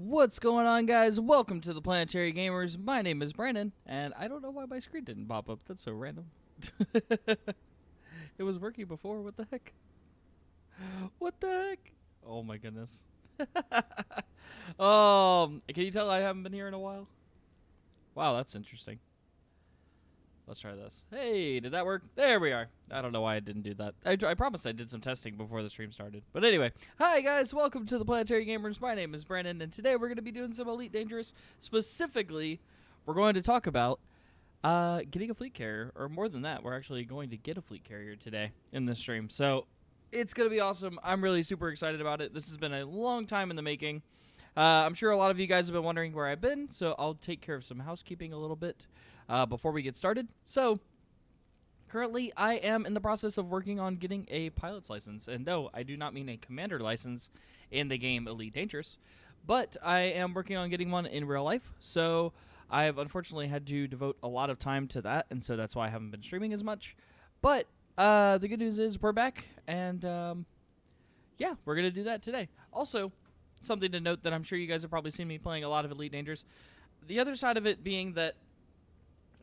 What's going on, guys? Welcome to the Planetary Gamers. My name is Brandon, and I don't know why my screen didn't pop up. That's so random. It was working before. What the heck? What the heck? Oh my goodness. Can you tell I haven't been here in a while? Wow, that's interesting. Let's try this. Hey, did that work? There we are. I don't know why I didn't do that. I promise I did some testing before the stream started. But anyway, hi guys, welcome to the Planetary Gamers. My name is Brandon, and today we're going to be doing some Elite Dangerous. Specifically, we're going to talk about getting a fleet carrier, or more than that, we're actually going to get a fleet carrier today in this stream. So it's going to be awesome. I'm really super excited about it. This has been a long time in the making. I'm sure a lot of you guys have been wondering where I've been, so I'll take care of some housekeeping a little bit before we get started. So currently, I am in the process of working on getting a pilot's license. And no, I do not mean a commander license in the game Elite Dangerous, but I am working on getting one in real life. So I've unfortunately had to devote a lot of time to that, and so that's why I haven't been streaming as much. But the good news is we're back, and yeah, we're going to do that today. Also, something to note that I'm sure you guys have probably seen me playing a lot of Elite Dangerous. The other side of it being that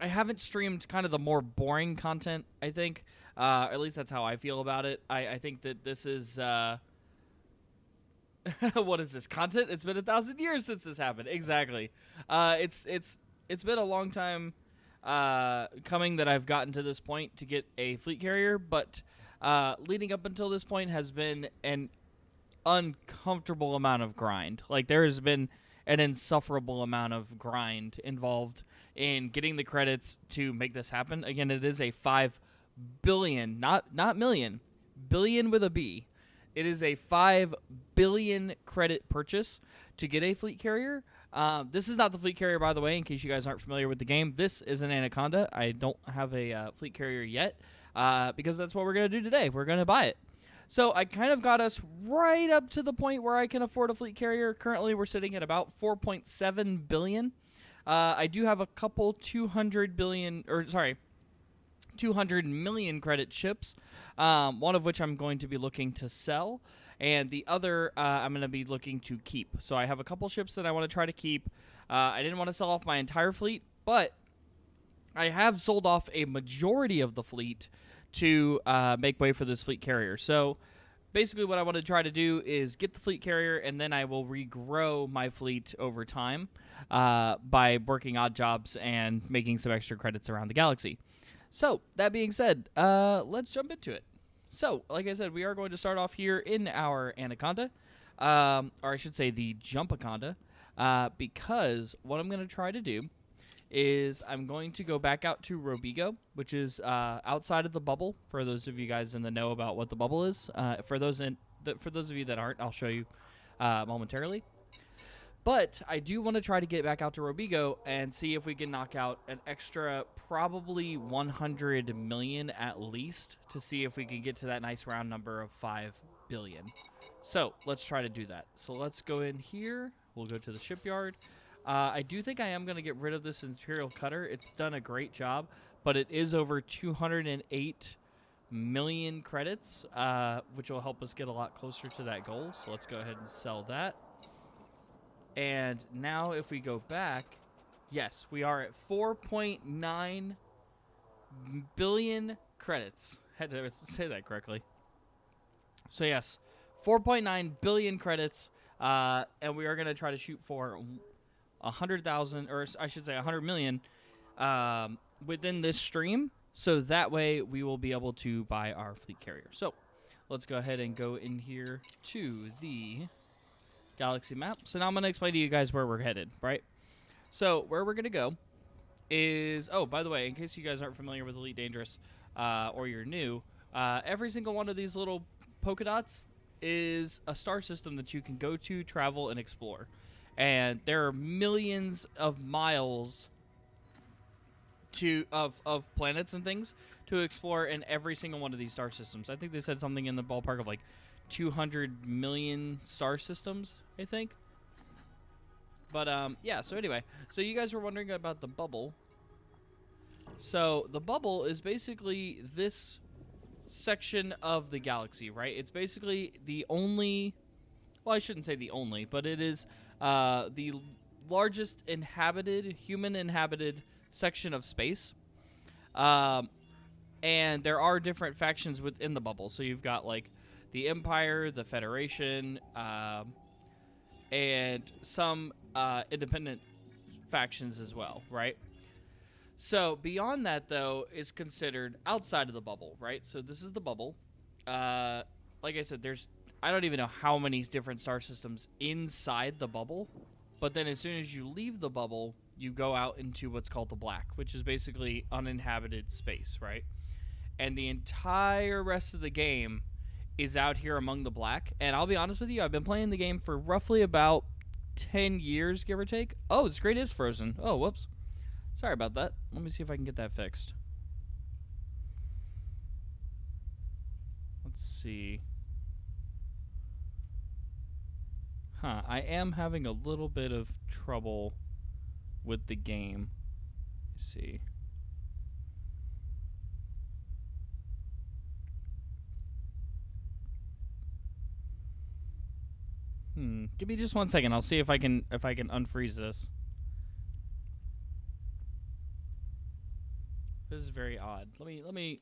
I haven't streamed kind of the more boring content, I think. At least that's how I feel about it. I think that this is... what is this? Content? It's been 1,000 years since this happened. Exactly. It's been a long time coming that I've gotten to this point to get a fleet carrier, but leading up until this point has been an uncomfortable amount of grind. Like, there has been an insufferable amount of grind involved in getting the credits to make this happen. Again, it is a 5 billion, not million, billion with a B. It is a 5 billion credit purchase to get a fleet carrier. This is not the fleet carrier, by the way, in case you guys aren't familiar with the game. This is an Anaconda. I don't have a fleet carrier yet because that's what we're going to do today. We're going to buy it. So I kind of got us right up to the point where I can afford a fleet carrier. Currently, we're sitting at about 4.7 billion. I do have a couple 200 million credit ships, one of which I'm going to be looking to sell, and the other I'm going to be looking to keep. So I have a couple ships that I want to try to keep. I didn't want to sell off my entire fleet, but I have sold off a majority of the fleet to make way for this fleet carrier. So basically what I want to try to do is get the fleet carrier, and then I will regrow my fleet over time by working odd jobs and making some extra credits around the galaxy. So that being said, let's jump into it. So like I said, we are going to start off here in our Anaconda, or I should say the Jumpaconda, because what I'm going to try to do is I'm going to go back out to Robigo, which is outside of the bubble. For those of you guys in the know about what the bubble is, for those of you that aren't, I'll show you momentarily. But I do want to try to get back out to Robigo and see if we can knock out an extra probably 100 million at least to see if we can get to that nice round number of 5 billion. So let's try to do that. So let's go in here. We'll go to the shipyard. I do think I am going to get rid of this Imperial Cutter. It's done a great job, but it is over 208 million credits, which will help us get a lot closer to that goal. So let's go ahead and sell that. And now if we go back, yes, we are at 4.9 billion credits. I had to say that correctly. So yes, 4.9 billion credits, and we are going to try to shoot for 100,000, or I should say 100 million, within this stream, so that way we will be able to buy our fleet carrier. So let's go ahead and go in here to the galaxy map. So now I'm going to explain to you guys where we're headed, right? So where we're going to go is, oh, by the way, in case you guys aren't familiar with Elite Dangerous, or you're new, every single one of these little polka dots is a star system that you can go to, travel, and explore. And there are millions of miles of planets and things to explore in every single one of these star systems. I think they said something in the ballpark of like 200 million star systems, I think. But yeah, so anyway, so you guys were wondering about the bubble. So the bubble is basically this section of the galaxy, right? It's basically the only, well, I shouldn't say the only, but it is the largest human-inhabited section of space. Um, and there are different factions within the bubble. So you've got like the Empire, the Federation, and some independent factions as well, right? So beyond that, though, is considered outside of the bubble, right? So this is the bubble. Like I said, I don't even know how many different star systems inside the bubble. But then as soon as you leave the bubble, you go out into what's called the black, which is basically uninhabited space, right? And the entire rest of the game is out here among the black. And I'll be honest with you, I've been playing the game for roughly about 10 years, give or take. Oh, the screen is frozen. Oh, whoops. Sorry about that. Let me see if I can get that fixed. Let's see. I am having a little bit of trouble with the game. Let's see. Give me just 1 second. I'll see if I can unfreeze this. This is very odd. Let me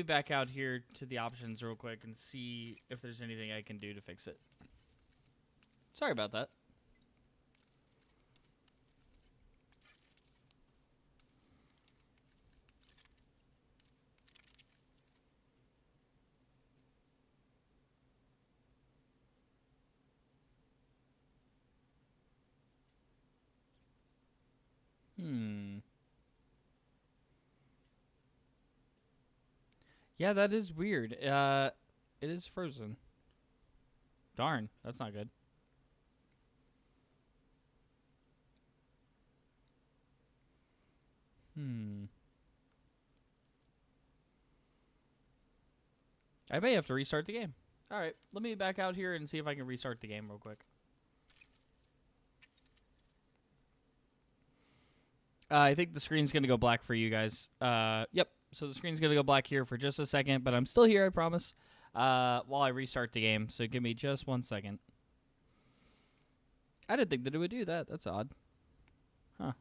back out here to the options real quick and see if there's anything I can do to fix it. Sorry about that. Yeah, that is weird. It is frozen. Darn, that's not good. I may have to restart the game. All right, let me back out here and see if I can restart the game real quick. I think the screen's going to go black for you guys. Yep, so the screen's going to go black here for just a second, but I'm still here, I promise, while I restart the game. So give me just 1 second. I didn't think that it would do that. That's odd. Huh.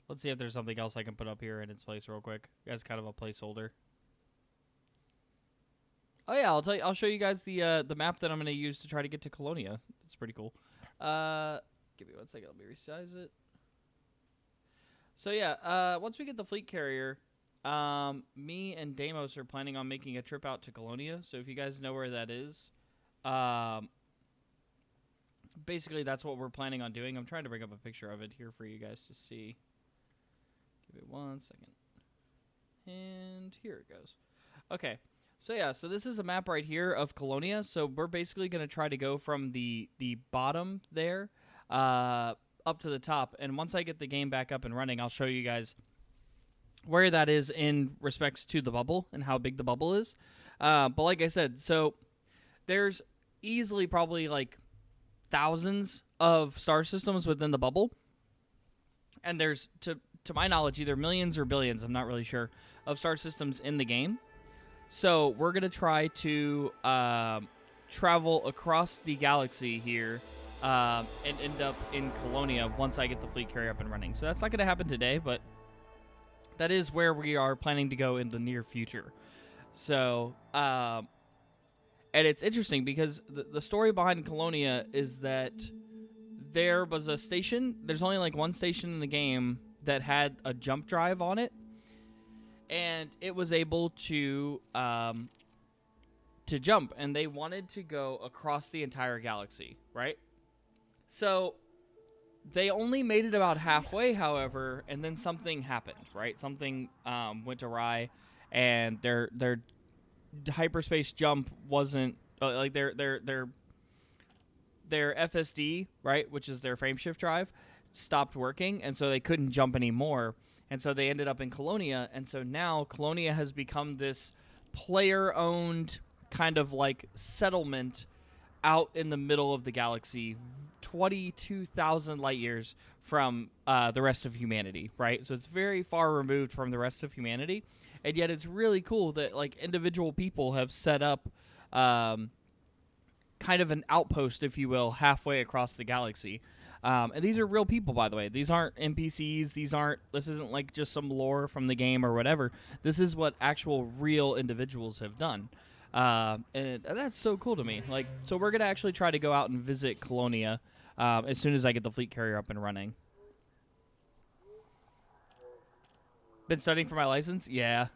Let's see if there's something else I can put up here in its place real quick as kind of a placeholder. Oh yeah, I'll show you guys the map that I'm going to use to try to get to Colonia. It's pretty cool. Give me 1 second. Let me resize it. So yeah, once we get the fleet carrier, me and Deimos are planning on making a trip out to Colonia. So if you guys know where that is, basically that's what we're planning on doing. I'm trying to bring up a picture of it here for you guys to see. Give it 1 second. And here it goes. Okay. So yeah, so this is a map right here of Colonia. So we're basically going to try to go from the bottom there up to the top. And once I get the game back up and running, I'll show you guys where that is in respects to the bubble and how big the bubble is. But like I said, so there's easily probably like thousands of star systems within the bubble. And there's, to my knowledge, either millions or billions, I'm not really sure, of star systems in the game. So we're going to try to travel across the galaxy here and end up in Colonia once I get the fleet carrier up and running. So that's not going to happen today, but that is where we are planning to go in the near future. So, and it's interesting because the story behind Colonia is that there was a station. There's only like one station in the game that had a jump drive on it. And it was able to jump, and they wanted to go across the entire galaxy, right? So they only made it about halfway, however, and then something happened, right? Something went awry, and their hyperspace jump wasn't like their FSD, right, which is their frameshift drive, stopped working, and so they couldn't jump anymore. And so they ended up in Colonia, and so now Colonia has become this player-owned kind of like settlement out in the middle of the galaxy, 22,000 light years from the rest of humanity, right? So it's very far removed from the rest of humanity, and yet it's really cool that like individual people have set up kind of an outpost, if you will, halfway across the galaxy. And these are real people, by the way. These aren't NPCs. This isn't like just some lore from the game or whatever. This is what actual real individuals have done. And that's so cool to me. Like, so we're going to actually try to go out and visit Colonia as soon as I get the fleet carrier up and running. Been studying for my license? Yeah.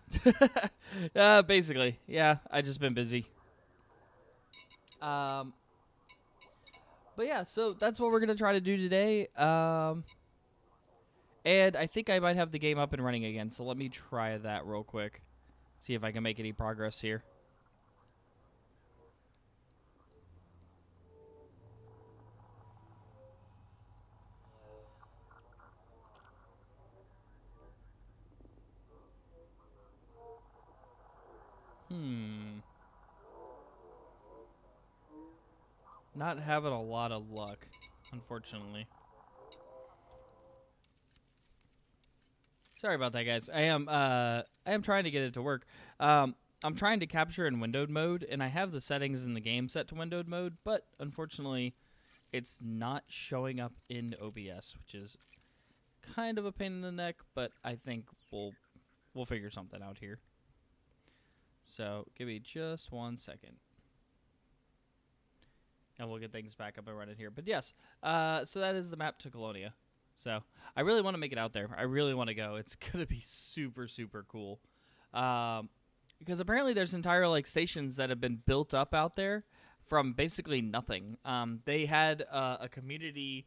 Basically. Yeah, I just been busy. But yeah, so that's what we're going to try to do today. And I think I might have the game up and running again, so let me try that real quick. See if I can make any progress here. Not having a lot of luck, unfortunately. Sorry about that, guys. I am trying to get it to work. I'm trying to capture in windowed mode, and I have the settings in the game set to windowed mode, but unfortunately, it's not showing up in OBS, which is kind of a pain in the neck, but I think we'll figure something out here. So give me just 1 second. And we'll get things back up and running here. But yes, so that is the map to Colonia. So I really want to make it out there. I really want to go. It's going to be super, super cool. Because apparently there's entire like stations that have been built up out there from basically nothing. They had a community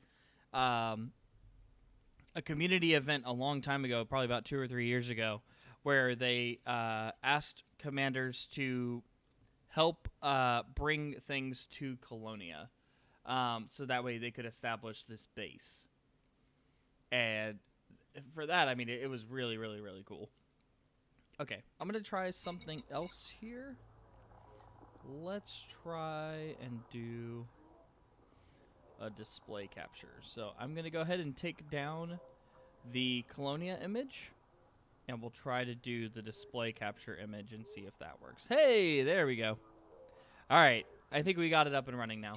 event a long time ago, probably about 2 or 3 years ago, where they asked commanders to help bring things to Colonia, so that way they could establish this base. And for that, I mean, it was really, really, really cool. Okay, I'm going to try something else here. Let's try and do a display capture. So I'm going to go ahead and take down the Colonia image, and we'll try to do the display capture image and see if that works. Hey, there we go. All right, I think we got it up and running now.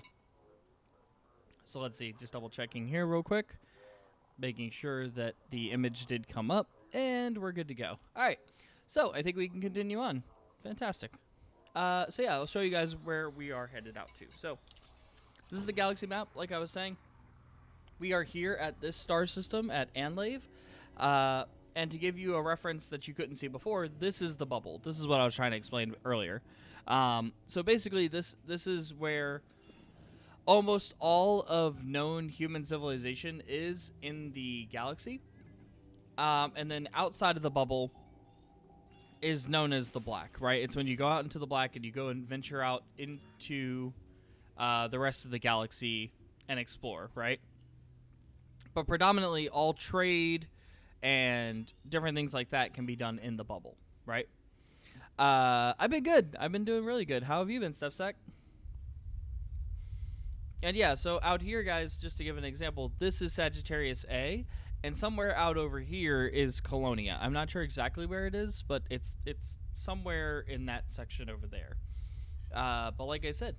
So let's see, just double checking here real quick, making sure that the image did come up, and we're good to go. All right, so I think we can continue on. Fantastic. So yeah, I'll show you guys where we are headed out to. So this is the galaxy map, like I was saying. We are here at this star system at Anlave. And to give you a reference that you couldn't see before, this is the bubble. This is what I was trying to explain earlier. So basically, this is where almost all of known human civilization is in the galaxy. And then outside of the bubble is known as the black, right? It's when you go out into the black and you go and venture out into the rest of the galaxy and explore, right? But predominantly all trade and different things like that can be done in the bubble, right? I've been good. I've been doing really good. How have you been, StephSack? And yeah, so out here, guys, just to give an example, this is Sagittarius A, and somewhere out over here is Colonia. I'm not sure exactly where it is, but it's somewhere in that section over there. But like I said,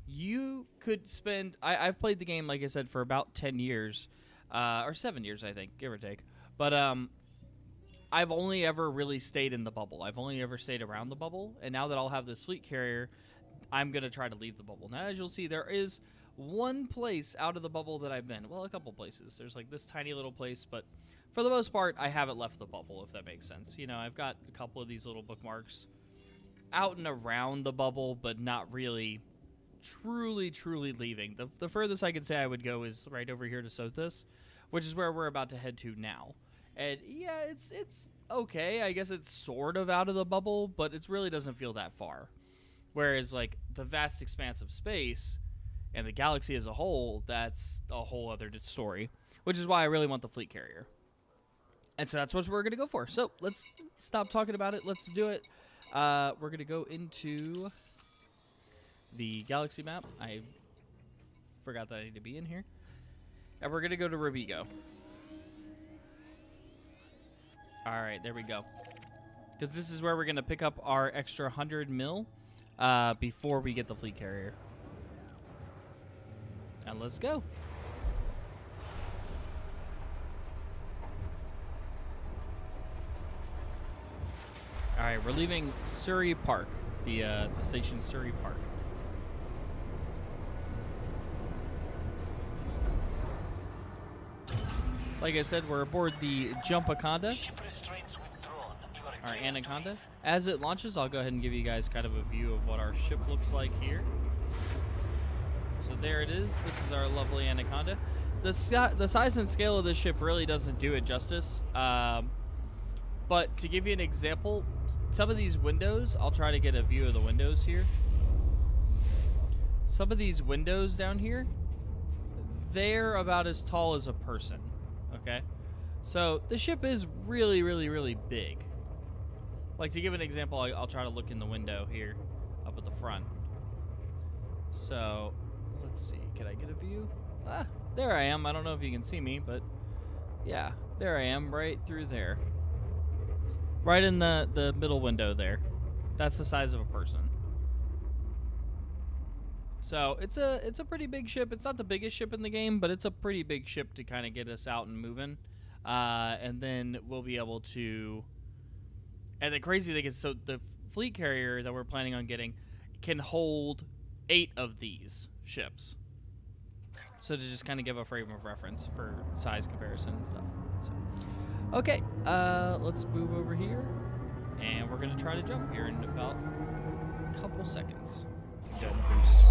you could spend... I've played the game, like I said, for about 10 years, or 7 years, I think, give or take. But I've only ever really stayed in the bubble. I've only ever stayed around the bubble, and now that I'll have this fleet carrier, I'm going to try to leave the bubble. Now, as you'll see, there is one place out of the bubble that I've been. Well, a couple places. There's like this tiny little place, but for the most part, I haven't left the bubble, if that makes sense. You know, I've got a couple of these little bookmarks out and around the bubble, but not really truly leaving. The furthest I could say I would go is right over here to Sothis, which is where we're about to head to now. And yeah, it's okay. I guess it's sort of out of the bubble, but it really doesn't feel that far. Whereas like the vast expanse of space and the galaxy as a whole, that's a whole other story, which is why I really want the fleet carrier. And so that's what we're going to go for. So let's stop talking about it. Let's do it. We're going to go into the galaxy map. I forgot that I need to be in here. And we're going to go to Robigo. All right, there we go. Because this is where we're going to pick up our extra 100 mil before we get the fleet carrier. And let's go. All right, we're leaving Surrey Park, the station Surrey Park. Like I said, we're aboard the Jumpaconda, our Anaconda. As it launches, I'll go ahead and give you guys kind of a view of what our ship looks like here. So there it is. This is our lovely Anaconda. The size and scale of this ship really doesn't do it justice. But to give you an example, some of these windows, I'll try to get a view of the windows here. Some of these windows down here, they're about as tall as a person, okay? So the ship is really, really, really big. Like, to give an example, I'll try to look in the window here up at the front. So, let's see. Can I get a view? Ah, there I am. I don't know if you can see me, but yeah, there I am right through there. Right in the middle window there. That's the size of a person. So it's a pretty big ship. It's not the biggest ship in the game, but it's a pretty big ship to kind of get us out and moving. And then we'll be able to... And the crazy thing is, so the fleet carrier that we're planning on getting can hold 8 of these ships. So to just kind of give a frame of reference for size comparison and stuff. So, okay, let's move over here. And we're going to try to jump here in about a couple seconds. Gun boost.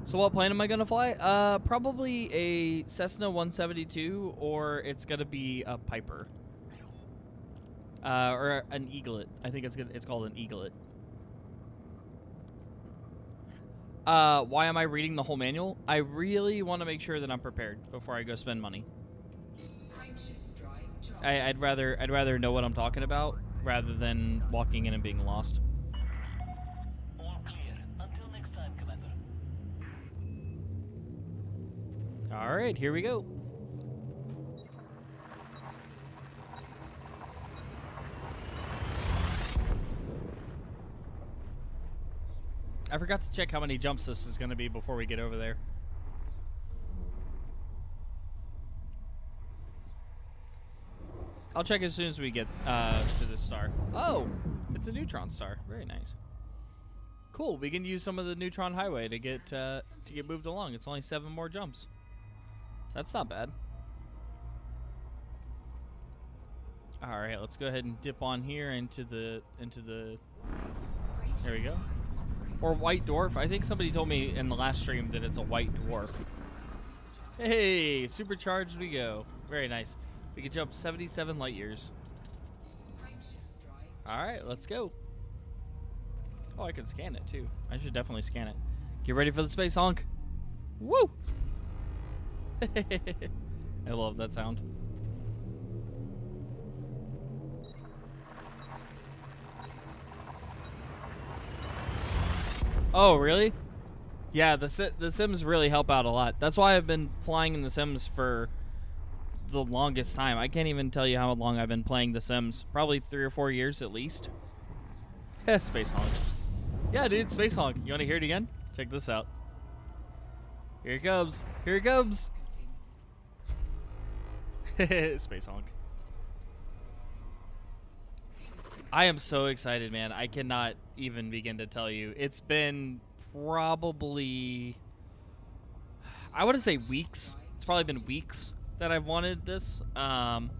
So what plane am I going to fly? Probably a Cessna 172, or it's going to be a Piper. Or an Eaglet. I think it's called an Eaglet. Why am I reading the whole manual? I really want to make sure that I'm prepared before I go spend money. I'd rather know what I'm talking about rather than walking in and being lost. All clear. Until next time, Commander. All right, here we go. I forgot to check how many jumps this is going to be before we get over there. I'll check as soon as we get to this star. Oh, it's a neutron star. Very nice. Cool. We can use some of the neutron highway to get moved along. It's only 7 more jumps. That's not bad. All right, let's go ahead and dip on here into the. There we go. Or white dwarf. I think somebody told me in the last stream that it's a white dwarf. Hey, supercharged we go. Very nice. We can jump 77 light years. All right, let's go. Oh, I can scan it too. I should definitely scan it. Get ready for the space honk. Woo! I love that sound. Oh, really? Yeah, the Sims really help out a lot. That's why I've been flying in the Sims for the longest time. I can't even tell you how long I've been playing The Sims. Probably 3 or 4 years at least. Space honk. Yeah, dude, space honk. You want to hear it again? Check this out. Here it comes. Here it comes. Space honk. I am so excited, man. I cannot even begin to tell you. It's been probably, I want to say weeks. It's probably been weeks that I've wanted this, and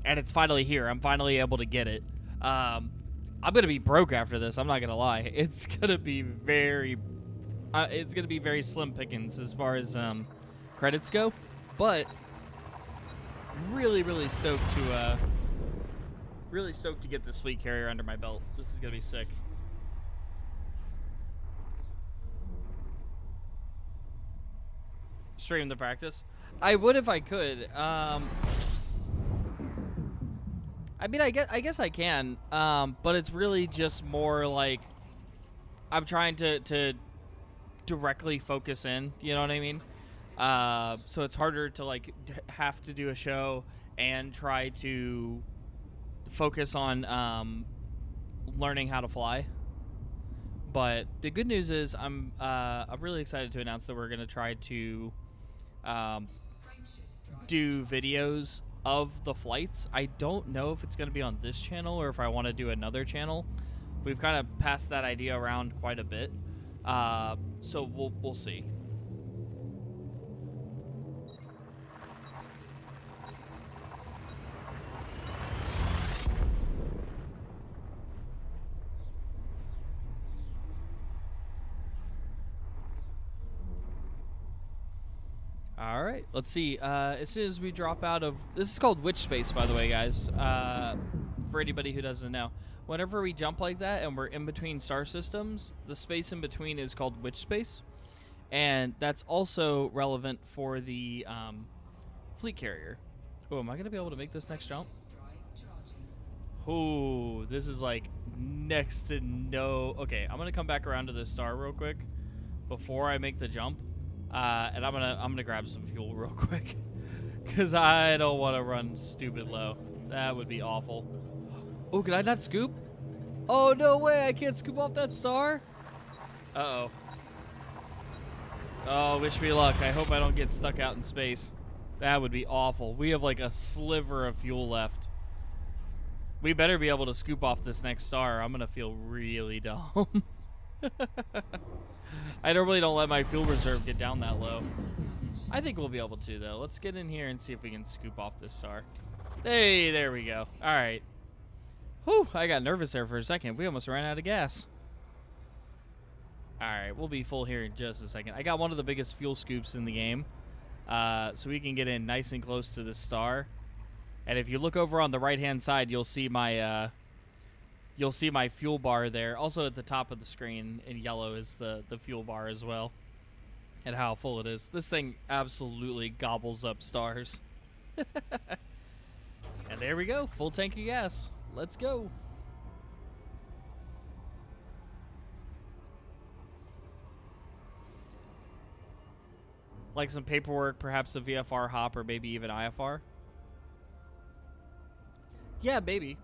it's finally here. I'm finally able to get it. I'm gonna be broke after this. I'm not gonna lie. It's gonna be very slim pickings as far as credits go, but really, really stoked to get this fleet carrier under my belt. This is gonna be sick. Stream the practice. I would if I could. I mean, I guess I can. But it's really just more like I'm trying to directly focus in. You know what I mean? So it's harder to like have to do a show and try to focus on learning how to fly. But the good news is I'm really excited to announce that we're gonna try to do videos of the flights. I don't know if it's gonna be on this channel or if I want to do another channel. We've kind of passed that idea around quite a bit, so we'll see. All right, let's see. As soon as we drop out of this is called witch space, by the way, guys. For anybody who doesn't know, whenever we jump like that and we're in between star systems, the space in between is called witch space, and that's also relevant for the fleet carrier. Oh, am I gonna be able to make this next jump? Oh, this is like next to no. Okay, I'm gonna come back around to this star real quick before I make the jump. And I'm gonna grab some fuel real quick, cause I don't want to run stupid low. That would be awful. Oh, can I not scoop? Oh no way! I can't scoop off that star. Uh-oh. Oh, wish me luck. I hope I don't get stuck out in space. That would be awful. We have like a sliver of fuel left. We better be able to scoop off this next star. I'm gonna feel really dumb. I normally don't let my fuel reserve get down that low. I think we'll be able to, though. Let's get in here and see if we can scoop off this star. Hey, there we go. All right. Whew, I got nervous there for a second. We almost ran out of gas. All right, we'll be full here in just a second. I got one of the biggest fuel scoops in the game, so we can get in nice and close to this star. And if you look over on the right-hand side, you'll see my fuel bar there. Also at the top of the screen in yellow is the fuel bar as well, and how full it is. This thing absolutely gobbles up stars. And there we go, full tank of gas. Let's go. Like some paperwork, perhaps a VFR hop, or maybe even IFR. Yeah, maybe.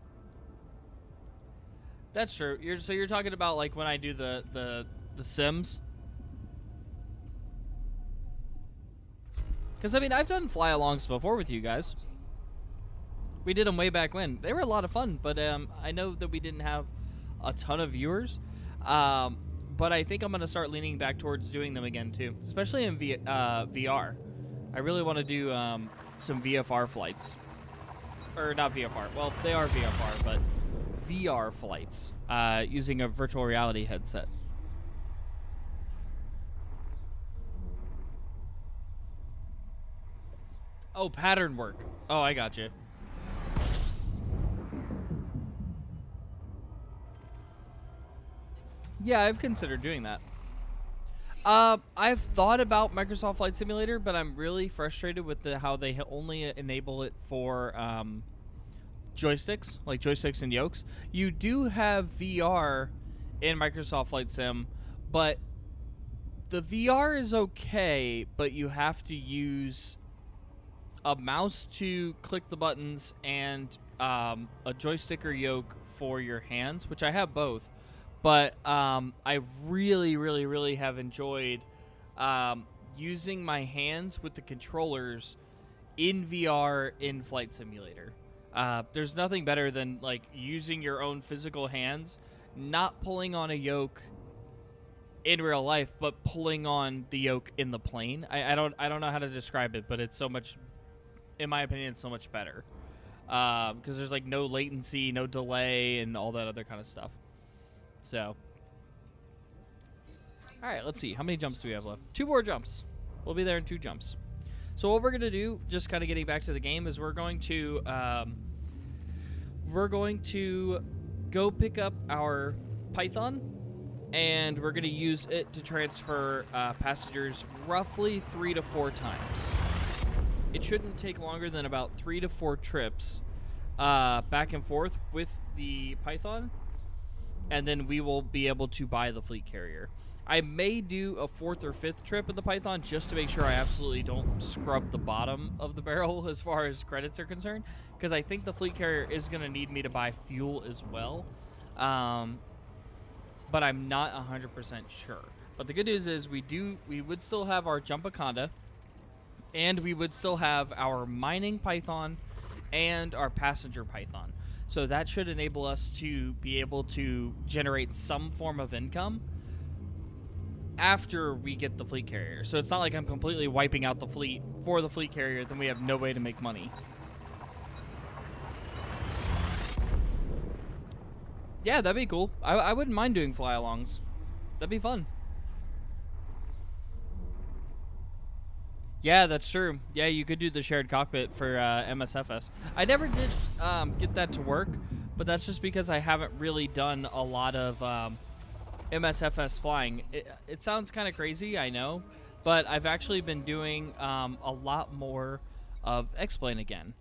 That's true. You're talking about like when I do the sims? Because I mean, I've done fly-alongs before with you guys. We did them way back when. They were a lot of fun, but I know that we didn't have a ton of viewers. But I think I'm gonna start leaning back towards doing them again too, especially in VR. I really want to do some VFR flights, or not VFR. Well, they are VFR, but VR flights using a virtual reality headset. Oh, pattern work. Oh, I got you. Yeah, I've considered doing that. I've thought about Microsoft Flight Simulator, but I'm really frustrated with how they only enable it for joysticks, like joysticks and yokes. You do have VR in Microsoft Flight Sim, but the VR is okay, but you have to use a mouse to click the buttons and a joystick or yoke for your hands, which I have both. But I really have enjoyed using my hands with the controllers in VR in Flight Simulator. There's nothing better than like using your own physical hands, not pulling on a yoke in real life, but pulling on the yoke in the plane. I don't know how to describe it, but it's so much, in my opinion, it's so much better because there's like no latency, no delay, and all that other kind of stuff. So, all right, let's see. How many jumps do we have left? 2 more jumps. We'll be there in 2 jumps. So what we're going to do, just kind of getting back to the game, is we're going to go pick up our Python, and we're going to use it to transfer passengers roughly 3 to 4 times. It shouldn't take longer than about 3 to 4 trips back and forth with the Python. And then we will be able to buy the fleet carrier. I may do a 4th or 5th trip of the Python just to make sure I absolutely don't scrub the bottom of the barrel as far as credits are concerned, because I think the fleet carrier is going to need me to buy fuel as well. But I'm not 100% sure. But the good news is we would still have our Jumpaconda, and we would still have our mining Python and our passenger Python. So that should enable us to be able to generate some form of income after we get the fleet carrier. So it's not like I'm completely wiping out the fleet for the fleet carrier, then we have no way to make money. Yeah, that'd be cool. I wouldn't mind doing fly-alongs. That'd be fun. Yeah, that's true. Yeah, you could do the shared cockpit for MSFS. I never did get that to work, but that's just because I haven't really done a lot of MSFS flying. It sounds kind of crazy, I know, but I've actually been doing a lot more of X-Plane again.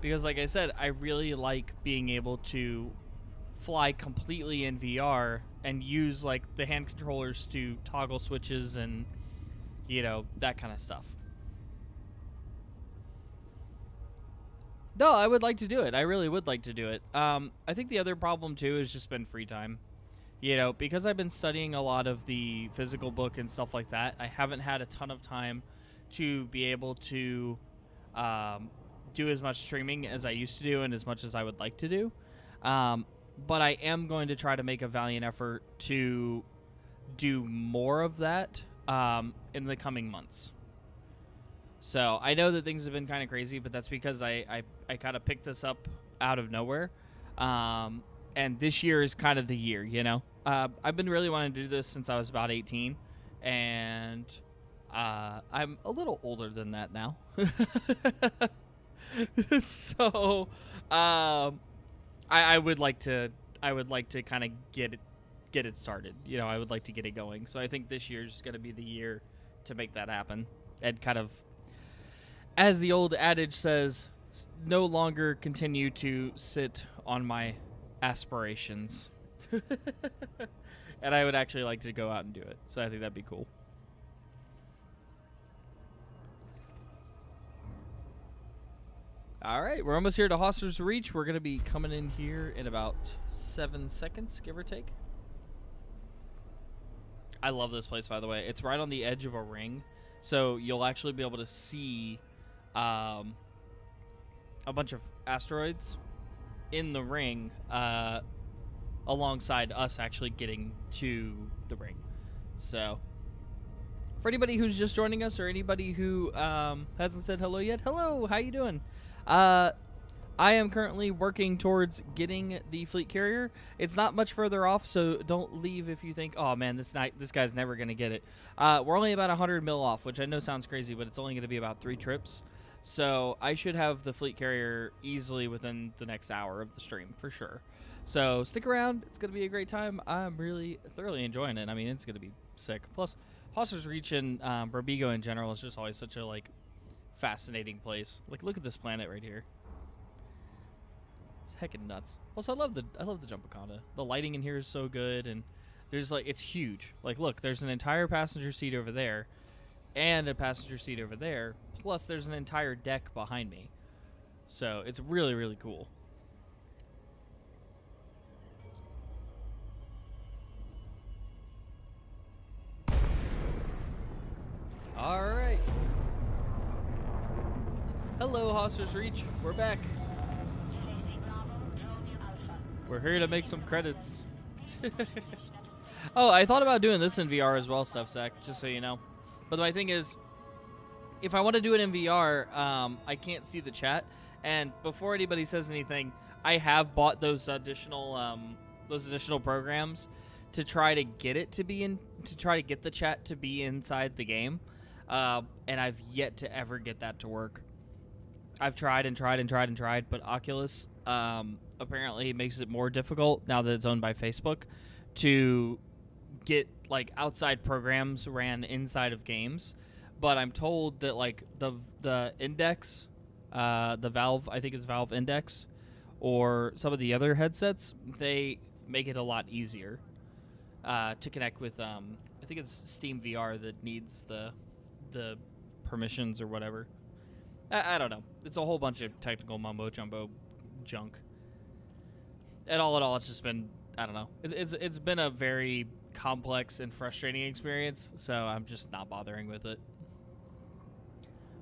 Because like I said, I really like being able to fly completely in VR and use like the hand controllers to toggle switches and, you know, that kind of stuff. No, I would like to do it. I really would like to do it. I think the other problem too has just been free time. You know, because I've been studying a lot of the physical book and stuff like that, I haven't had a ton of time to be able to do as much streaming as I used to do and as much as I would like to do. But I am going to try to make a valiant effort to do more of that in the coming months. So I know that things have been kind of crazy, but that's because I kind of picked this up out of nowhere. And this year is kind of the year, you know. I've been really wanting to do this since I was about 18, and I'm a little older than that now. So I would like to kind of get it started. You know, I would like to get it going. So I think this year's going to be the year to make that happen. And kind of, as the old adage says, no longer continue to sit on my aspirations. And I would actually like to go out and do it. So I think that'd be cool. All right, we're almost here to Hoster's Reach. We're going to be coming in here in about 7 seconds, give or take. I love this place, by the way. It's right on the edge of a ring, so you'll actually be able to see a bunch of asteroids in the ring alongside us actually getting to the ring. So for anybody who's just joining us or anybody who hasn't said hello yet, hello, how you doing? I am currently working towards getting the fleet carrier. It's not much further off, so don't leave if you think, oh man, this guy's never going to get it. We're only about 100 mil off, which I know sounds crazy, but it's only going to be about 3 trips. So I should have the fleet carrier easily within the next hour of the stream, for sure. So stick around. It's going to be a great time. I'm really thoroughly enjoying it. I mean, it's going to be sick. Plus, Hoster's Reach and Barbigo in general is just always such a, like, fascinating place. Like, look at this planet right here. It's heckin' nuts. Also, I love the Jumpaconda. The lighting in here is so good, and there's like, it's huge. Like, look, there's an entire passenger seat over there, and a passenger seat over there. Plus, there's an entire deck behind me. So it's really, really cool. All right. Hello, Hoster's Reach. We're back. We're here to make some credits. Oh, I thought about doing this in VR as well, Stuffsack, just so you know. But my thing is, if I want to do it in VR, I can't see the chat. And before anybody says anything, I have bought those additional programs to try to get it to be to try to get the chat to be inside the game. And I've yet to ever get that to work. I've tried and tried and tried and tried, but Oculus apparently makes it more difficult now that it's owned by Facebook to get like outside programs ran inside of games. But I'm told that like the Index, the Valve, I think it's Valve Index, or some of the other headsets, they make it a lot easier. to connect with. I think it's Steam VR that needs the permissions or whatever. I don't know. It's a whole bunch of technical mumbo jumbo junk. And all in all, it's just been, I don't know. It's been a very complex and frustrating experience, so I'm just not bothering with it.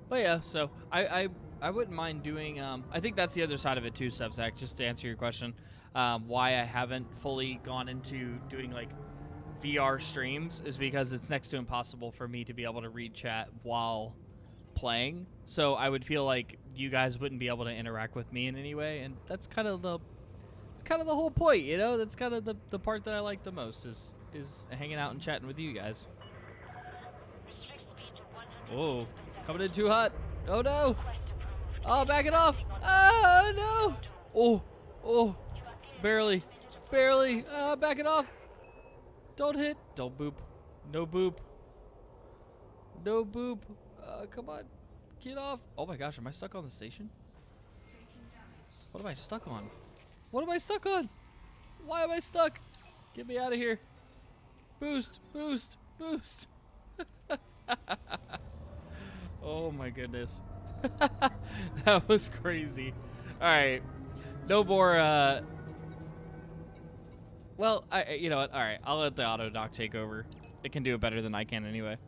But yeah, so I wouldn't mind doing. I think that's the other side of it too, Subsack. Just to answer your question, why I haven't fully gone into doing like VR streams is because it's next to impossible for me to be able to read chat while playing. So I would feel like you guys wouldn't be able to interact with me in any way, and that's kind of the whole point, you know. That's kind of the part that I like the most is hanging out and chatting with you guys. Oh, coming in too hot. Oh no. Oh, back it off. Oh no. Oh, barely. Back it off. Don't hit. Don't boop. No boop. No boop. Come on. Get off. Oh my gosh, am I stuck on the station? What am I stuck on? What am I stuck on? Why am I stuck? Get me out of here. Boost. Oh my goodness. That was crazy. Alright. No more, well, you know what? Alright, I'll let the auto dock take over. It can do it better than I can anyway.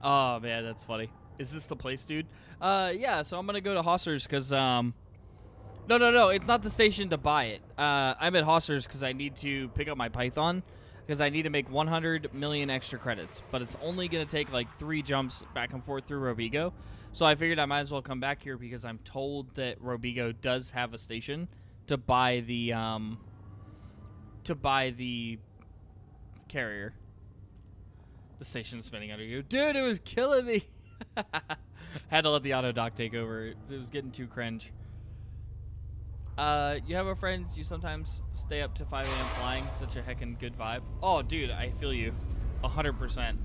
Oh man, that's funny. Is this the place, dude? Yeah, so I'm gonna go to Hossers because, no, it's not the station to buy it. I'm at Hossers because I need to pick up my Python because I need to make 100 million extra credits, but it's only gonna take like 3 jumps back and forth through Robigo. So I figured I might as well come back here because I'm told that Robigo does have a station to buy the carrier. The station's spinning under you. Dude, it was killing me. Had to let the auto dock take over. It was getting too cringe. You have a friend you sometimes stay up to 5 a.m. flying. Such a heckin' good vibe. Oh, dude, I feel you. 100%.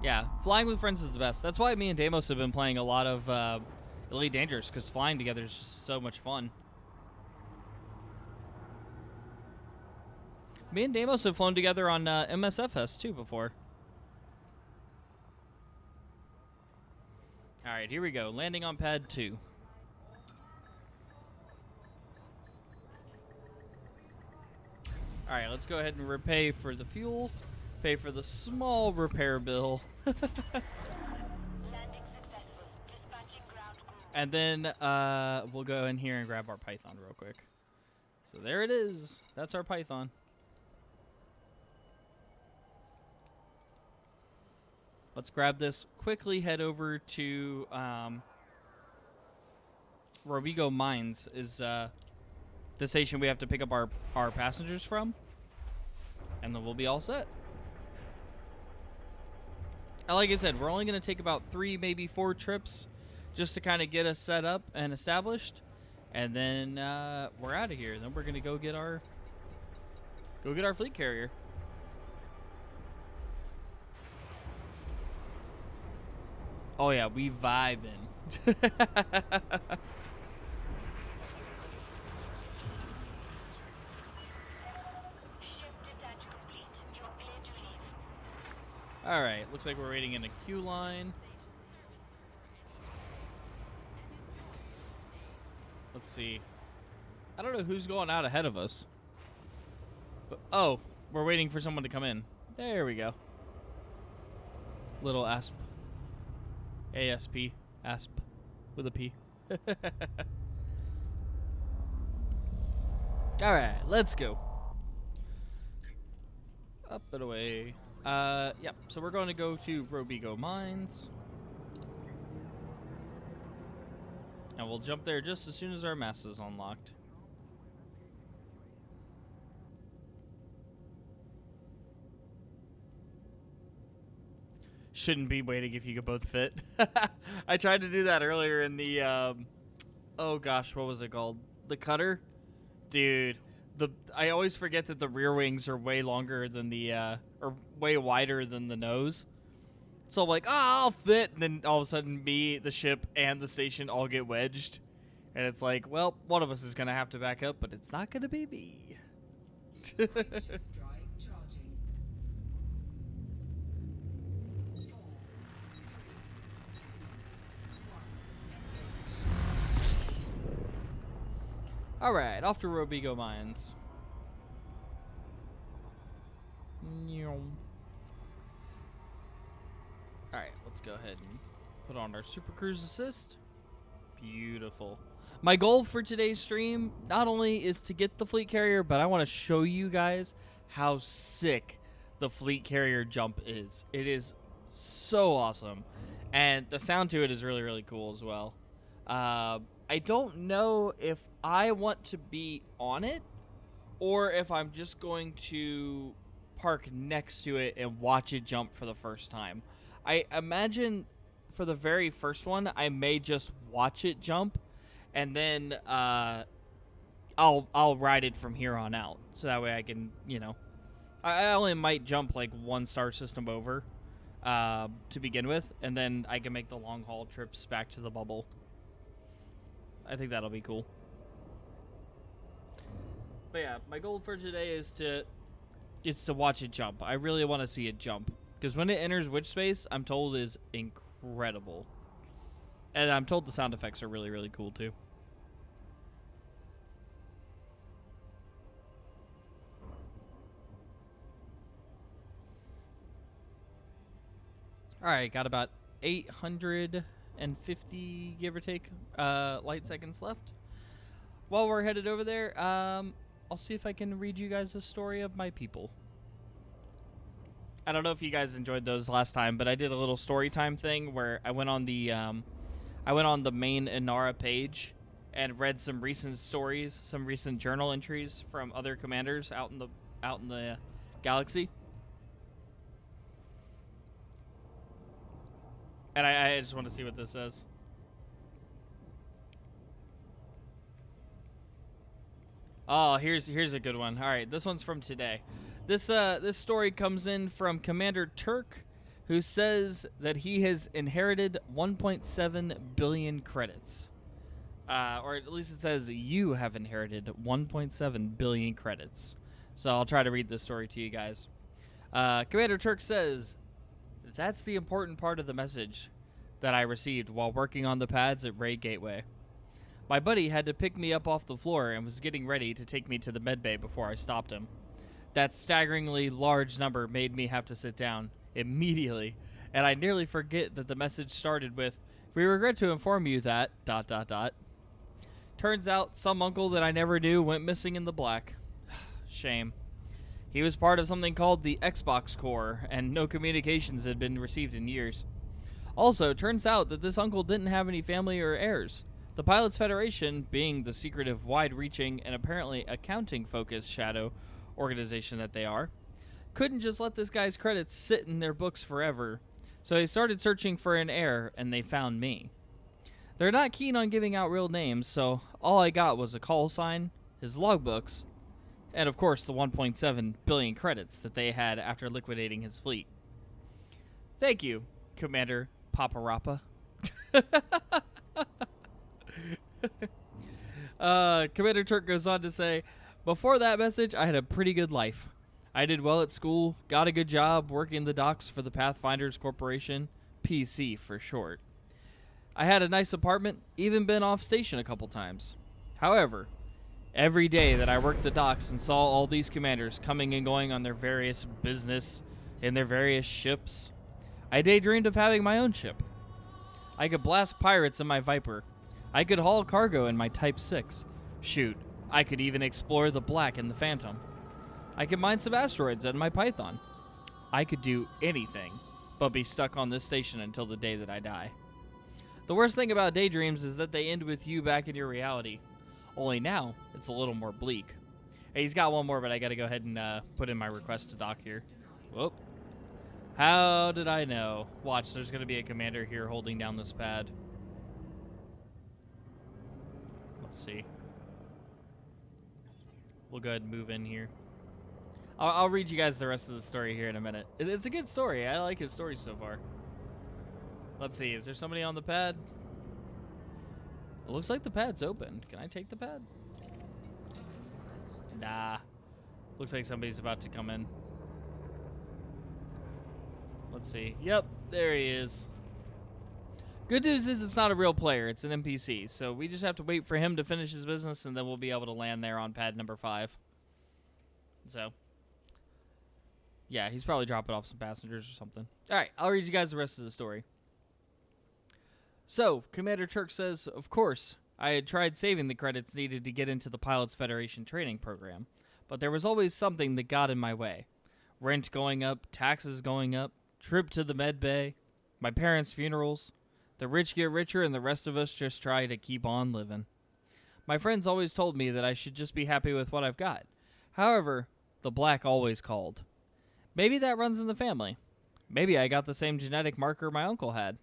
Yeah, flying with friends is the best. That's why me and Deimos have been playing a lot of Elite Dangerous, because flying together is just so much fun. Me and Deimos have flown together on MSFS too before. Alright, here we go. Landing on pad 2. Alright, let's go ahead and repay for the fuel. Pay for the small repair bill. And then we'll go in here and grab our Python real quick. So there it is. That's our Python. Let's grab this, quickly head over to Robigo Mines is the station we have to pick up our passengers from. And then we'll be all set. And like I said, we're only going to take about 3, maybe 4 trips just to kind of get us set up and established. And then we're out of here. Then we're going to go get our fleet carrier. Oh yeah, we vibing. All right, looks like we're waiting in a queue line. Let's see. I don't know who's going out ahead of us. But oh, we're waiting for someone to come in. There we go. Little ASP. ASP. ASP. With a P. Alright, let's go. Up and away. Yep, so we're going to go to Robigo Mines. And we'll jump there just as soon as our mass is unlocked. Shouldn't be waiting if you could both fit. I tried to do that earlier in the, oh gosh, what was it called? The cutter? Dude, I always forget that the rear wings are way longer than the, or way wider than the nose. So I'm like, oh, I'll fit. And then all of a sudden me, the ship, and the station all get wedged. And it's like, well, one of us is going to have to back up, but it's not going to be me. Drive charging. 4, 3, 2, 1. All right, off to Robigo Mines. All right, let's go ahead and put on our Super Cruise Assist. Beautiful. My goal for today's stream not only is to get the fleet carrier, but I want to show you guys how sick the fleet carrier jump is. It is so awesome. And the sound to it is really, really cool as well. I don't know if I want to be on it or if I'm just going to park next to it and watch it jump for the first time. I imagine for the very first one, I may just watch it jump, and then I'll ride it from here on out. So that way I can, you know, I only might jump like one star system over to begin with, and then I can make the long haul trips back to the bubble. I think that'll be cool. But yeah, my goal for today is to watch it jump. I really want to see it jump, because when it enters witch space, I'm told is incredible. And I'm told the sound effects are really, really cool too. Alright, got about 850, give or take, light seconds left. While we're headed over there, I'll see if I can read you guys a story of my people. I don't know if you guys enjoyed those last time, but I did a little story time thing where I went on the main Inara page and read some recent stories, some recent journal entries from other commanders out in the galaxy. And I just want to see what this says. Oh, here's a good one. All right, this one's from today. This story comes in from Commander Turk, who says that he has inherited 1.7 billion credits. Or at least it says you have inherited 1.7 billion credits. So I'll try to read this story to you guys. Commander Turk says, "That's the important part of the message that I received while working on the pads at Ray Gateway. My buddy had to pick me up off the floor and was getting ready to take me to the medbay before I stopped him. That staggeringly large number made me have to sit down immediately, and I nearly forget that the message started with, 'We regret to inform you that... ... Turns out some uncle that I never knew went missing in the black. Shame. He was part of something called the Xbox Corps, and no communications had been received in years. Also, turns out that this uncle didn't have any family or heirs. The Pilots Federation, being the secretive, wide-reaching, and apparently accounting-focused shadow organization that they are, couldn't just let this guy's credits sit in their books forever, so they started searching for an heir, and they found me. They're not keen on giving out real names, so all I got was a call sign, his logbooks, and of course the 1.7 billion credits that they had after liquidating his fleet. Thank you, Commander Paparappa." Commander Turk goes on to say, "Before that message, I had a pretty good life. I did well at school, got a good job working the docks for the Pathfinders Corporation, PC for short. I had a nice apartment, even been off station a couple times. However, every day that I worked the docks and saw all these commanders coming and going on their various business in their various ships, I daydreamed of having my own ship. I could blast pirates in my Viper. I could haul cargo in my Type 6. Shoot, I could even explore the Black in the Phantom. I could mine some asteroids in my Python. I could do anything but be stuck on this station until the day that I die. The worst thing about daydreams is that they end with you back in your reality. Only now, it's a little more bleak." Hey, he's got one more, but I gotta go ahead and put in my request to dock here. Whoop. How did I know? Watch, there's gonna be a commander here holding down this pad. Let's see. We'll go ahead and move in here. I'll read you guys the rest of the story here in a minute. It's a good story. I like his story so far. Let's see. Is there somebody on the pad? It looks like the pad's open. Can I take the pad? Nah. Looks like somebody's about to come in. Let's see. Yep, there he is. Good news is it's not a real player. It's an NPC. So we just have to wait for him to finish his business, and then we'll be able to land there on pad number 5. So, yeah, he's probably dropping off some passengers or something. All right, I'll read you guys the rest of the story. So, Commander Turk says, of course, I had tried saving the credits needed to get into the Pilots Federation training program, but there was always something that got in my way. Rent going up, taxes going up, trip to the med bay, my parents' funerals. The rich get richer and the rest of us just try to keep on living. My friends always told me that I should just be happy with what I've got. However, the black always called. Maybe that runs in the family. Maybe I got the same genetic marker my uncle had.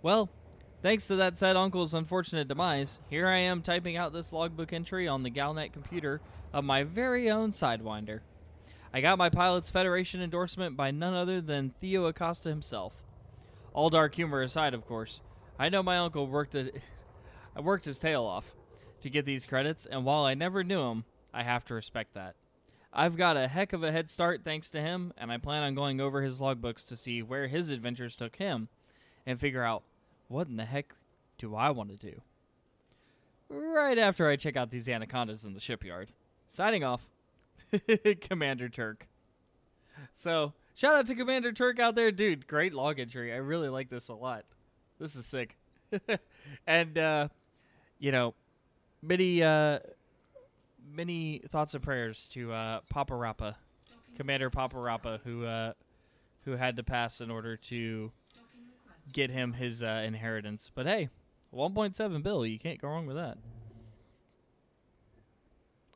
Well, thanks to that said uncle's unfortunate demise, here I am typing out this logbook entry on the Galnet computer of my very own Sidewinder. I got my Pilots Federation endorsement by none other than Theo Acosta himself. All dark humor aside, of course, I know my uncle worked his tail off to get these credits, and while I never knew him, I have to respect that. I've got a heck of a head start thanks to him, and I plan on going over his logbooks to see where his adventures took him and figure out what in the heck do I want to do. Right after I check out these anacondas in the shipyard. Signing off, Commander Turk. So, shout out to Commander Turk out there. Dude, great log entry. I really like this a lot. This is sick. And, you know, many thoughts and prayers to Papa Rappa, Commander Papa Rappa, who had to pass in order to get him his inheritance. But hey, 1.7 bill, you can't go wrong with that.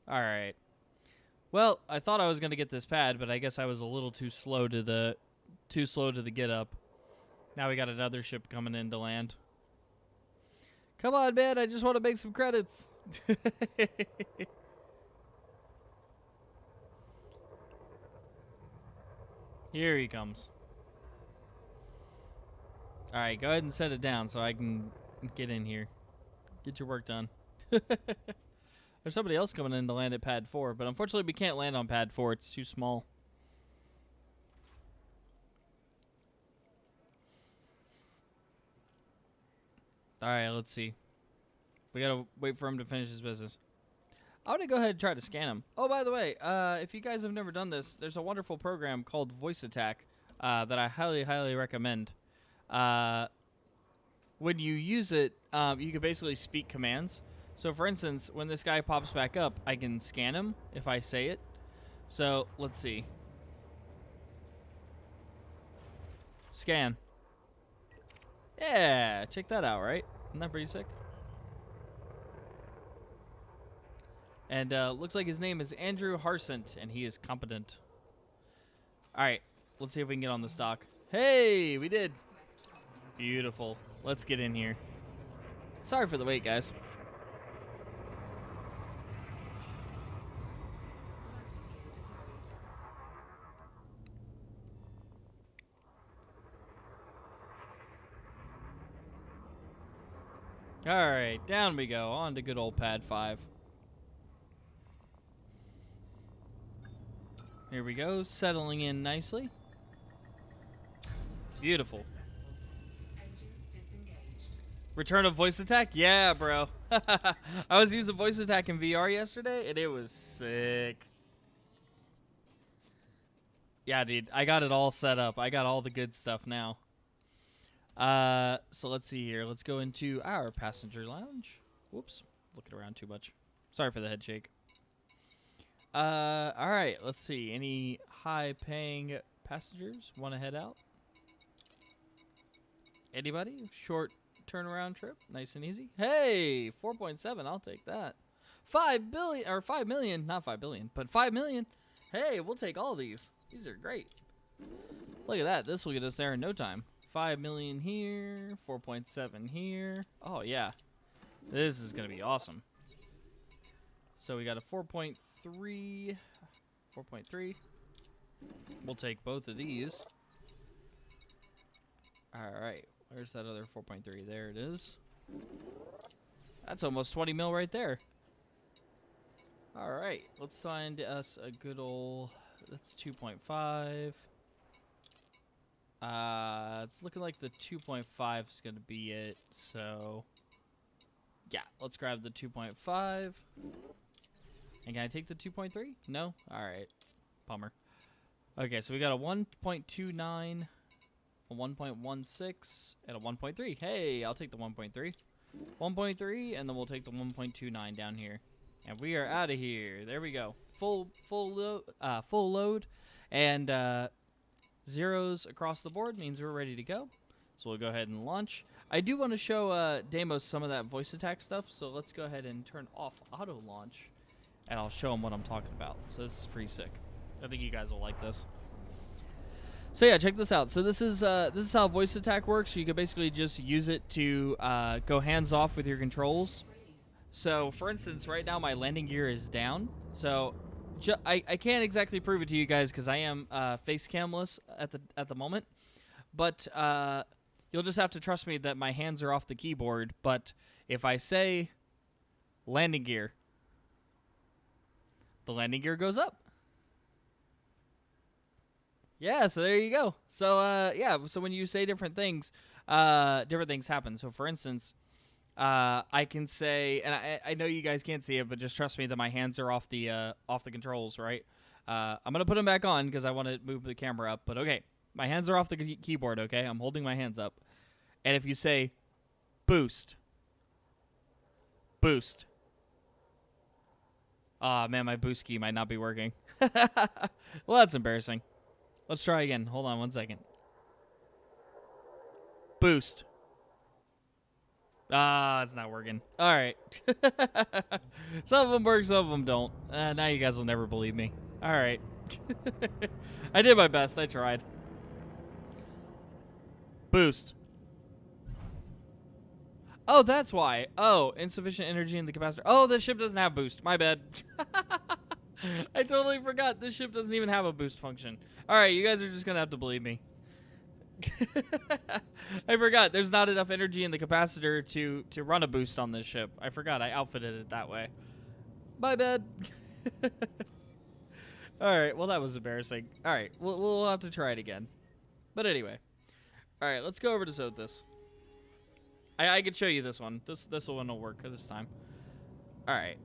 All right. Well, I thought I was going to get this pad, but I guess I was a little too slow to the get up. Now we got another ship coming in to land. Come on, man, I just want to make some credits. Here he comes. All right, go ahead and set it down so I can get in here. Get your work done. There's somebody else coming in to land at pad 4, but unfortunately we can't land on pad 4. It's too small. All right, let's see. We got to wait for him to finish his business. I want to go ahead and try to scan him. Oh, by the way, if you guys have never done this, there's a wonderful program called Voice Attack that I highly, highly recommend. When you use it, you can basically speak commands. So, for instance, when this guy pops back up, I can scan him if I say it. So, let's see. Scan. Yeah, check that out, right? Isn't that pretty sick? And looks like his name is Andrew Harsent, and he is competent. All right, let's see if we can get on the stock. Hey, we did. Beautiful. Let's get in here. Sorry for the wait, guys. All right, down we go. On to good old pad 5. Here we go, settling in nicely. Beautiful. Return of voice attack? Yeah, bro. I was using voice attack in VR yesterday, and it was sick. Yeah, dude, I got it all set up. I got all the good stuff now. So let's see here. Let's go into our passenger lounge. Whoops, looking around too much. Sorry for the head shake. All right, let's see. Any high-paying passengers want to head out? Anybody? Short turnaround trip, nice and easy. Hey, 4.7, I'll take that. 5 billion, or 5 million, not 5 billion, but 5 million. Hey, we'll take all these. These are great. Look at that. This will get us there in no time. 5 million here, 4.7 here. Oh, yeah. This is going to be awesome. So we got a 4.3. 4.3. We'll take both of these. All right. Where's that other 4.3? There it is. That's almost 20 mil right there. All right, let's find us a good old. That's 2.5. It's looking like the 2.5 is gonna be it. So, yeah, let's grab the 2.5. And can I take the 2.3? No. All right, bummer. Okay, so we got a 1.29, a 1.16, and a 1.3. Hey, I'll take the 1.3. 1.3, and then we'll take the 1.29 down here. And we are out of here. There we go. Full load, and zeros across the board means we're ready to go. So we'll go ahead and launch. I do want to show Deimos some of that voice attack stuff, so let's go ahead and turn off auto launch, and I'll show him what I'm talking about. So this is pretty sick. I think you guys will like this. So yeah, check this out. So this is how voice attack works. You can basically just use it to go hands off with your controls. So for instance, right now my landing gear is down. So I can't exactly prove it to you guys because I am face camless at the moment. But you'll just have to trust me that my hands are off the keyboard. But if I say landing gear, the landing gear goes up. Yeah, so there you go. So yeah, so when you say different things happen. So for instance, I can say, and I know you guys can't see it, but just trust me that my hands are off the controls, right? I'm gonna put them back on because I want to move the camera up. But okay, my hands are off the keyboard. Okay, I'm holding my hands up, and if you say boost, boost. Ah, man, my boost key might not be working. Well, that's embarrassing. Let's try again. Hold on 1 second. Boost. Ah, it's not working. All right. Some of them work, some of them don't. Now you guys will never believe me. All right. I did my best. I tried. Boost. Oh, that's why. Oh, insufficient energy in the capacitor. Oh, this ship doesn't have boost. My bad. I totally forgot. This ship doesn't even have a boost function. All right, you guys are just going to have to believe me. I forgot. There's not enough energy in the capacitor to run a boost on this ship. I forgot. I outfitted it that way. My bad. All right, well, that was embarrassing. All right, we'll have to try it again. But anyway. All right, let's go over to Sothis. I could show you this one. This one will work this time. All right.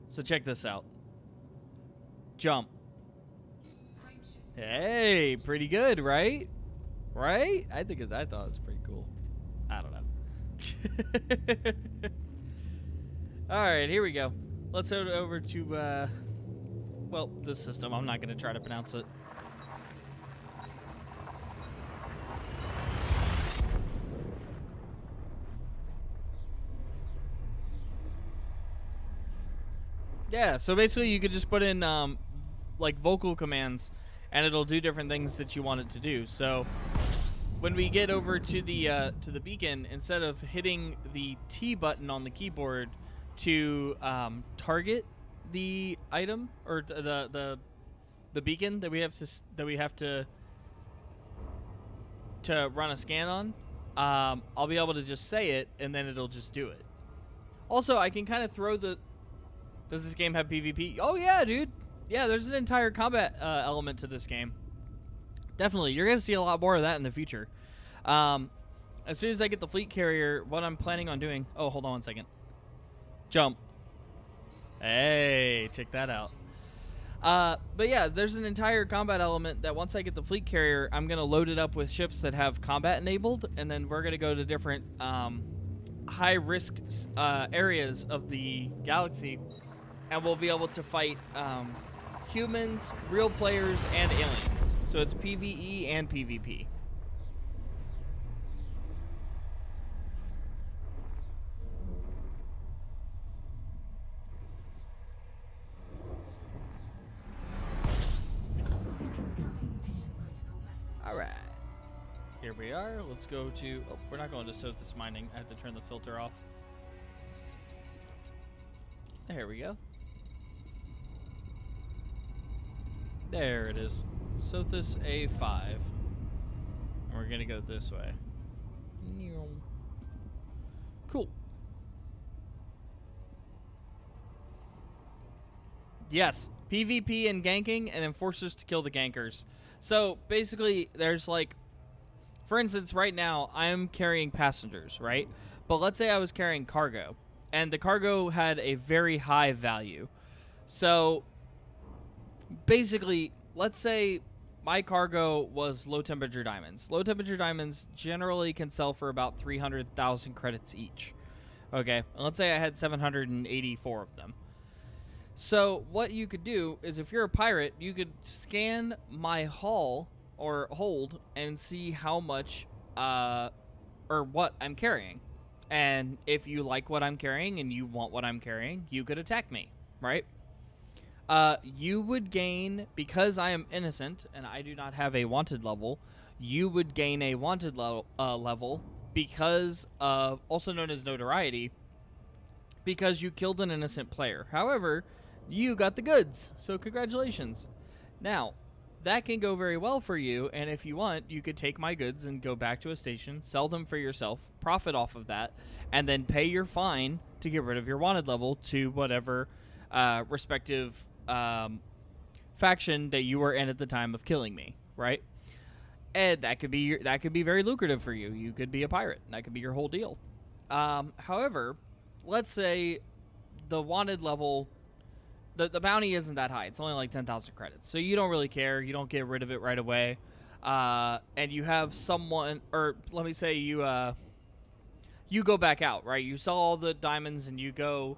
So check this out. Jump. Hey, pretty good, right? Right? I thought it was pretty cool. I don't know. All right, here we go. Let's head over to well, this system. I'm not going to try to pronounce it. Yeah, so basically you could just put in like vocal commands and it'll do different things that you want it to do. So when we get over to the beacon, instead of hitting the T button on the keyboard to target the item or the beacon that we have to run a scan on, I'll be able to just say it and then it'll just do it. Also, I can kind of throw the. Does this game have PvP? Oh yeah, dude. Yeah, there's an entire combat element to this game. Definitely, you're gonna see a lot more of that in the future. As soon as I get the fleet carrier, what I'm planning on doing. Oh, hold on 1 second. Jump. Hey, check that out. But yeah, there's an entire combat element that once I get the fleet carrier, I'm gonna load it up with ships that have combat enabled, and then we're gonna go to different high risk areas of the galaxy, and we'll be able to fight humans, real players, and aliens. So it's PvE and PvP. All right. Here we are. Let's go to... Oh, we're not going to Sothis mining. I have to turn the filter off. There we go. There it is. Sothis A5. And we're going to go this way. Cool. Yes, PvP and ganking, and then forces to kill the gankers. So basically, there's like, for instance, right now I'm carrying passengers, right? But let's say I was carrying cargo, and the cargo had a very high value. So basically, let's say my cargo was low temperature diamonds. Low temperature diamonds generally can sell for about 300,000 credits each. Okay, and let's say I had 784 of them. So what you could do is, if you're a pirate, you could scan my hull or hold and see how much or what I'm carrying. And if you like what I'm carrying and you want what I'm carrying, you could attack me, right? You would gain, because I am innocent and I do not have a wanted level, you would gain a wanted level because of, also known as notoriety, because you killed an innocent player. However, you got the goods, so congratulations. Now, that can go very well for you, and if you want, you could take my goods and go back to a station, sell them for yourself, profit off of that, and then pay your fine to get rid of your wanted level to whatever respective faction that you were in at the time of killing me, right? And that could be very lucrative for you. You could be a pirate. That could be your whole deal. However, let's say the wanted level, the bounty isn't that high. It's only like 10,000 credits. So you don't really care. You don't get rid of it right away. And you have someone, or let me say you go back out, right? You sell all the diamonds and you go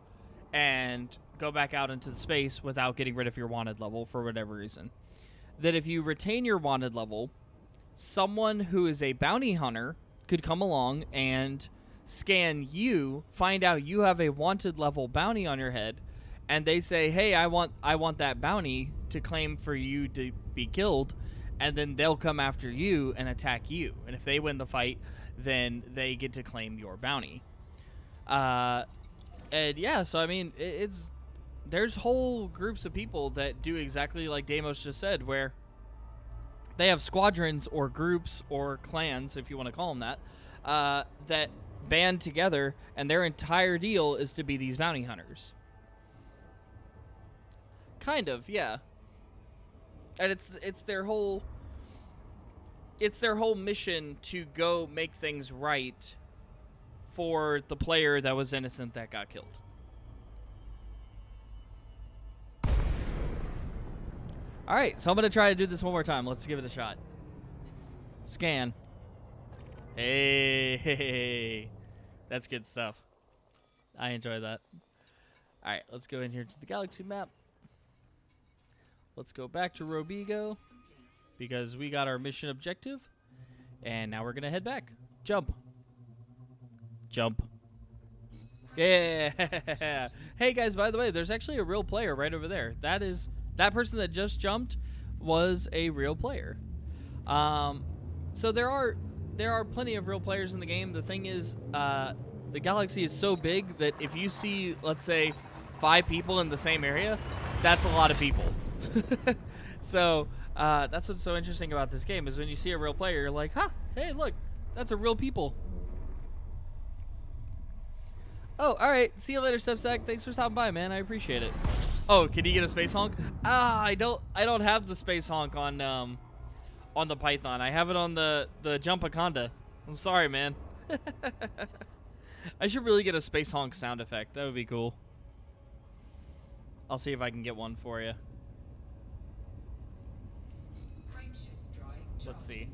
back out into the space without getting rid of your wanted level for whatever reason. That if you retain your wanted level, someone who is a bounty hunter could come along and scan you, find out you have a wanted level bounty on your head, and they say, hey, I want that bounty to claim for you to be killed, and then they'll come after you and attack you. And if they win the fight, then they get to claim your bounty. And yeah, so I mean, there's whole groups of people that do exactly like Deimos just said, where they have squadrons or groups or clans, if you want to call them that, that band together, and their entire deal is to be these bounty hunters. Kind of, yeah. And it's their whole mission to go make things right for the player that was innocent that got killed. All right, so I'm going to try to do this one more time. Let's give it a shot. Scan. Hey, that's good stuff. I enjoy that. All right, let's go in here to the galaxy map. Let's go back to Robigo because we got our mission objective, and now we're going to head back. Jump. Jump. Yeah. Hey, guys, by the way, there's actually a real player right over there. That person that just jumped was a real player. So there are plenty of real players in the game. The thing is, the galaxy is so big that if you see, let's say, 5 people in the same area, that's a lot of people. So that's what's so interesting about this game, is when you see a real player, you're like, huh, hey, look, that's a real people. Oh, all right. See you later, Stepsack. Thanks for stopping by, man. I appreciate it. Oh, can you get a space honk? I don't have the space honk on the Python. I have it on the Jumpaconda. I'm sorry, man. I should really get a space honk sound effect. That would be cool. I'll see if I can get one for you. Frameshift drive Let's see.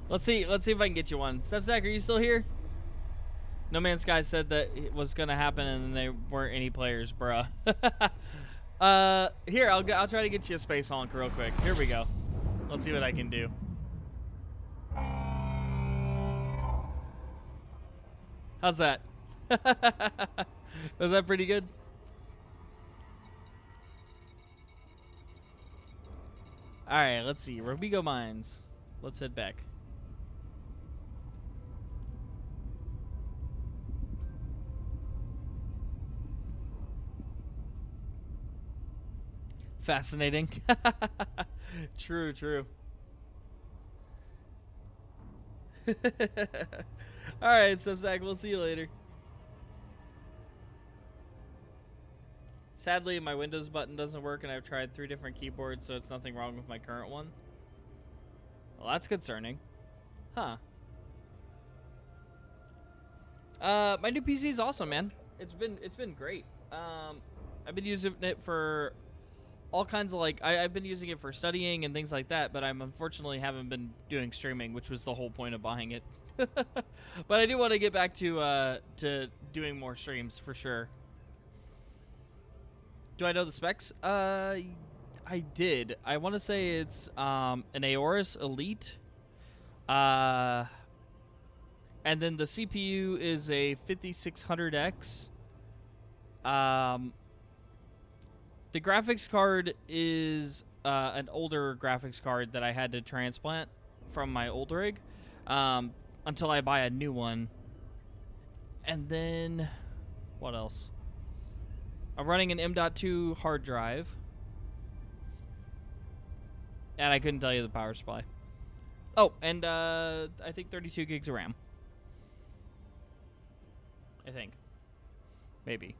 Let's see if I can get you one. Stepsack, are you still here? No Man's Sky said that it was gonna happen and then there weren't any players, bruh. Here, I'll try to get you a space honk real quick. Here we go. Let's see what I can do. How's that? Was that pretty good? All right, let's see. Robigo Mines. Let's head back. Fascinating. True, true. Alright, Substack, we'll see you later. Sadly, my Windows button doesn't work, and I've tried 3 different keyboards, so it's nothing wrong with my current one. Well, that's concerning. Huh. My new PC is awesome, man. It's been great. I've been using it for all kinds of I've been using it for studying and things like that, but I'm unfortunately haven't been doing streaming, which was the whole point of buying it. But I do want to get back to doing more streams for sure. Do I know the specs? I did. I want to say it's an Aorus Elite. And then the CPU is a 5600X. The graphics card is an older graphics card that I had to transplant from my old rig until I buy a new one. And then, what else? I'm running an M.2 hard drive. And I couldn't tell you the power supply. Oh, and I think 32 gigs of RAM. I think. Maybe.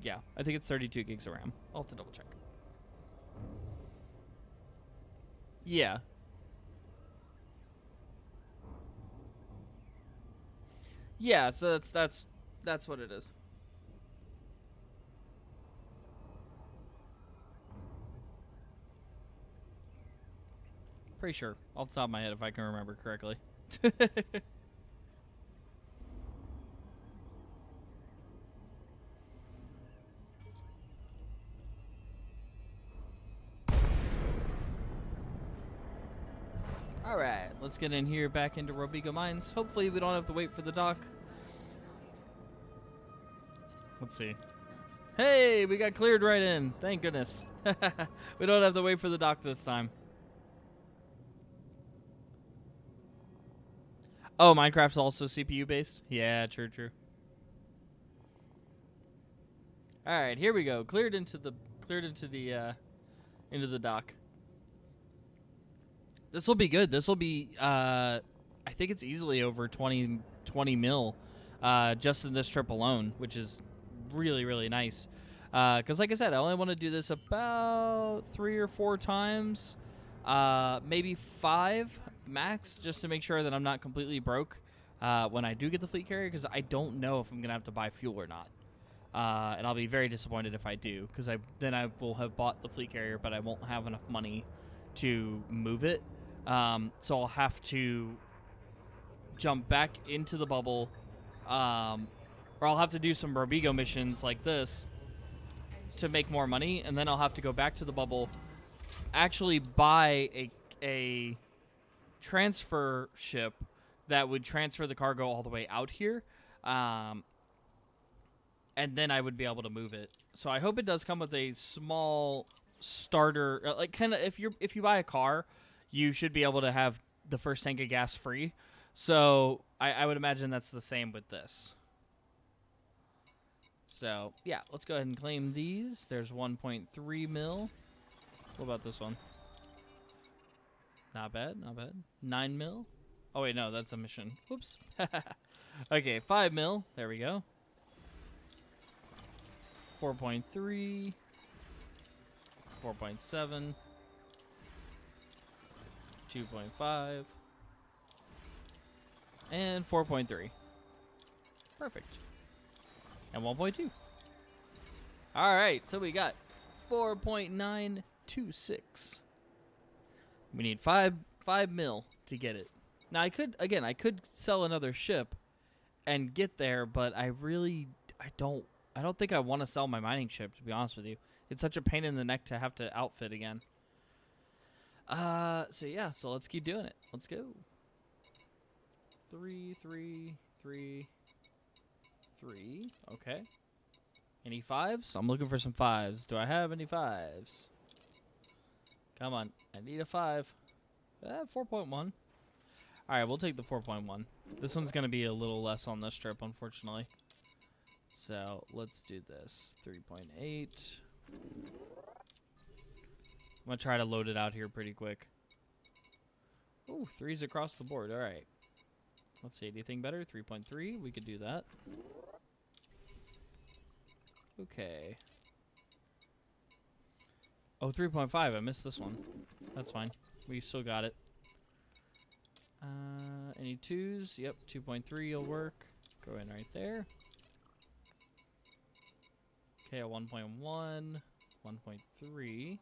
Yeah, I think it's 32 gigs of RAM. I'll have to double check. Yeah. Yeah, so that's what it is. Pretty sure. Off the top of my head if I can remember correctly. Alright, let's get in here back into Robigo Mines. Hopefully we don't have to wait for the dock. Let's see. Hey, we got cleared right in. Thank goodness. We don't have to wait for the dock this time. Oh, Minecraft's also CPU based? Yeah, true, true. Alright, here we go. Cleared into the dock. This will be good. This will be, I think it's easily over 20 mil just in this trip alone, which is really, really nice. Because like I said, I only want to do this about 3 or 4 times, maybe 5 max, just to make sure that I'm not completely broke when I do get the fleet carrier, because I don't know if I'm going to have to buy fuel or not. And I'll be very disappointed if I do, because then I will have bought the fleet carrier, but I won't have enough money to move it. So I'll have to jump back into the bubble, or I'll have to do some Robigo missions like this to make more money, and then I'll have to go back to the bubble, actually buy a transfer ship that would transfer the cargo all the way out here, and then I would be able to move it. So I hope it does come with a small starter, like kind of if you buy a car, you should be able to have the first tank of gas free. So I would imagine that's the same with this. So yeah, let's go ahead and claim these. There's 1.3 mil. What about this one? Not bad, not bad. 9 mil. Oh wait, no, that's a mission. Whoops. Okay, 5 mil. There we go. 4.3. 4.7. 2.5. And 4.3. Perfect. And 1.2. Alright, so we got 4.926. We need 5 mil to get it. Now I could sell another ship and get there, but I don't think I want to sell my mining ship, to be honest with you. It's such a pain in the neck to have to outfit again. So yeah, so let's keep doing it. Let's go. 3, 3, 3, 3. Okay. Any 5s? I'm looking for some 5s. Do I have any 5s? Come on. I need a 5. 4.1. Alright, we'll take the 4.1. This one's going to be a little less on this trip, unfortunately. So, let's do this. 3.8. I'm gonna try to load it out here pretty quick. Ooh, 3s across the board. All right. Let's see. Anything better? 3.3. We could do that. Okay. Oh, 3.5. I missed this one. That's fine. We still got it. Any 2s? Yep, 2.3 will work. Go in right there. Okay, a 1.1, 1.3.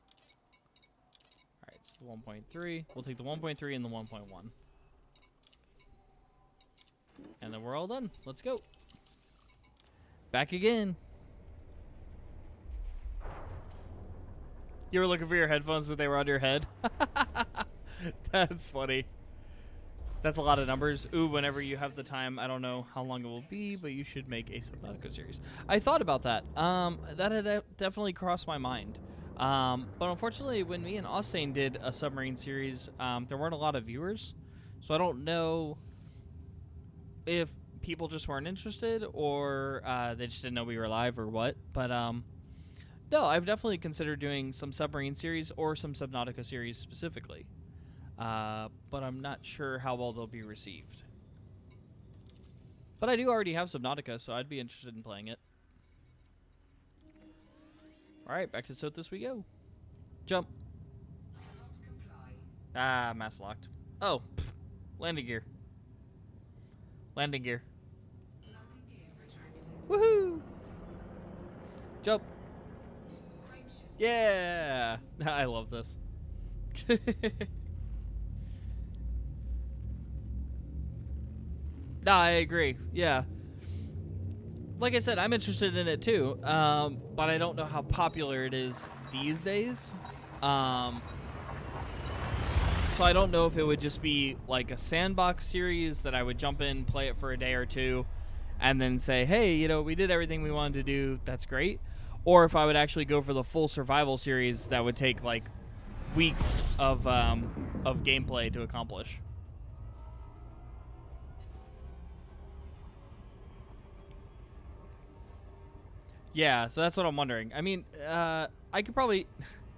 Alright, so the 1.3. We'll take the 1.3 and the 1.1. And then we're all done. Let's go. Back again. You were looking for your headphones, but they were on your head? That's funny. That's a lot of numbers. Ooh, whenever you have the time, I don't know how long it will be, but you should make a Subnautica series. I thought about that. That had definitely crossed my mind. But unfortunately, when me and Austin did a submarine series, there weren't a lot of viewers. So I don't know if people just weren't interested or they just didn't know we were live or what. But no, I've definitely considered doing some submarine series or some Subnautica series specifically. But I'm not sure how well they'll be received. But I do already have Subnautica, so I'd be interested in playing it. Alright, back to Sothis we go. Jump. Cannot comply. Ah, mass locked. Oh, pff, landing gear. Landing gear. Landing gear retracted. Woohoo! Jump. Frameshift. Yeah! I love this. No, I agree. Yeah. Like I said, I'm interested in it too, but I don't know how popular it is these days. So I don't know if it would just be like a sandbox series that I would jump in, play it for a day or two, and then say, hey, you know, we did everything we wanted to do. That's great. Or if I would actually go for the full survival series that would take like weeks of gameplay to accomplish. Yeah, so that's what I'm wondering. I mean, I could probably.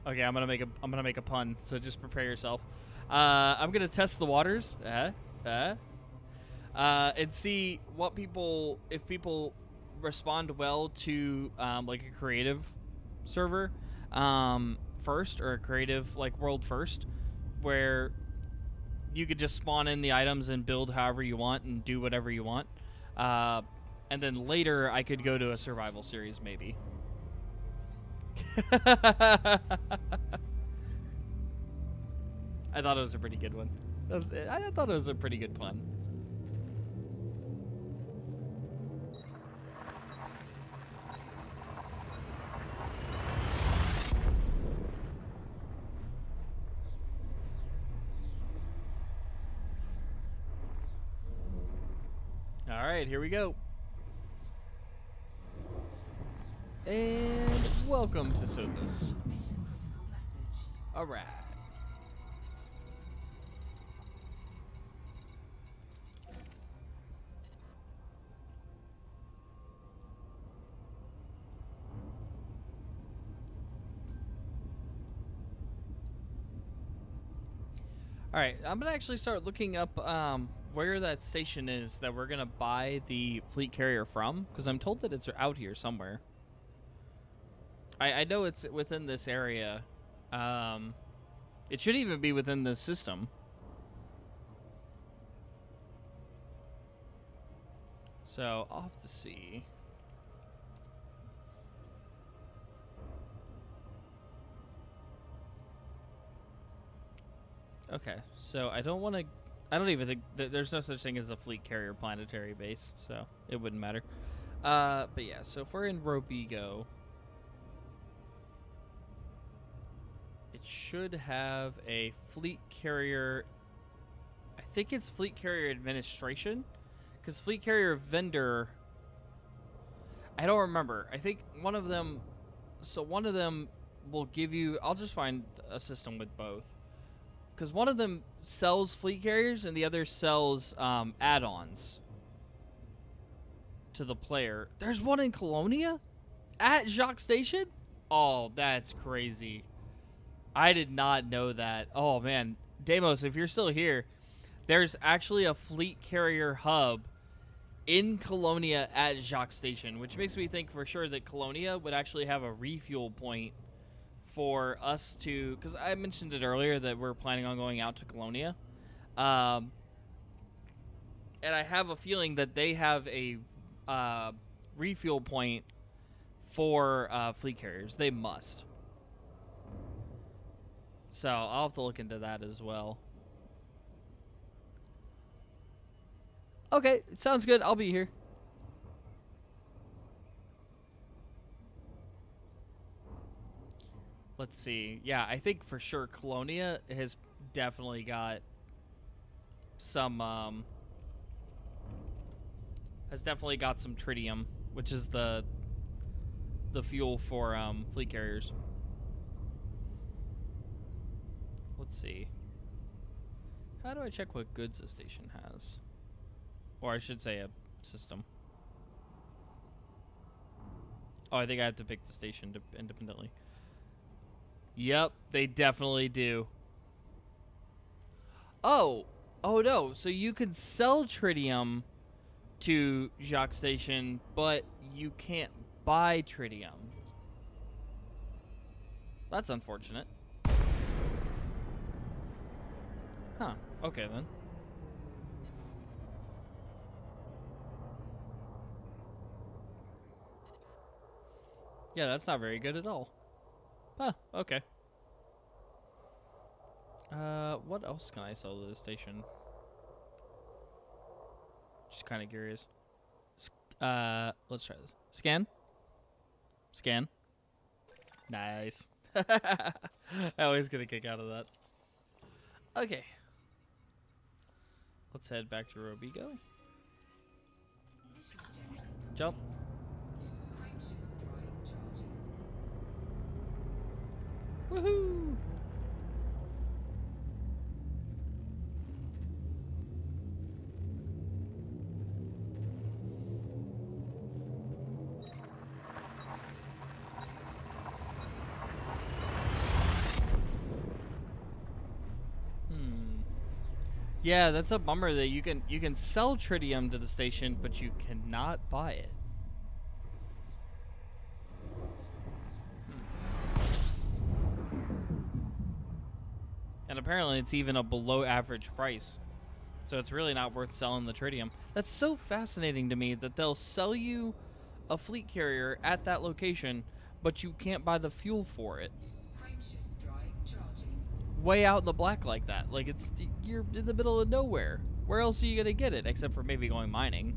Okay, I'm gonna make a pun. So just prepare yourself. I'm gonna test the waters, and see what if people respond well to like a creative server first, or a creative like world first, where you could just spawn in the items and build however you want and do whatever you want. And then later, I could go to a survival series, maybe. I thought it was a pretty good one. I thought it was a pretty good pun. All right, here we go. And welcome to Sothis. Mission critical message. All right. All right, I'm gonna actually start looking up where that station is that we're gonna buy the fleet carrier from, because I'm told that it's out here somewhere. I know it's within this area. It should even be within this system. So I'll have to see. Okay, so I don't want to. I don't even think there's no such thing as a fleet carrier planetary base, so it wouldn't matter. But yeah, so if we're in Robigo, it should have a fleet carrier. I think it's fleet carrier administration, because fleet carrier vendor, I don't remember. I think one of them. So one of them will give you. I'll just find a system with both. Because one of them sells fleet carriers and the other sells add-ons to the player. There's one in Colonia? At Jacques Station? Oh, that's crazy. I did not know that. Oh, man. Deimos, if you're still here, there's actually a fleet carrier hub in Colonia at Jacques Station, which makes me think for sure that Colonia would actually have a refuel point for us to... Because I mentioned it earlier that we're planning on going out to Colonia. And I have a feeling that they have a refuel point for fleet carriers. They must. So I'll have to look into that as well. Okay, sounds good. I'll be here. Let's see. Yeah, I think for sure Colonia has definitely got some tritium, which is the fuel for fleet carriers. Let's see. How do I check what goods a station has? Or I should say a system. Oh, I think I have to pick the station independently. Yep, they definitely do. Oh no. So you can sell tritium to Jacques Station, but you can't buy tritium. That's unfortunate. Huh. Okay, then. Yeah, that's not very good at all. Huh, okay. What else can I sell to the station? Just kind of curious. Let's try this. Scan. Scan. Nice. I always get a kick out of that. Okay. Let's head back to Robigo. Jump. Frameshift drive charging. Woohoo! Yeah, that's a bummer that you can sell tritium to the station, but you cannot buy it. And apparently it's even a below average price. So it's really not worth selling the tritium. That's so fascinating to me that they'll sell you a fleet carrier at that location, but you can't buy the fuel for it. Frameshift drive charging. Way out in the black like that. Like you're in the middle of nowhere. Where else are you gonna get it except for maybe going mining?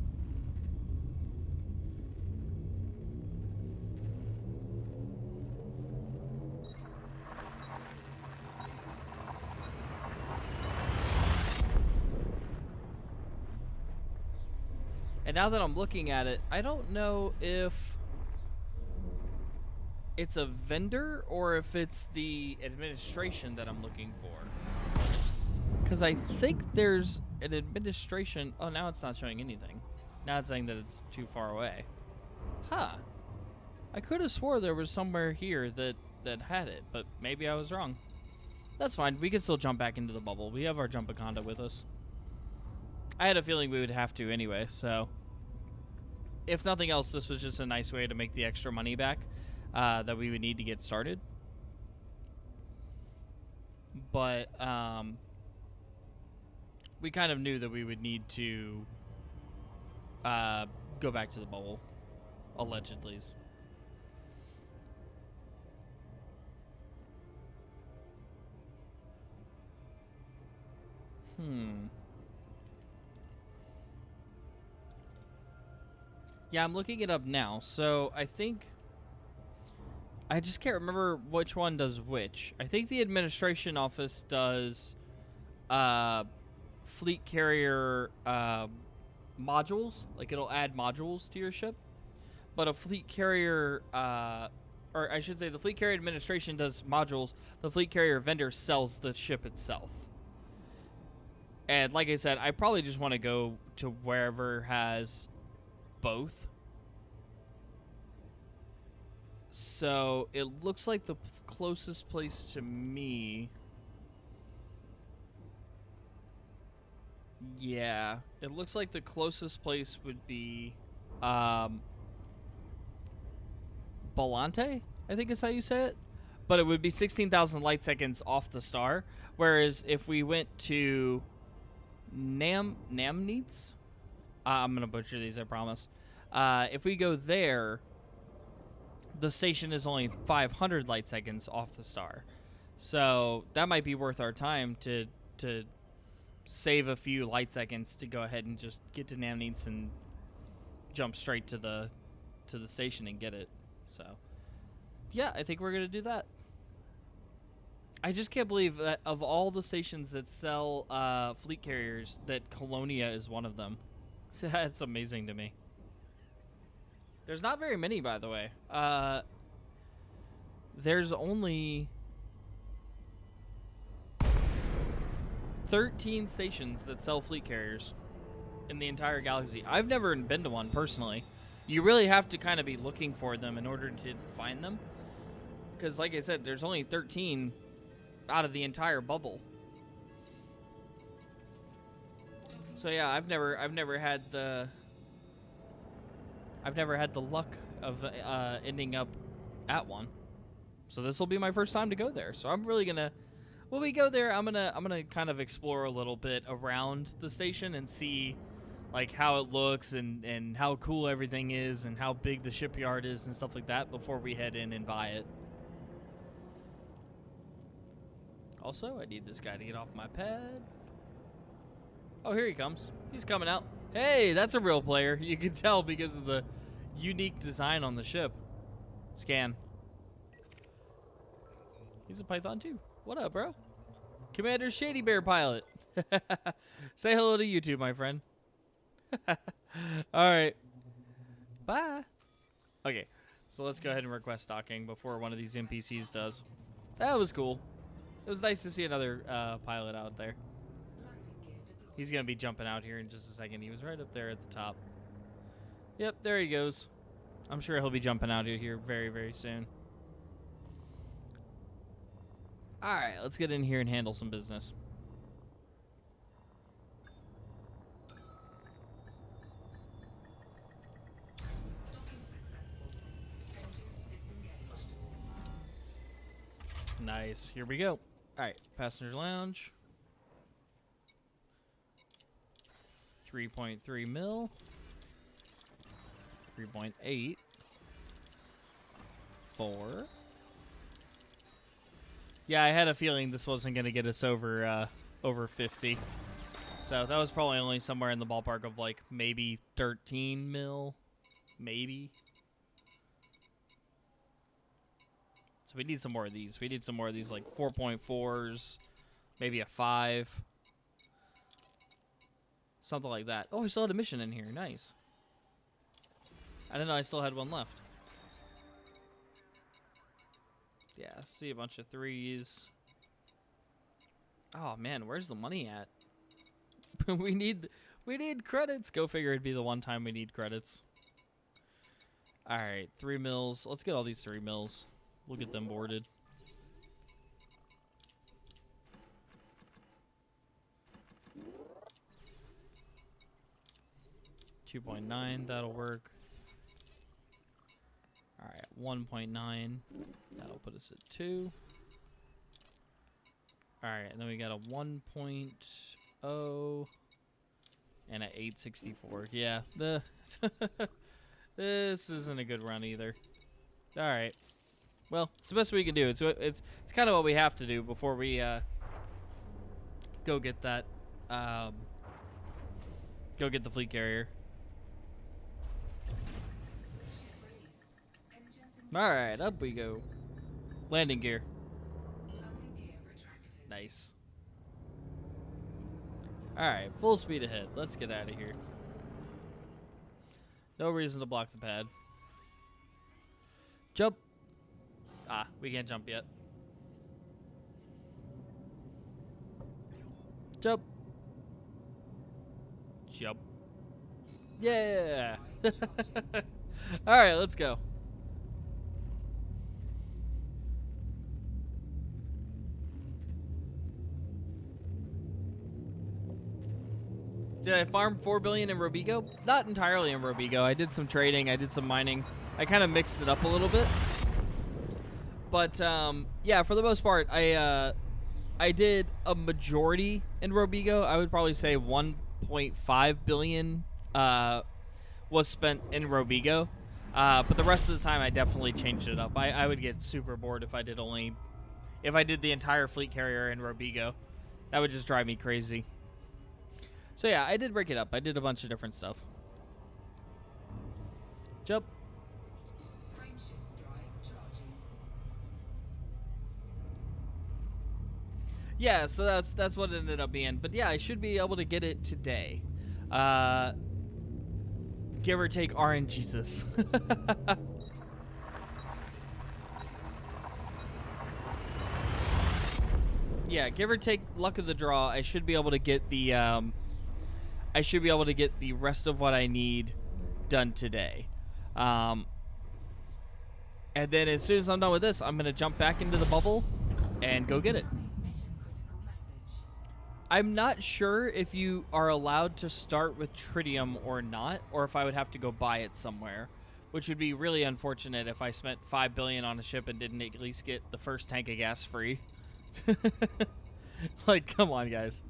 And now that I'm looking at it, I don't know if it's a vendor or if it's the administration that I'm looking for. Because I think there's an administration... Oh, now it's not showing anything. Now it's saying that it's too far away. Huh. I could have swore there was somewhere here that had it, but maybe I was wrong. That's fine. We can still jump back into the bubble. We have our Jumpaconda with us. I had a feeling we would have to anyway, so... If nothing else, this was just a nice way to make the extra money back that we would need to get started. But we kind of knew that we would need to go back to the bubble, allegedly. Yeah, I'm looking it up now. So I think I just can't remember which one does which. I think the administration office does fleet carrier modules. Like it'll add modules to your ship. But a fleet carrier, or I should say the fleet carrier administration does modules. The fleet carrier vendor sells the ship itself. And like I said, I probably just want to go to wherever has both. So it looks like the closest place to me. Yeah, it looks like the closest place would be Bolante, I think is how you say it. But it would be 16,000 light seconds off the star. Whereas if we went to Namnitz, I'm going to butcher these, I promise. If we go there, the station is only 500 light seconds off the star. So that might be worth our time to save a few light seconds to go ahead and just get to Namnitz and jump straight to the station and get it. So yeah, I think we're going to do that. I just can't believe that of all the stations that sell fleet carriers, that Colonia is one of them. That's amazing to me. There's not very many, by the way. There's only 13 stations that sell fleet carriers in the entire galaxy. I've never been to one personally. You really have to kind of be looking for them in order to find them. Because like I said, there's only 13 out of the entire bubble. So yeah, I've never had the luck of ending up at one. So this will be my first time to go there. So I'm really gonna, when we go there, I'm gonna kind of explore a little bit around the station and see like how it looks and how cool everything is and how big the shipyard is and stuff like that before we head in and buy it. Also, I need this guy to get off my pad. Oh, here he comes. He's coming out. Hey, that's a real player. You can tell because of the unique design on the ship. Scan. He's a Python too. What up, bro? Commander Shady Bear Pilot. Say hello to YouTube, my friend. All right. Bye. Okay, so let's go ahead and request docking before one of these NPCs does. That was cool. It was nice to see another pilot out there. He's going to be jumping out here in just a second. He was right up there at the top. Yep, there he goes. I'm sure he'll be jumping out of here very, very soon. All right, let's get in here and handle some business. Docking successful. Engines disengaged. Nice. Here we go. All right, passenger lounge. 3.3 mil. 3.8. 4. Yeah, I had a feeling this wasn't going to get us over 50. So that was probably only somewhere in the ballpark of like maybe 13 mil. Maybe. So we need some more of these. We need some more of these like 4.4s. Maybe a 5. Something like that. Oh, I still had a mission in here. Nice. I didn't know I still had one left. Yeah, see a bunch of 3s. Oh man, where's the money at? we need credits. Go figure it'd be the one time we need credits. All right, 3 mils. Let's get all these 3 mils. We'll get them boarded. $2.9, that'll work. All right, 1.9, that'll put us at 2. All right, and then we got a 1.0 and an 864. Yeah, this isn't a good run either. All right, well, it's the best we can do. It's kind of what we have to do before we go get that go get the fleet carrier. Ship released. Engines All right, up we go. Landing gear. landing gear retracted. Nice. All right, full speed ahead. Let's get out of here. No reason to block the pad. Jump. Ah, we can't jump yet. Jump. Jump. Yeah. All right, let's go. Did I farm 4 billion in Robigo? Not entirely in Robigo. I did some trading. I did some mining. I kind of mixed it up a little bit. But yeah, for the most part, I did a majority in Robigo. I would probably say 1.5 billion was spent in Robigo. But the rest of the time, I definitely changed it up. I would get super bored if I did the entire fleet carrier in Robigo. That would just drive me crazy. So yeah, I did break it up. I did a bunch of different stuff. Jump. Frameshift drive charging. Yeah, so that's what it ended up being. But yeah, I should be able to get it today. Give or take RNGesus. Yeah, give or take luck of the draw, I should be able to get the rest of what I need done today. And then as soon as I'm done with this, I'm gonna jump back into the bubble and go get it. Mission critical message. I'm not sure if you are allowed to start with tritium or not, or if I would have to go buy it somewhere, which would be really unfortunate if I spent 5 billion on a ship and didn't at least get the first tank of gas free. Like, come on, guys.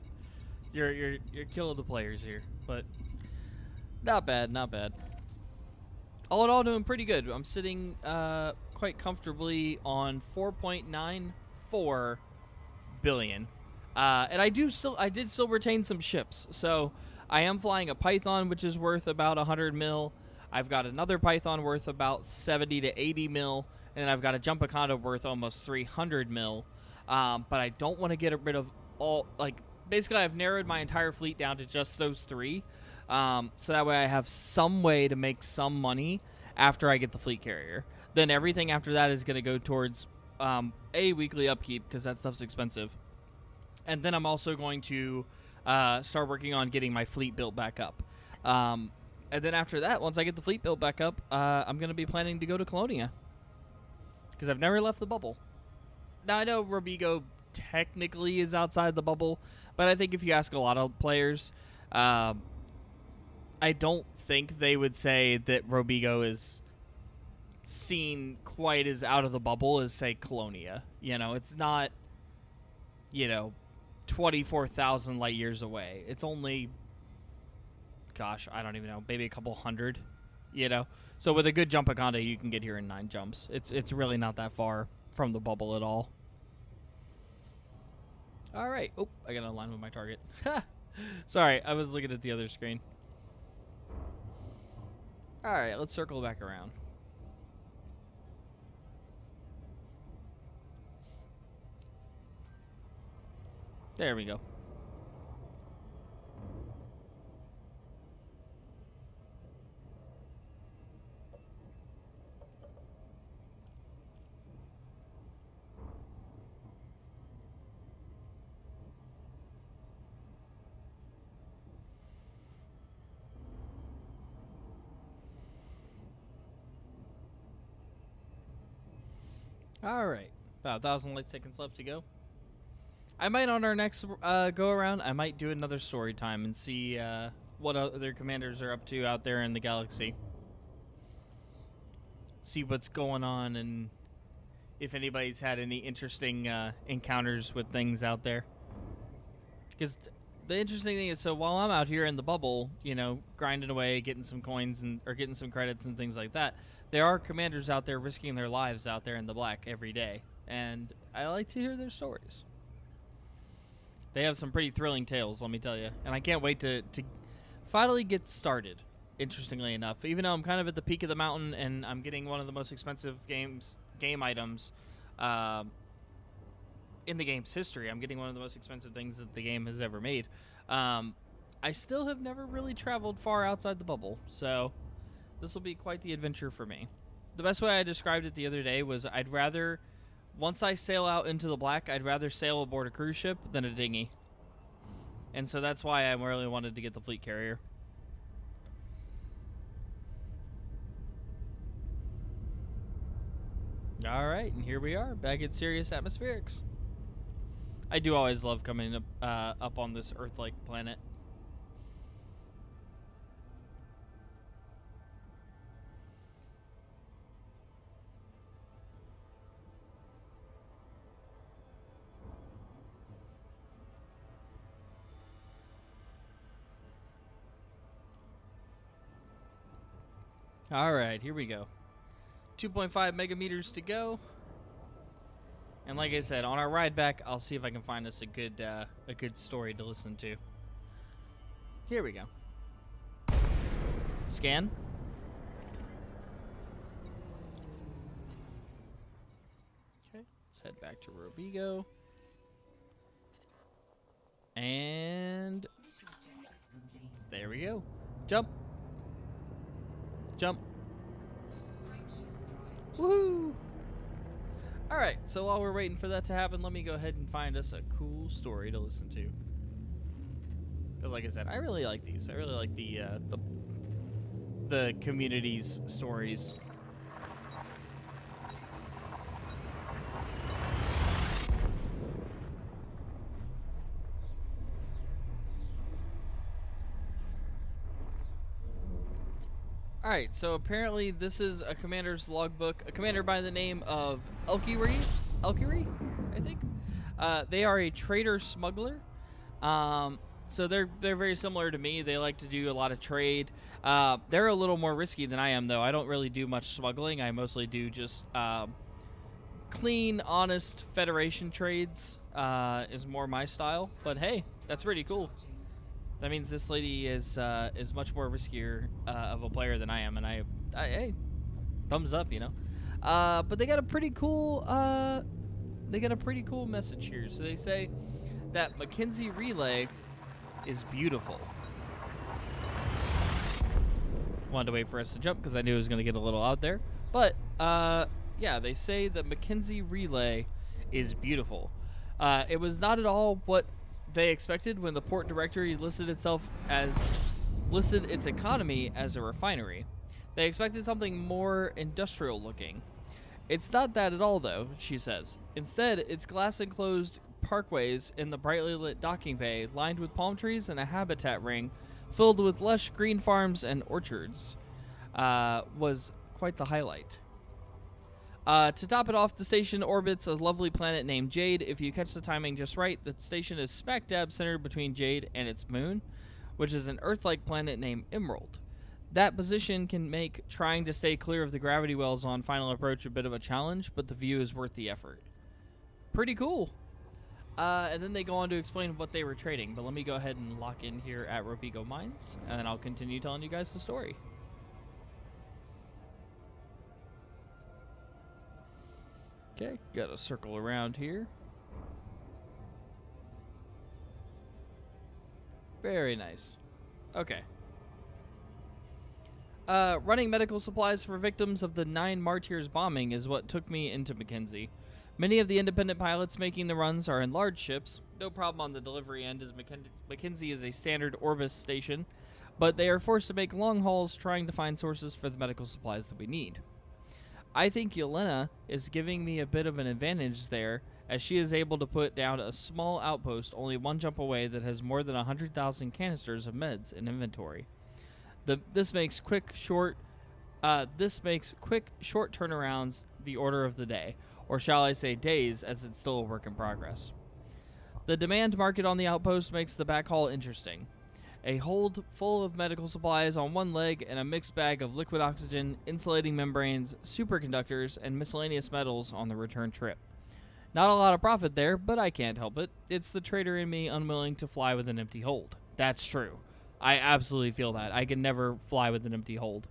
You're killing the players here, but not bad, not bad. All in all, doing pretty good. I'm sitting quite comfortably on 4.94 billion. And I did still retain some ships. So I am flying a Python, which is worth about 100 mil. I've got another Python worth about 70 to 80 mil, and then I've got a Jumpaconda worth almost 300 mil. But I don't want to get rid of all, like, basically I've narrowed my entire fleet down to just those three. So that way I have some way to make some money after I get the fleet carrier. Then everything after that is going to go towards a weekly upkeep, because that stuff's expensive. And then I'm also going to start working on getting my fleet built back up. And then after that, once I get the fleet built back up, I'm going to be planning to go to Colonia, because I've never left the bubble. Now, I know Robigo technically is outside the bubble, but I think if you ask a lot of players, I don't think they would say that Robigo is seen quite as out of the bubble as, say, Colonia. You know, it's not, 24,000 light years away. It's only, gosh, I don't even know, maybe a couple hundred, So with a good Jumpaconda, you can get here in 9 jumps. It's really not that far from the bubble at all. All right. Oh, I got to align with my target. Sorry, I was looking at the other screen. All right, let's circle back around. There we go. All right, about 1,000 light seconds left to go. I might, on our next go around, I might do another story time and see what other commanders are up to out there in the galaxy. See what's going on and if anybody's had any interesting encounters with things out there. Because the interesting thing is, so while I'm out here in the bubble, grinding away, getting some coins or getting some credits and things like that, there are commanders out there risking their lives out there in the black every day, and I like to hear their stories. They have some pretty thrilling tales, let me tell you, and I can't wait to finally get started, interestingly enough. Even though I'm kind of at the peak of the mountain and I'm getting one of the most expensive game items in the game's history. I'm getting one of the most expensive things that the game has ever made. I still have never really traveled far outside the bubble, so this will be quite the adventure for me. The best way I described it the other day was I'd rather, once I sail out into the black, I'd rather sail aboard a cruise ship than a dinghy. And so that's why I really wanted to get the fleet carrier. All right, and here we are, back at Sirius Atmospherics. I do always love coming up on this Earth-like planet. All right, here we go. 2.5 megameters to go. And like I said, on our ride back, I'll see if I can find us a good story to listen to. Here we go. Scan. Okay, let's head back to Robigo. And there we go. Jump. Jump. Woohoo! Alright, so while we're waiting for that to happen, let me go ahead and find us a cool story to listen to. Because like I said, I really like these. I really like the community's stories. Alright, so apparently this is a commander's logbook. A commander by the name of Elkiri, I think. They are a trader smuggler. So they're very similar to me. They like to do a lot of trade. They're a little more risky than I am, though. I don't really do much smuggling. I mostly do just clean, honest Federation trades is more my style. But hey, that's pretty cool. That means this lady is much more riskier of a player than I am, and I hey, thumbs up, you know. But they got a pretty cool message here. So they say that Mackenzie Relay is beautiful. Wanted to wait for us to jump because I knew it was going to get a little out there, but yeah, they say that Mackenzie Relay is beautiful. It was not at all what they expected when the port directory listed its economy as a refinery. They expected something more industrial looking. It's not that at all, though, she says. Instead, it's glass enclosed parkways in the brightly lit docking bay, lined with palm trees and a habitat ring filled with lush green farms and orchards, was quite the highlight. To top it off, the station orbits a lovely planet named Jade. If you catch the timing just right, the station is smack dab centered between Jade and its moon, which is an Earth-like planet named Emerald. That position can make trying to stay clear of the gravity wells on final approach a bit of a challenge, but the view is worth the effort. Pretty cool. And then they go on to explain what they were trading, but let me go ahead and lock in here at Robigo Mines, and then I'll continue telling you guys the story. Okay, gotta circle around here. Very nice. Okay. Running medical supplies for victims of the 9 Martyrs bombing is what took me into Mackenzie. Many of the independent pilots making the runs are in large ships. No problem on the delivery end, as Mackenzie is a standard Orbis station, but they are forced to make long hauls trying to find sources for the medical supplies that we need. I think Yelena is giving me a bit of an advantage there, as she is able to put down a small outpost only one jump away that has more than 100,000 canisters of meds in inventory. This makes quick, short turnarounds the order of the day, or shall I say days, as it's still a work in progress. The demand market on the outpost makes the backhaul interesting. A hold full of medical supplies on one leg and a mixed bag of liquid oxygen, insulating membranes, superconductors, and miscellaneous metals on the return trip. Not a lot of profit there, but I can't help it. It's the trader in me unwilling to fly with an empty hold. That's true. I absolutely feel that. I can never fly with an empty hold.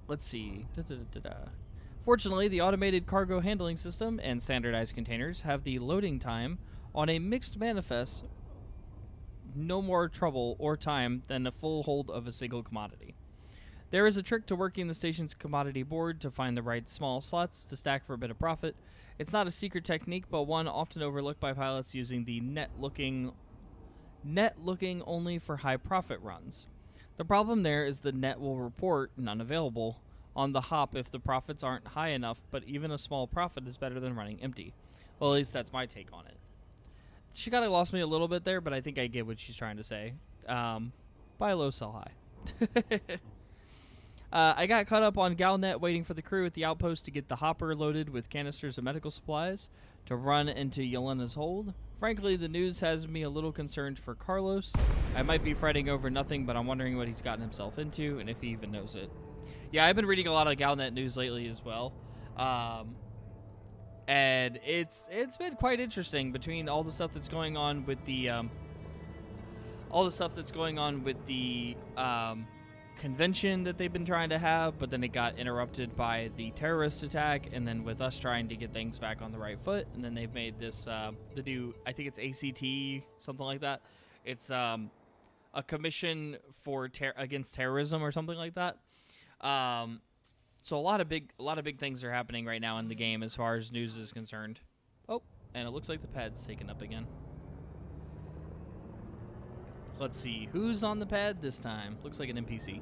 Let's see. Fortunately, the automated cargo handling system and standardized containers have the loading time on a mixed manifest no more trouble or time than a full hold of a single commodity. There is a trick to working the station's commodity board to find the right small slots to stack for a bit of profit. It's not a secret technique, but one often overlooked by pilots using the net looking only for high profit runs. The problem there is the net will report none available on the hop if the profits aren't high enough, but even a small profit is better than running empty. Well, at least that's my take on it. She kind of lost me a little bit there, but I think I get what she's trying to say. Buy low, sell high. I got caught up on Galnet waiting for the crew at the outpost to get the hopper loaded with canisters of medical supplies to run into Yelena's hold. Frankly, the news has me a little concerned for Carlos. I might be fretting over nothing, but I'm wondering what he's gotten himself into and if he even knows it. Yeah, I've been reading a lot of Galnet news lately as well. And it's been quite interesting between all the stuff that's going on with the convention that they've been trying to have, but then it got interrupted by the terrorist attack, and then with us trying to get things back on the right foot, and then they've made this the new, I think it's ACT, something like that. It's a commission for against terrorism or something like that. So a lot of big things are happening right now in the game as far as news is concerned. Oh, and it looks like the pad's taken up again. Let's see, who's on the pad this time? Looks like an NPC.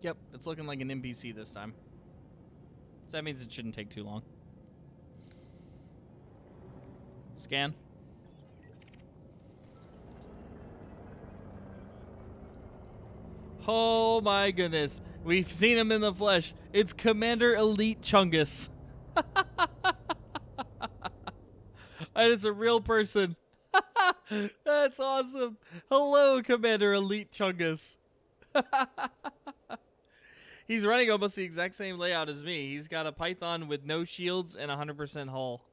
Yep, it's looking like an NPC this time. So that means it shouldn't take too long. Scan. Oh my goodness. We've seen him in the flesh. It's Commander Elite Chungus. And it's a real person. That's awesome. Hello, Commander Elite Chungus. He's running almost the exact same layout as me. He's got a Python with no shields and 100% hull.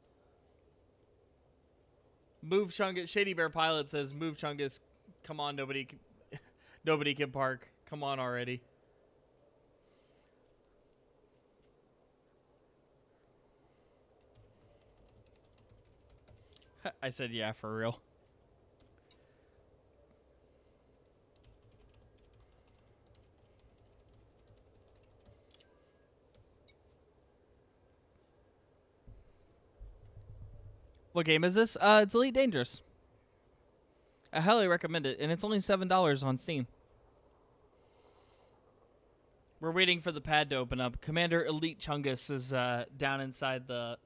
Move Chungus. Shady Bear Pilot says, move Chungus. Come on, nobody can park. Come on already. I said, yeah, for real. What game is this? It's Elite Dangerous. I highly recommend it, and it's only $7 on Steam. We're waiting for the pad to open up. Commander Elite Chungus is down inside the...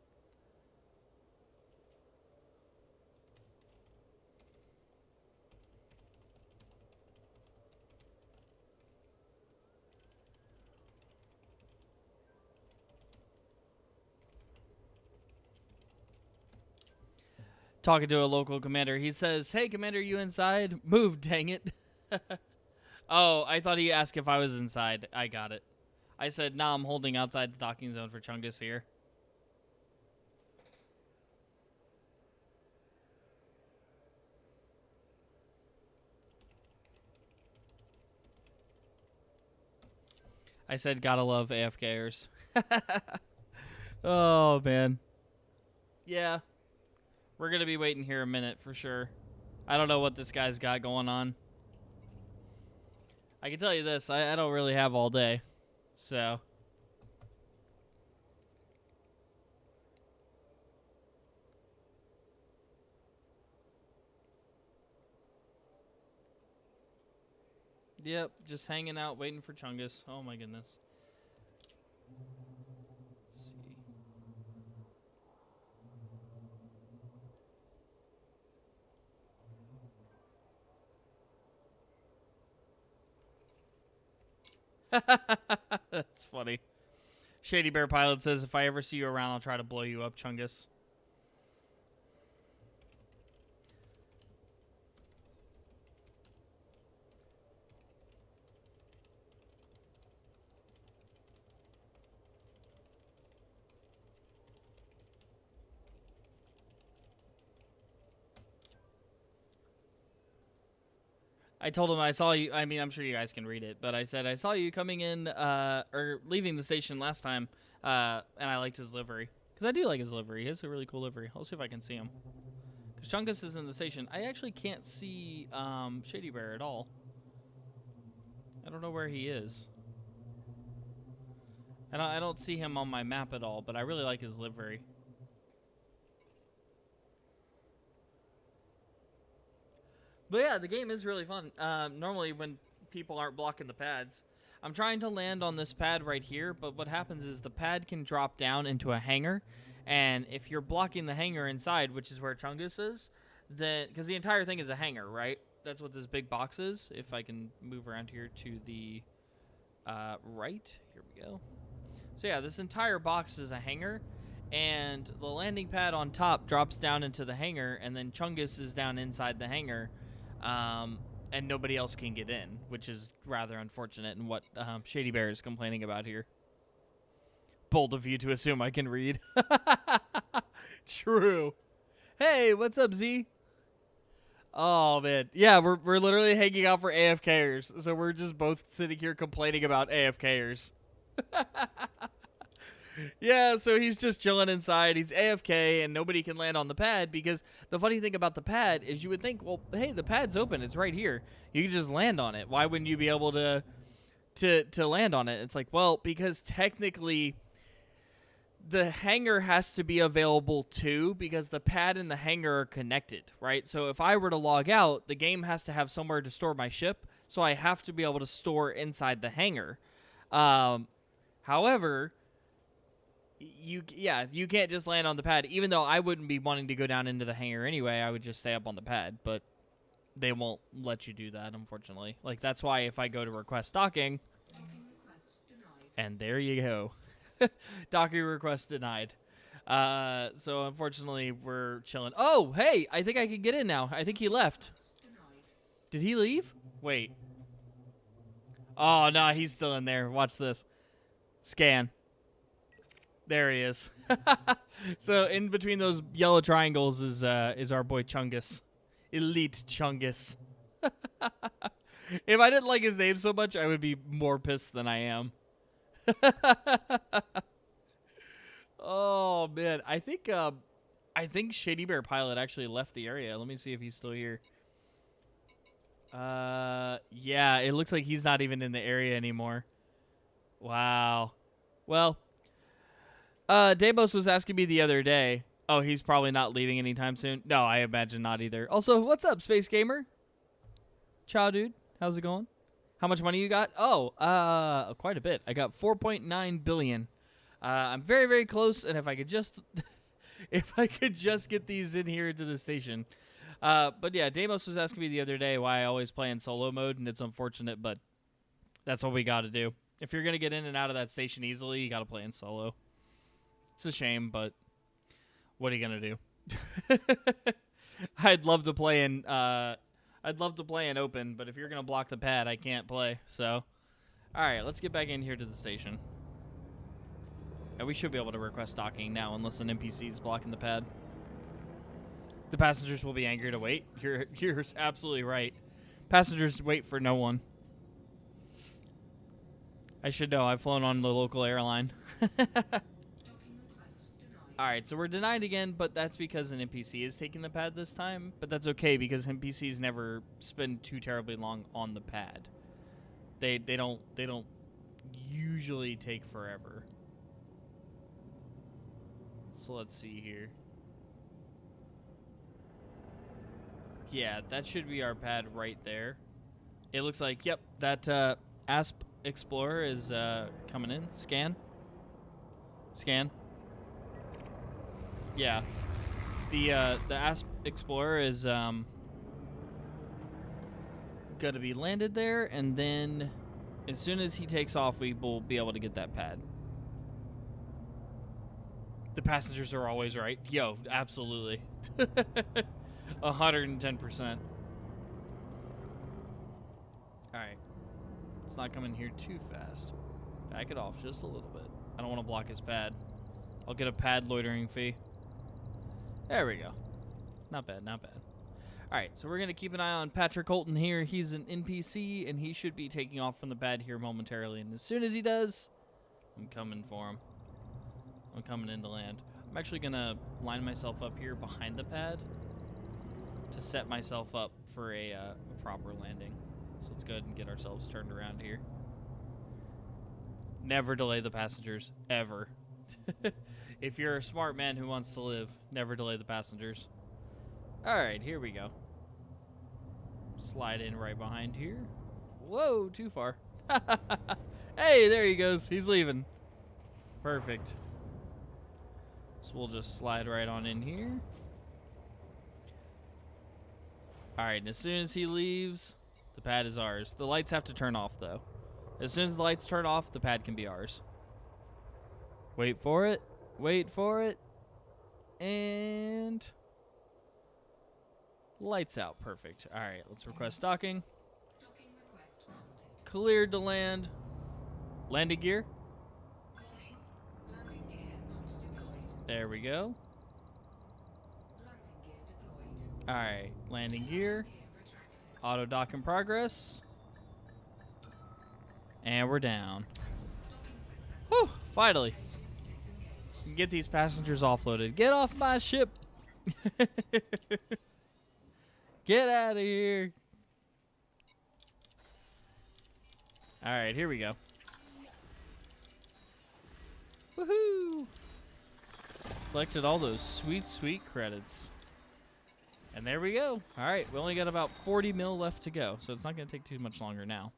Talking to a local commander. He says, hey, Commander, you inside? Move, dang it. Oh, I thought he asked if I was inside. I got it. I said, nah, I'm holding outside the docking zone for Chungus here. I said, gotta love AFKers. Oh, man. Yeah. We're going to be waiting here a minute for sure. I don't know what this guy's got going on. I can tell you this, I don't really have all day. So. Yep, just hanging out, waiting for Chungus. Oh my goodness. Let's see. That's funny. Shady Bear Pilot says, if I ever see you around, I'll try to blow you up, Chungus. I told him I saw you. I mean, I'm sure you guys can read it, but I said I saw you coming in or leaving the station last time, and I liked his livery because I do like his livery. He has a really cool livery. I'll see if I can see him. Because Chungus is in the station. I actually can't see Shady Bear at all. I don't know where he is. I don't see him on my map at all, but I really like his livery. But yeah, the game is really fun. Normally when people aren't blocking the pads. I'm trying to land on this pad right here, but what happens is the pad can drop down into a hangar. And if you're blocking the hangar inside, which is where Chungus is, then... Because the entire thing is a hangar, right? That's what this big box is. If I can move around here to the right. Here we go. So yeah, this entire box is a hangar, and the landing pad on top drops down into the hangar, and then Chungus is down inside the hangar, and nobody else can get in, which is rather unfortunate, and what Shady Bear is complaining about here. Bold of you to assume I can read. True. Hey, what's up, Z? Oh, man. Yeah, we're literally hanging out for AFKers, so we're just both sitting here complaining about AFKers. Yeah, so he's just chilling inside. He's AFK, and nobody can land on the pad because the funny thing about the pad is you would think, well, hey, the pad's open. It's right here. You can just land on it. Why wouldn't you be able to land on it? It's like, well, because technically the hangar has to be available too because the pad and the hangar are connected, right? So if I were to log out, the game has to have somewhere to store my ship, so I have to be able to store inside the hangar. However, you can't just land on the pad, even though I wouldn't be wanting to go down into the hangar anyway. I would just stay up on the pad, but they won't let you do that, unfortunately. Like, that's why if I go to request docking, Docking request denied. and there you go. Docking request denied. So unfortunately, we're chilling. Oh, hey, I think I can get in now. I think he left. Denied. Did he leave? Wait. Oh, no, he's still in there. Watch this. Scan. There he is. So in between those yellow triangles is our boy Chungus. Elite Chungus. If I didn't like his name so much, I would be more pissed than I am. Oh man, I think Shady Bear Pilot actually left the area. Let me see if he's still here. Yeah, it looks like he's not even in the area anymore. Wow. Well, Demos was asking me the other day. Oh, he's probably not leaving anytime soon. No, I imagine not either. Also, what's up, Space Gamer? Ciao, dude. How's it going? How much money you got? Oh, quite a bit. I got 4.9 billion. I'm very, very close, and if I could just get these in here to the station. But yeah, Demos was asking me the other day why I always play in solo mode, and it's unfortunate, but that's what we got to do. If you're gonna get in and out of that station easily, you got to play in solo. It's a shame, but what are you gonna do? I'd love to play in open, but if you're gonna block the pad, I can't play. So, all right, let's get back in here to the station. And we should be able to request docking now, unless an NPC is blocking the pad. The passengers will be angry to wait. You're absolutely right. Passengers wait for no one. I should know. I've flown on the local airline. Docking request denied. All right, so we're denied again, but that's because an NPC is taking the pad this time. But that's okay because NPCs never spend too terribly long on the pad. They don't usually take forever. So let's see here. Yeah, that should be our pad right there. It looks like, yep, that Asp Explorer is coming in. Scan. Scan. Yeah. The Asp Explorer is gonna be landed there, and then as soon as he takes off, we will be able to get that pad. The passengers are always right. Yo, absolutely. 110%. Alright. Let's not come in here too fast. Back it off just a little bit. I don't want to block his pad. I'll get a pad loitering fee. There we go. Not bad, not bad. Alright, so we're going to keep an eye on Patrick Holton here. He's an NPC, and he should be taking off from the pad here momentarily. And as soon as he does, I'm coming for him. I'm coming in to land. I'm actually going to line myself up here behind the pad to set myself up for a proper landing. So let's go ahead and get ourselves turned around here. Never delay the passengers, ever. If you're a smart man who wants to live, never delay the passengers. Alright, here we go. Slide in right behind here. Whoa, too far. Hey, there he goes. He's leaving. Perfect. So we'll just slide right on in here. Alright, and as soon as he leaves, the pad is ours. The lights have to turn off, though. As soon as the lights turn off, the pad can be ours. Wait for it. Wait for it. And lights out. Perfect. All right, let's request docking. Docking request granted. Cleared to land. Landing gear. Warning. Landing gear not deployed. There we go. Landing gear deployed. All right, landing gear. Gear retracted. Auto dock in progress. And we're down. Docking successful. Whew, finally. Engines disengaged. Get these passengers offloaded. Get off my ship. Get out of here. All right, here we go. Woohoo! Collected all those sweet, sweet credits. And there we go. All right, we only got about 40 mil left to go, so it's not going to take too much longer now.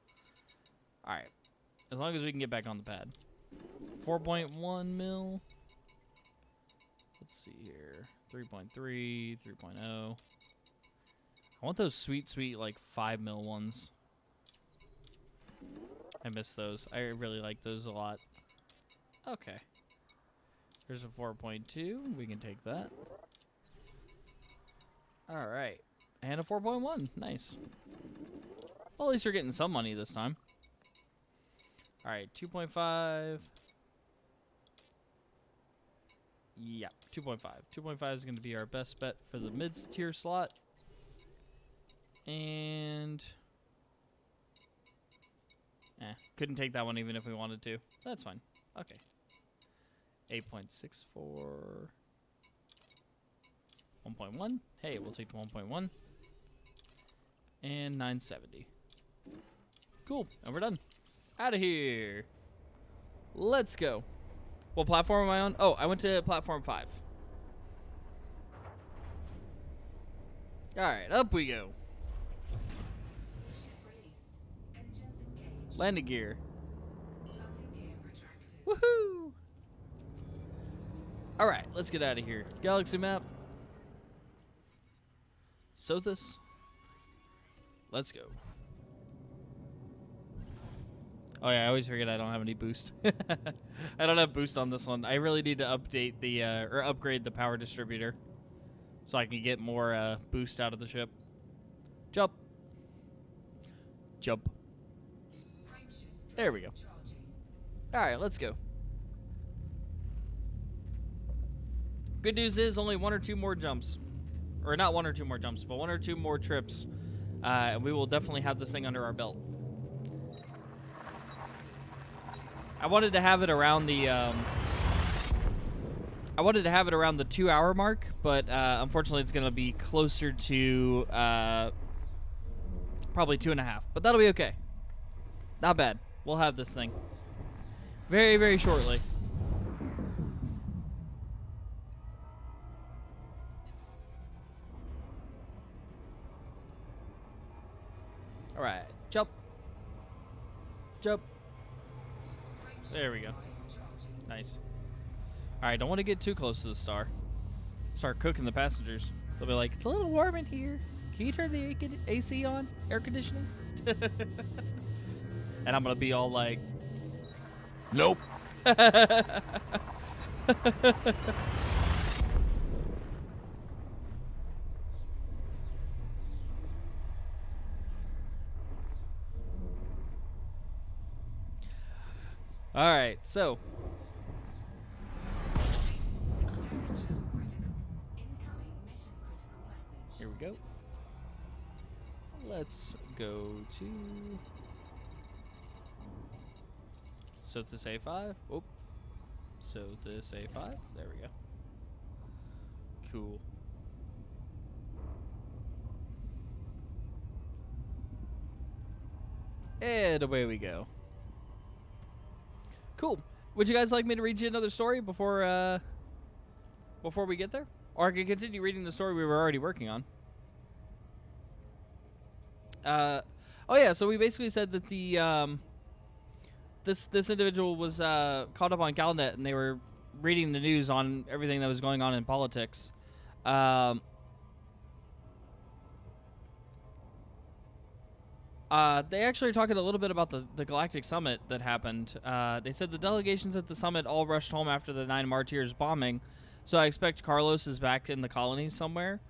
All right, as long as we can get back on the pad. 4.1 mil. Let's see here. 3.3, 3.0. I want those sweet, sweet, like 5 mil ones. I miss those. I really like those a lot. Okay. Here's a 4.2. We can take that. All right. And a 4.1. Nice. Well, at least you're getting some money this time. All right. 2.5. Yeah, 2.5. 2.5 is going to be our best bet for the mid-tier slot. And couldn't take that one even if we wanted to. That's fine. Okay. 8.64. 1.1. Hey, we'll take the 1.1. And 970. Cool. And we're done. Out of here. Let's go. What platform am I on? Oh, I went to platform 5. Alright, up we go. Ship released. Engines engaged. Landing gear. Landing gear retracted. Woohoo! Alright, let's get out of here. Galaxy map. Sothis. Let's go. Oh yeah, I always forget I don't have any boost. I don't have boost on this one. I really need to update the or upgrade the power distributor so I can get more boost out of the ship. Jump. Jump. Frameshift There we go. charging. All right, let's go. Good news is only 1 or 2 more jumps. Or not 1 or 2 more jumps, but 1 or 2 more trips. And we will definitely have this thing under our belt. I wanted to have it around the I wanted to have it around the 2-hour mark, but unfortunately it's going to be closer to probably 2.5. But that'll be okay. Not bad. We'll have this thing very, very shortly. All right, jump, jump. There we go. Nice. All right, don't want to get too close to the star. Start cooking the passengers. They'll be like, "It's a little warm in here. Can you turn the AC on? Air conditioning?" And I'm gonna be all like, Nope. all right, so Temperature critical. Incoming mission critical message. here we go. Let's go to Sothis A5. Oh, Sothis A5. There we go. Cool. And away we go. Cool. Would you guys like me to read you another story before we get there? Or I can continue reading the story we were already working on. Oh yeah, so we basically said that the this individual was caught up on Galnet, and they were reading the news on everything that was going on in politics. They actually are talking a little bit about the Galactic Summit that happened. They said the delegations at the summit all rushed home after the 9 Martyrs bombing, so I expect Carlos is back in the colonies somewhere.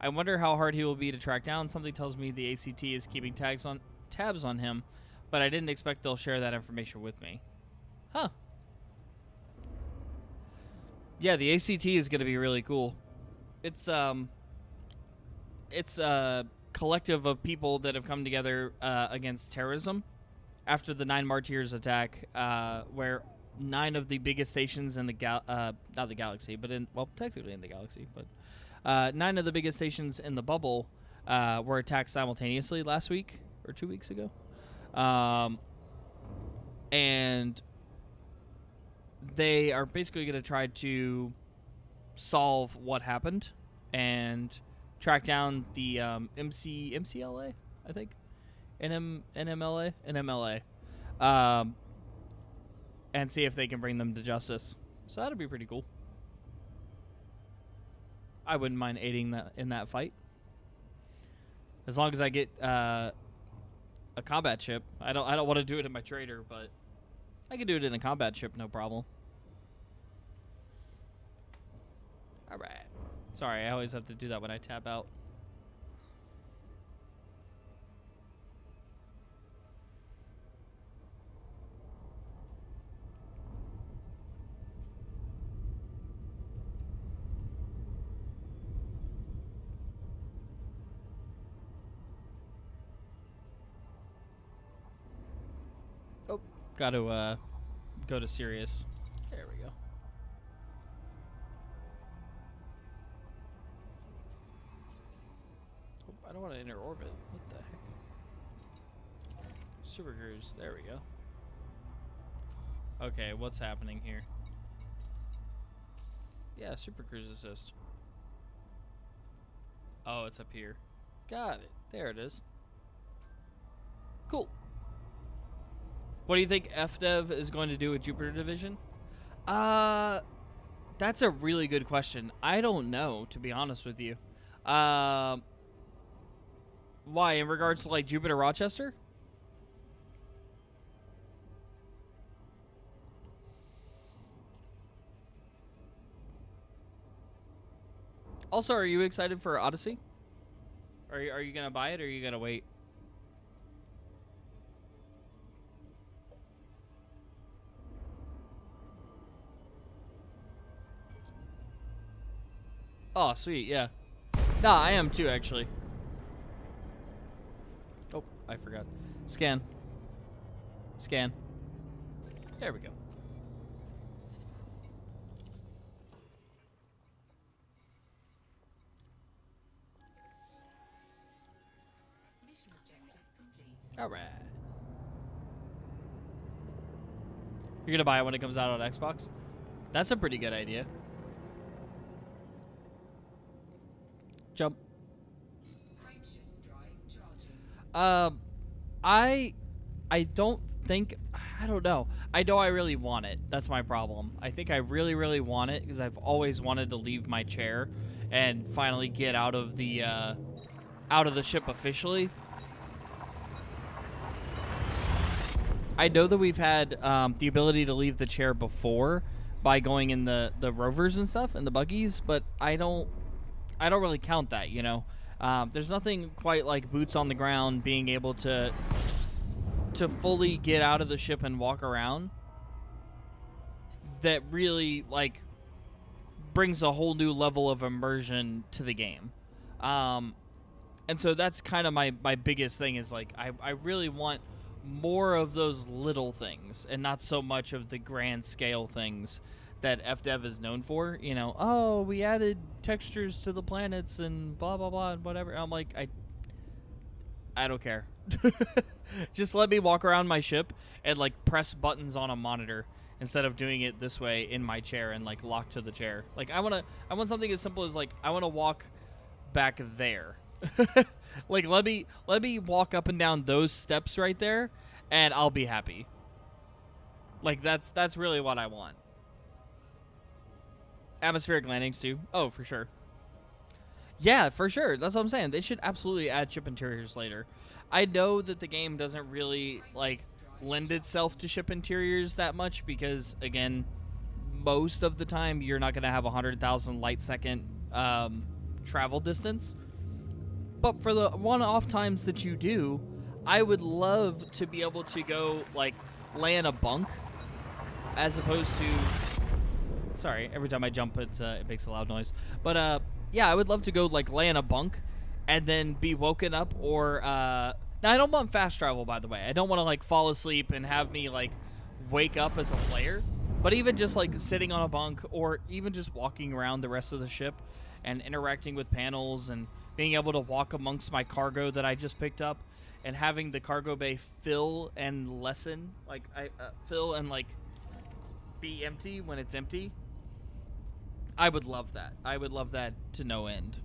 I wonder how hard he will be to track down. Something tells me the ACT is keeping tabs on him, but I didn't expect they'll share that information with me. Huh. Yeah, the ACT is going to be really cool. It's a collective of people that have come together against terrorism after the 9 Martyrs attack, where 9 of the biggest stations in the not the galaxy, but technically in the galaxy, but 9 of the biggest stations in the bubble were attacked simultaneously last week or 2 weeks ago, and they are basically going to try to solve what happened and track down the MCLA, I think, NMLA, and see if they can bring them to justice. So that'd be pretty cool. I wouldn't mind aiding in that fight, as long as I get a combat ship. I don't want to do it in my trader, but I can do it in a combat ship, no problem. All right. Sorry, I always have to do that when I tab out. Oh, got to go to Sirius. There we go. I don't want to enter orbit. What the heck? Super Cruise. There we go. Okay, what's happening here? Yeah, Super Cruise assist. Oh, it's up here. Got it. There it is. Cool. What do you think FDev is going to do with Jupiter Division? That's a really good question. I don't know, to be honest with you. Why, in regards to, like, Jupiter Rochester? Also, are you excited for Odyssey? Are you going to buy it, or are you going to wait? Oh, sweet, yeah. Nah, I am too, actually. Oh, I forgot. Scan. Scan. There we go. Mission objective complete. All right. You're going to buy it when it comes out on Xbox? That's a pretty good idea. Jump. Frameshift drive charging. I don't think, I don't know. I know I really want it. That's my problem. I think I really, really want it because I've always wanted to leave my chair and finally get out of the ship officially. I know that we've had the ability to leave the chair before by going in the rovers and stuff and the buggies, but I don't really count that, you know. There's nothing quite like boots on the ground, being able to fully get out of the ship and walk around, that really, like, brings a whole new level of immersion to the game. And so that's kind of my biggest thing is, like, I really want more of those little things and not so much of the grand scale things that FDev is known for. You know, oh, we added textures to the planets and blah blah blah and whatever. And I'm like, I don't care. Just let me walk around my ship and, like, press buttons on a monitor instead of doing it this way in my chair and, like, locked to the chair. Like, I want something as simple as, like, I want to walk back there. Like, let me walk up and down those steps right there and I'll be happy. Like, that's really what I want. Atmospheric landings too. Oh, for sure. Yeah, for sure. That's what I'm saying. They should absolutely add ship interiors later. I know that the game doesn't really like lend itself to ship interiors that much because again, most of the time you're not going to have 100,000 light second travel distance. But for the one-off times that you do, I would love to be able to go like lay in a bunk as opposed to. Sorry, every time I jump, it makes a loud noise. But yeah, I would love to go like lay in a bunk and then be woken up or now I don't want fast travel, by the way. I don't want to like fall asleep and have me like wake up as a player. But even just like sitting on a bunk or even just walking around the rest of the ship and interacting with panels and being able to walk amongst my cargo that I just picked up and having the cargo bay fill and lessen, like fill and like be empty when it's empty. I would love that. I would love that to no end.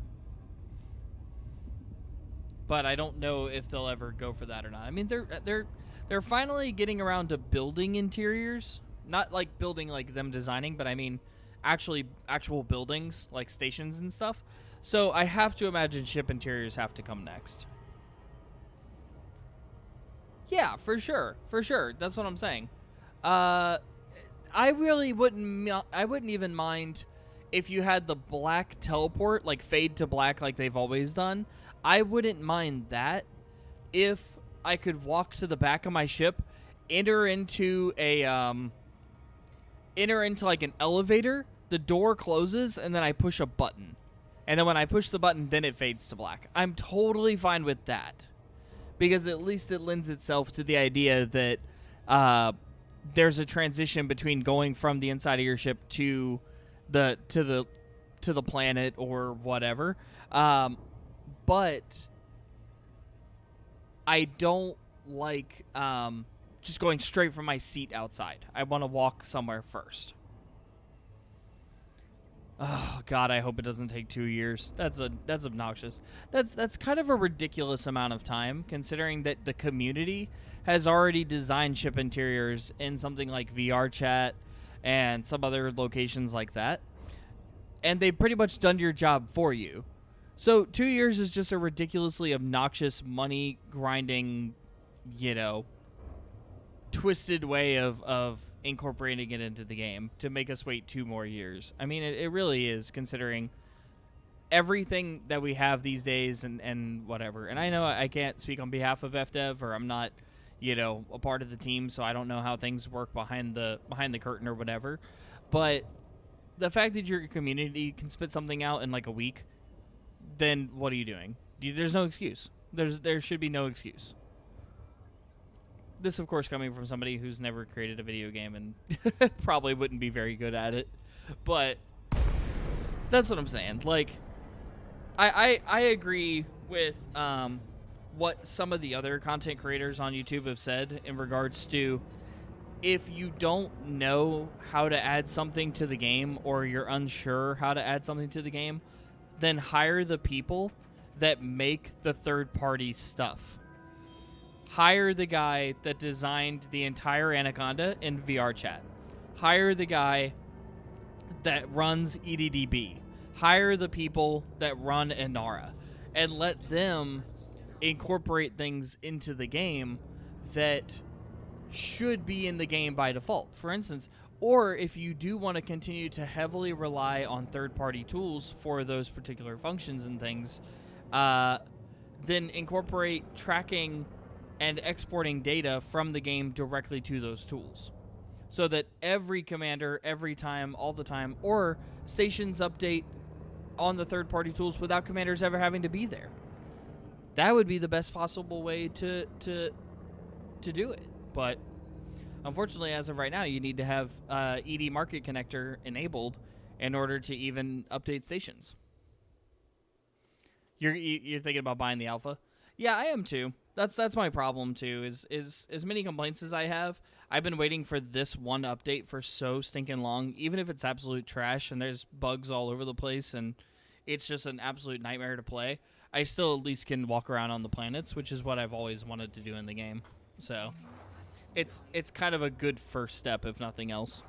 But I don't know if they'll ever go for that or not. I mean, they're finally getting around to building interiors, not like building like them designing, but I mean actual buildings like stations and stuff. So I have to imagine ship interiors have to come next. Yeah, for sure. For sure. That's what I'm saying. I really wouldn't even mind if you had the black teleport, like fade to black like they've always done. I wouldn't mind that if I could walk to the back of my ship, enter into like an elevator, the door closes, and then I push a button. And then when I push the button, then it fades to black. I'm totally fine with that. Because at least it lends itself to the idea that there's a transition between going from the inside of your ship to the planet or whatever. But I don't like just going straight from my seat outside. I want to walk somewhere first. Oh God, I hope it doesn't take 2 years. That's obnoxious. That's kind of a ridiculous amount of time, considering that the community has already designed ship interiors in something like VR chat and some other locations like that, and they've pretty much done your job for you. So 2 years is just a ridiculously obnoxious money grinding, twisted way of incorporating it into the game to make us wait 2 more years. I mean, it really is, considering everything that we have these days and whatever. And I know I can't speak on behalf of FDev, or I'm not, a part of the team, so I don't know how things work behind the curtain or whatever. But the fact that your community can spit something out in like a week, then what are you doing? There's no excuse. There should be no excuse. This, of course, coming from somebody who's never created a video game and probably wouldn't be very good at it. But that's what I'm saying. Like, I agree with what some of the other content creators on YouTube have said in regards to, if you don't know how to add something to the game, or you're unsure how to add something to the game, then hire the people that make the third-party stuff. Hire the guy that designed the entire Anaconda in VR chat. Hire the guy that runs EDDB. Hire the people that run Inara. And let them incorporate things into the game that should be in the game by default. For instance, or if you do want to continue to heavily rely on third-party tools for those particular functions and things, then incorporate tracking and exporting data from the game directly to those tools, so that every commander, every time, all the time, or stations update on the third-party tools without commanders ever having to be there. That would be the best possible way to do it. But unfortunately, as of right now, you need to have ED Market Connector enabled in order to even update stations. You're thinking about buying the alpha? Yeah, I am too. That's my problem too. Is as many complaints as I have, I've been waiting for this one update for so stinking long. Even if it's absolute trash and there's bugs all over the place and it's just an absolute nightmare to play, I still at least can walk around on the planets, which is what I've always wanted to do in the game. So it's kind of a good first step, if nothing else.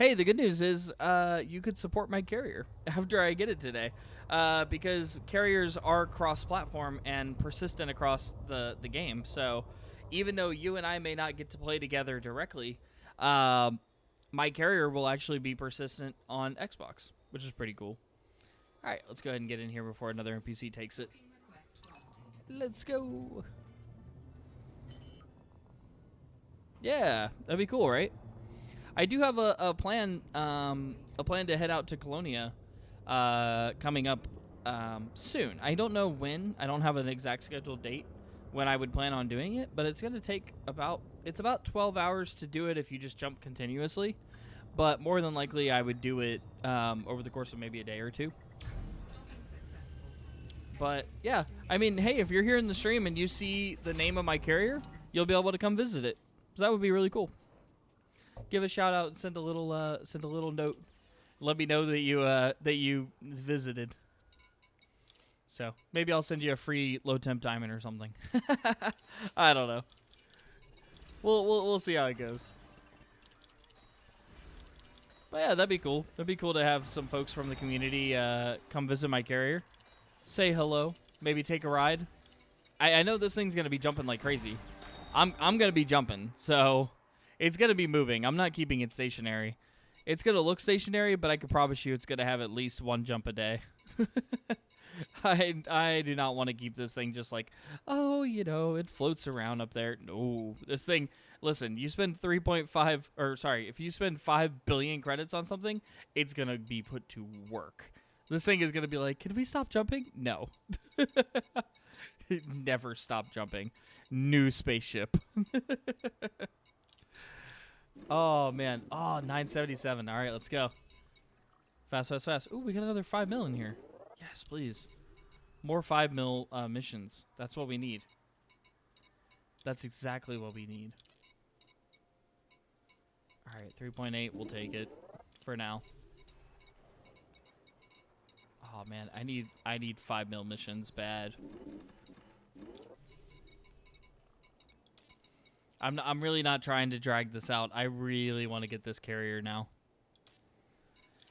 Hey, the good news is you could support my carrier after I get it today, because carriers are cross-platform and persistent across the game. So even though you and I may not get to play together directly, my carrier will actually be persistent on Xbox, which is pretty cool. All right, let's go ahead and get in here before another NPC takes it. Booking request granted. Let's go. Yeah, that'd be cool, right? I do have a plan to head out to Colonia coming up soon. I don't know when. I don't have an exact scheduled date when I would plan on doing it, but it's going to take about 12 hours to do it if you just jump continuously. But more than likely, I would do it over the course of maybe a day or two. Docking successful. But yeah, I mean, hey, if you're here in the stream and you see the name of my carrier, you'll be able to come visit it. So that would be really cool. Give a shout out and send a little note. Let me know that you visited. So maybe I'll send you a free low temp diamond or something. I don't know. We'll see how it goes. But yeah, that'd be cool. That'd be cool to have some folks from the community come visit my carrier, say hello, maybe take a ride. I know this thing's gonna be jumping like crazy. I'm gonna be jumping, so it's gonna be moving. I'm not keeping it stationary. It's gonna look stationary, but I can promise you it's gonna have at least one jump a day. I do not want to keep this thing just like, oh, you know, it floats around up there. No, this thing. Listen, you spend if you spend 5 billion credits on something, it's gonna be put to work. This thing is gonna be like, can we stop jumping? No. Never stop jumping. New spaceship. Oh, man. Oh, 977. All right, let's go. Fast, fast, fast. Ooh, we got another 5 mil in here. Yes, please. More 5 mil missions. That's what we need. That's exactly what we need. All right, 3.8. We'll take it for now. Oh, man. I need 5 mil missions bad. I'm really not trying to drag this out. I really want to get this carrier now.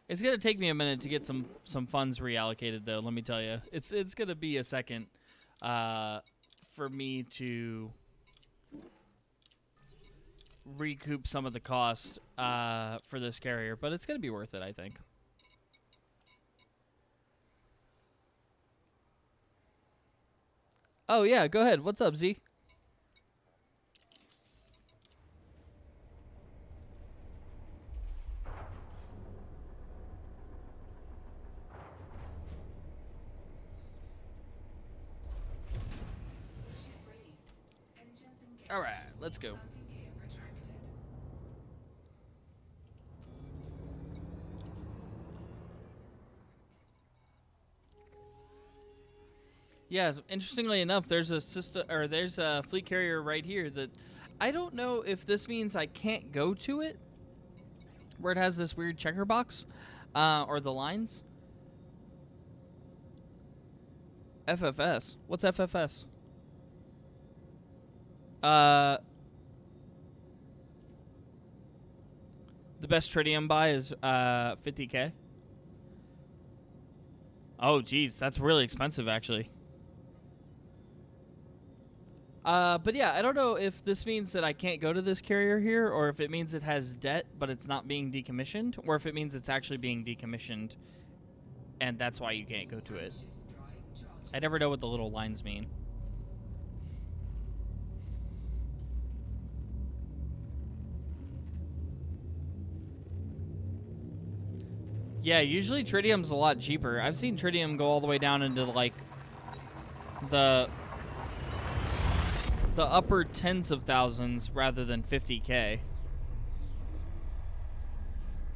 It's gonna take me a minute to get some funds reallocated, though. Let me tell you, it's gonna be a second for me to recoup some of the cost for this carrier, but it's gonna be worth it, I think. Oh yeah, go ahead. What's up, Z? Ship released. Engines engaged. All right, let's go. Landing gear retracted. Yeah, so interestingly enough, there's a fleet carrier right here that I don't know if this means I can't go to it, where it has this weird checker box, or the lines. FFS. What's FFS? The best tritium buy is 50K. Oh, geez, that's really expensive, actually. But yeah, I don't know if this means that I can't go to this carrier here, or if it means it has debt, but it's not being decommissioned, or if it means it's actually being decommissioned, and that's why you can't go to it. Drive charging. I never know what the little lines mean. Yeah, usually tritium's a lot cheaper. I've seen tritium go all the way down into like the upper tens of thousands rather than 50K.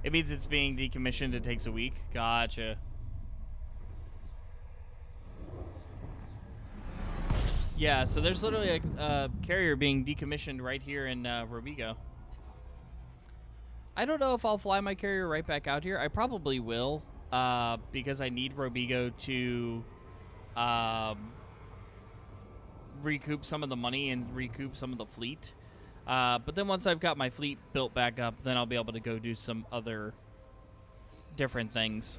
It means it's being decommissioned. It takes a week. Gotcha. Yeah, so there's literally a carrier being decommissioned right here in Robigo. I don't know if I'll fly my carrier right back out here. I probably will, because I need Robigo to recoup some of the money and recoup some of the fleet. But then once I've got my fleet built back up, then I'll be able to go do some other different things.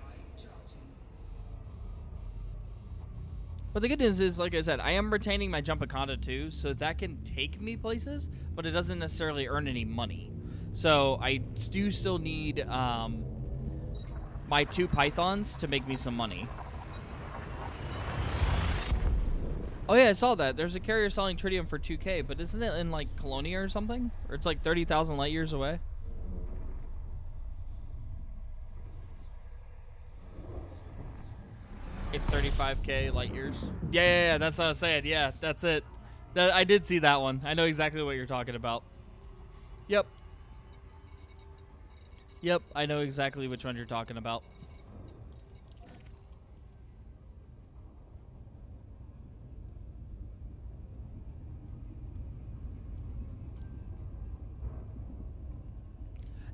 But the good news is, like I said, I am retaining my Jump Akanda too, so that can take me places, but it doesn't necessarily earn any money. So I do still need my 2 Pythons to make me some money. Oh yeah, I saw that. There's a carrier selling tritium for 2K, but isn't it in like Colonia or something? Or it's like 30,000 light years away? It's 35K light years. Yeah, that's what I was saying. Yeah, that's it. I did see that one. I know exactly what you're talking about. Yep. Yep, I know exactly which one you're talking about.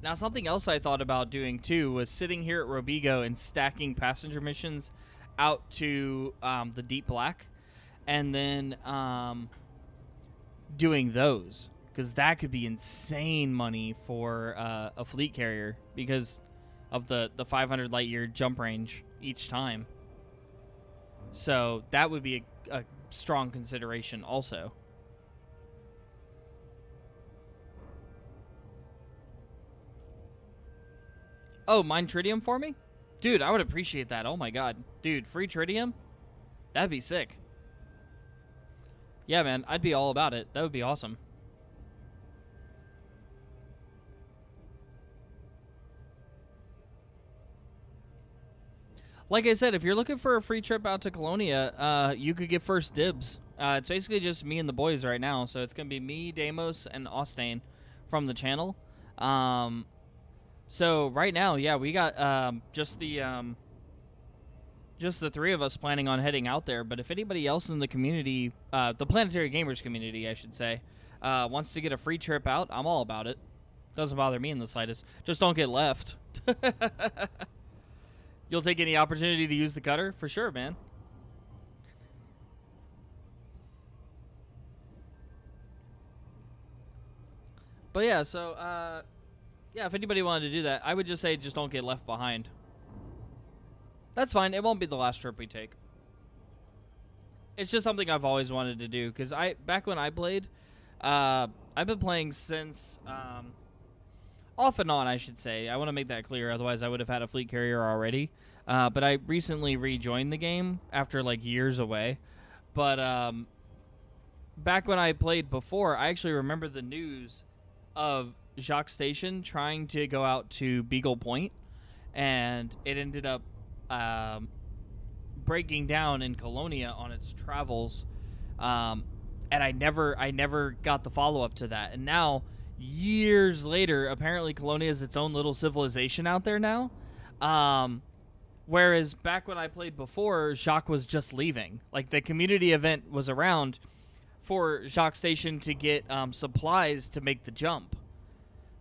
Now, something else I thought about doing too was sitting here at Robigo and stacking passenger missions out to the Deep Black, and then doing those, because that could be insane money for a fleet carrier because of the 500 light year jump range each time. So that would be a strong consideration also. Oh, mine tritium for me? Dude, I would appreciate that. Oh my god. Dude, free tritium? That'd be sick. Yeah, man, I'd be all about it. That would be awesome. Like I said, if you're looking for a free trip out to Colonia, you could get first dibs. It's basically just me and the boys right now. So it's going to be me, Deimos, and Austin from the channel. So right now, yeah, we got just the 3 of us planning on heading out there. But if anybody else in the community, the Planetary Gamers community, I should say, wants to get a free trip out, I'm all about it. Doesn't bother me in the slightest. Just don't get left. You'll take any opportunity to use the cutter? For sure, man. But yeah, so, yeah, if anybody wanted to do that, I would just say just don't get left behind. That's fine. It won't be the last trip we take. It's just something I've always wanted to do, because back when I played, I've been playing since, off and on, I should say. I want to make that clear, otherwise I would have had a fleet carrier already. But I recently rejoined the game after, like, years away. But back when I played before, I actually remember the news of Jacques Station trying to go out to Beagle Point, and it ended up breaking down in Colonia on its travels. And I never got the follow-up to that. And now, years later, apparently Colonia is its own little civilization out there now. Whereas back when I played before, Jacques was just leaving. Like, the community event was around for Jacques Station to get supplies to make the jump.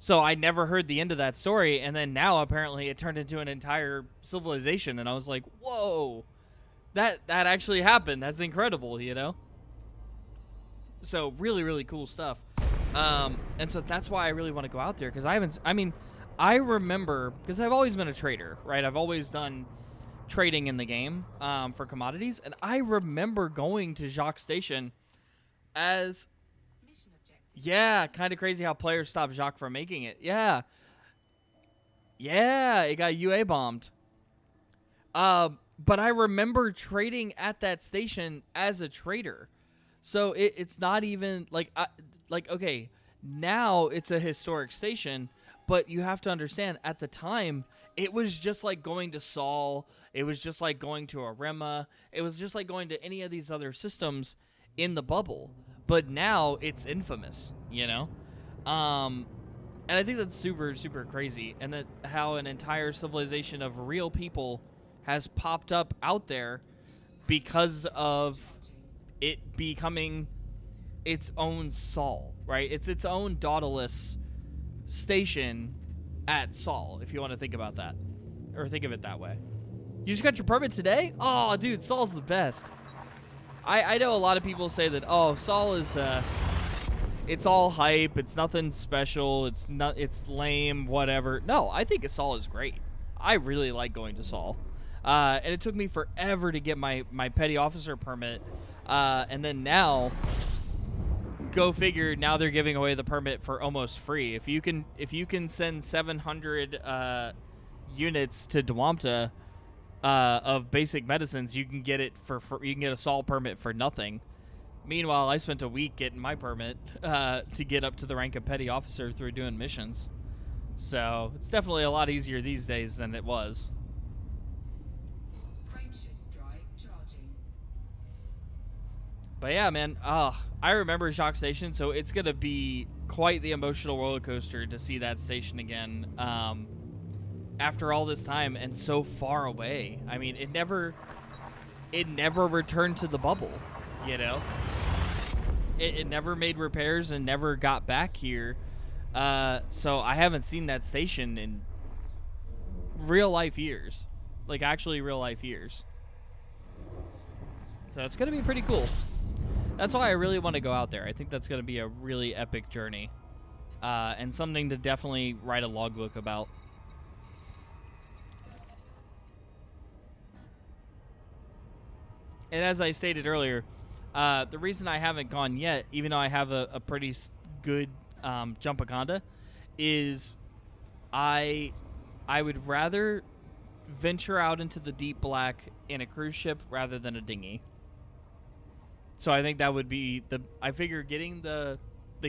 So I never heard the end of that story, and then now apparently it turned into an entire civilization, and I was like, whoa, that actually happened. That's incredible, you know? So really, really cool stuff. And so that's why I really want to go out there, because I remember, because I've always been a trader, right? I've always done trading in the game for commodities, and I remember going to Jacques Station as... Yeah, kind of crazy how players stopped Jacques from making it. Yeah. Yeah, it got UA bombed. But I remember trading at that station as a trader. So it's not even, like, okay, now it's a historic station, but you have to understand, at the time, it was just like going to Sol. It was just like going to Arema. It was just like going to any of these other systems in the bubble. But now it's infamous, you know? And I think that's super, super crazy. And that how an entire civilization of real people has popped up out there because of it becoming its own Sol, right? It's its own Dauntless station at Sol, if you want to think about that. Or think of it that way. You just got your permit today? Oh, dude, Sol's the best. I know a lot of people say that, oh, Sol is it's all hype. It's nothing special. It's lame. Whatever. No, I think Assault is great. I really like going to Saul, and it took me forever to get my petty officer permit, and then now, go figure. Now they're giving away the permit for almost free. If you can send 700 units to Dwamta of basic medicines, you can get it you can get a Saul permit for nothing. Meanwhile, I spent a week getting my permit to get up to the rank of petty officer through doing missions. So it's definitely a lot easier these days than it was. Frameshift drive charging. But yeah, man, I remember Jacques Station, so it's going to be quite the emotional roller coaster to see that station again after all this time and so far away. I mean, it never returned to the bubble, you know? It never made repairs and never got back here. So I haven't seen that station in real life years. Like, actually real life years. So it's going to be pretty cool. That's why I really want to go out there. I think that's going to be a really epic journey. And something to definitely write a logbook about. And as I stated earlier, the reason I haven't gone yet, even though I have a pretty good Jumpaconda, is I would rather venture out into the deep black in a cruise ship rather than a dinghy. So I think that would be I figure getting the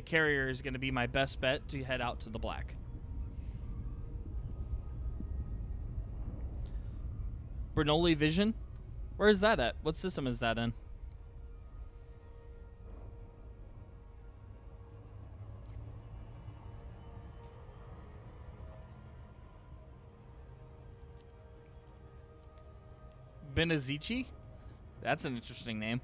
carrier is going to be my best bet to head out to the black. Bernoulli Vision? Where is that at? What system is that in? Benazici? That's an interesting name.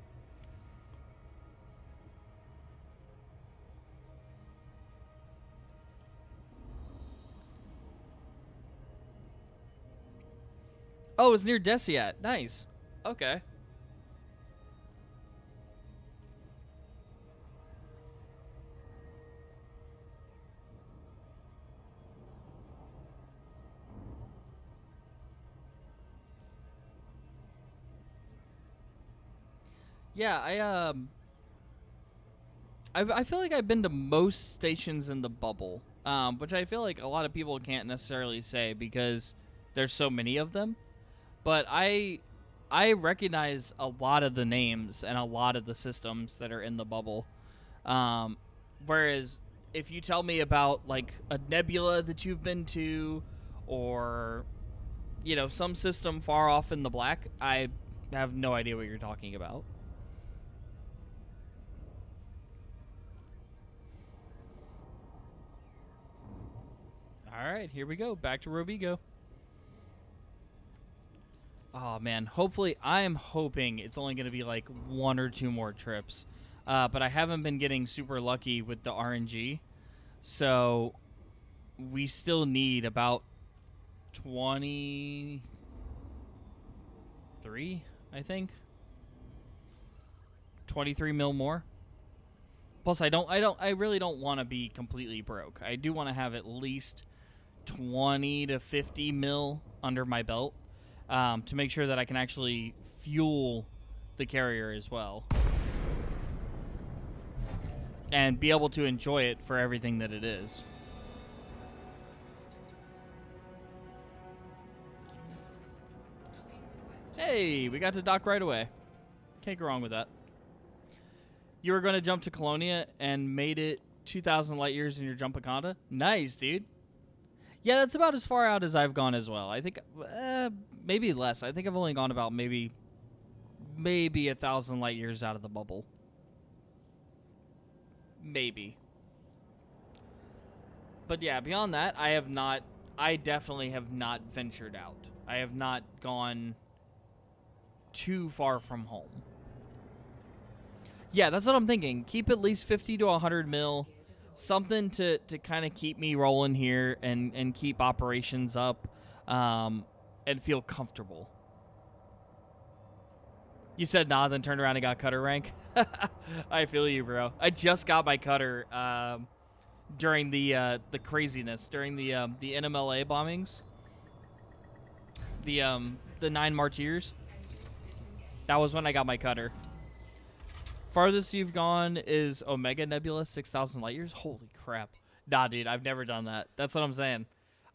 Oh, it's near Desiat. Nice. Okay. Yeah, I feel like I've been to most stations in the bubble, which I feel like a lot of people can't necessarily say because there's so many of them. But I recognize a lot of the names and a lot of the systems that are in the bubble. Whereas if you tell me about like a nebula that you've been to, or some system far off in the black, I have no idea what you're talking about. All right, here we go. Back to Robigo. Oh, man. Hopefully, I'm hoping it's only going to be like 1 or 2 more trips. But I haven't been getting super lucky with the RNG. So we still need about 23, I think. 23 mil more. Plus, I really don't want to be completely broke. I do want to have at least 20 to 50 mil under my belt. To make sure that I can actually fuel the carrier as well. And be able to enjoy it for everything that it is. Hey, we got to dock right away. Can't go wrong with that. You were going to jump to Colonia and made it 2,000 light years in your Jumpaconda? Nice, dude. Yeah, that's about as far out as I've gone as well. I think maybe less. I think I've only gone about maybe 1,000 light years out of the bubble. Maybe. But yeah, beyond that, I definitely have not ventured out. I have not gone too far from home. Yeah, that's what I'm thinking. Keep at least 50 to 100 mil. Something to kind of keep me rolling here and keep operations up and feel comfortable. You said nah, then turned around and got cutter rank. I feel you, bro. I just got my cutter during the craziness, during the NMLA bombings, the 9 March years. That was when I got my cutter. Farthest you've gone is Omega Nebula, 6,000 light years. Holy crap! Nah, dude, I've never done that. That's what I'm saying.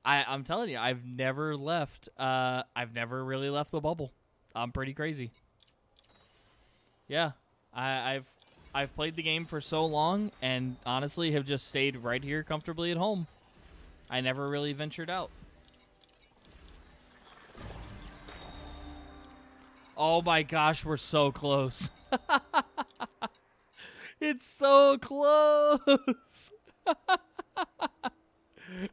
I'm telling you, I've never left. I've never really left the bubble. I'm pretty crazy. Yeah, I've played the game for so long, and honestly have just stayed right here comfortably at home. I never really ventured out. Oh my gosh, we're so close. It's so close.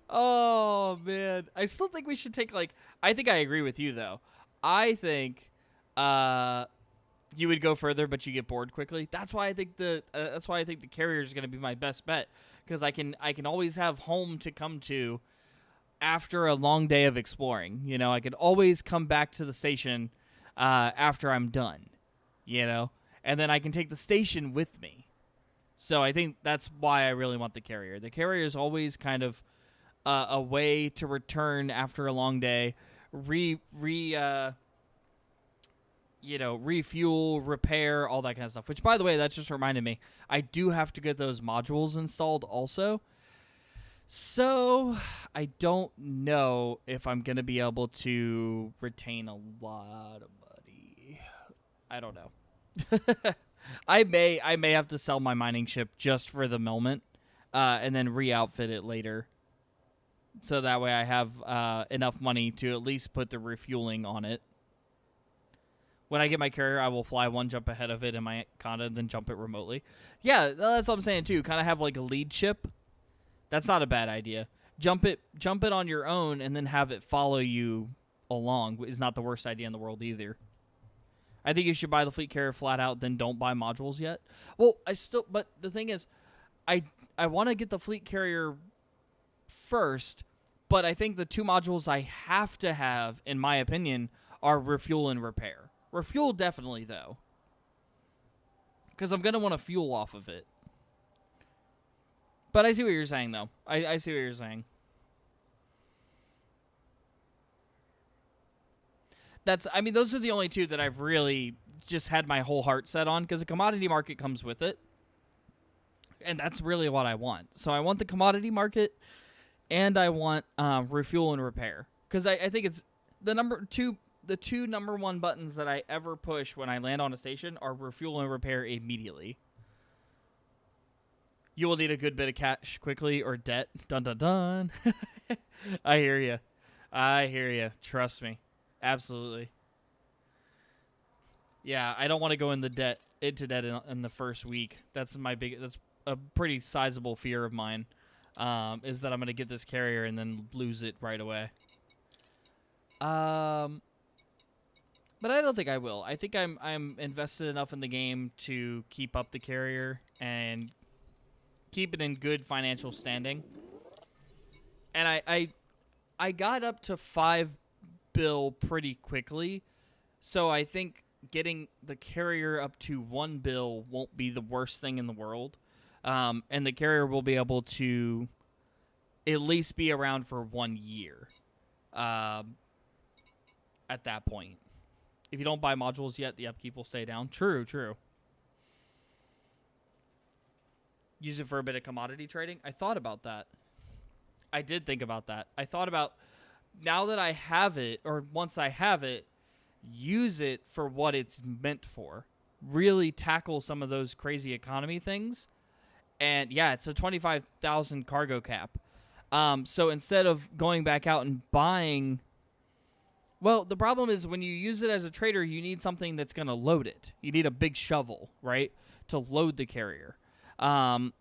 Oh man, I still think we should take I think I agree with you though. I think you would go further, but you get bored quickly. That's why I think the carrier is going to be my best bet, because I can always have home to come to after a long day of exploring. You know, I could always come back to the station after I'm done. You know, and then I can take the station with me. So I think that's why I really want the carrier. The carrier is always kind of a way to return after a long day, refuel, repair, all that kind of stuff. Which, by the way, that just reminded me, I do have to get those modules installed also. So I don't know if I'm going to be able to retain a lot of money. I don't know. I may have to sell my mining ship just for the moment, and then re-outfit it later. So that way I have enough money to at least put the refueling on it. When I get my carrier, I will fly one jump ahead of it in my Conda and then jump it remotely. Yeah, that's what I'm saying too. Kind of have like a lead ship. That's not a bad idea. Jump it on your own and then have it follow you along is not the worst idea in the world either. I think you should buy the fleet carrier flat out, then don't buy modules yet. Well, but the thing is, I want to get the fleet carrier first, but I think the 2 modules I have to have, in my opinion, are refuel and repair. Refuel definitely, though, because I'm going to want to fuel off of it. But I see what you're saying, though. I see what you're saying. Those are the only 2 that I've really just had my whole heart set on, because the commodity market comes with it. And that's really what I want. So I want the commodity market, and I want refuel and repair. Because I think it's the two number 1 buttons that I ever push when I land on a station are refuel and repair immediately. You will need a good bit of cash quickly or debt. Dun dun dun. I hear you. Trust me. Absolutely. Yeah, I don't want to go into debt in the first week. That's a pretty sizable fear of mine. Is that I'm going to get this carrier and then lose it right away. But I don't think I will. I think I'm invested enough in the game to keep up the carrier and keep it in good financial standing. And I got up to 5 bill pretty quickly, so I think getting the carrier up to 1 bill won't be the worst thing in the world. And the carrier will be able to at least be around for 1 year at that point. If you don't buy modules yet, the upkeep will stay down. True. Use it for a bit of commodity trading. I thought about that. I did think about that. I thought about, now that I have it, or once I have it, use it for what it's meant for. Really tackle some of those crazy economy things. And yeah, it's a 25,000 cargo cap. So instead of going back out and buying... Well, the problem is when you use it as a trader, you need something that's going to load it. You need a big shovel, right, to load the carrier. And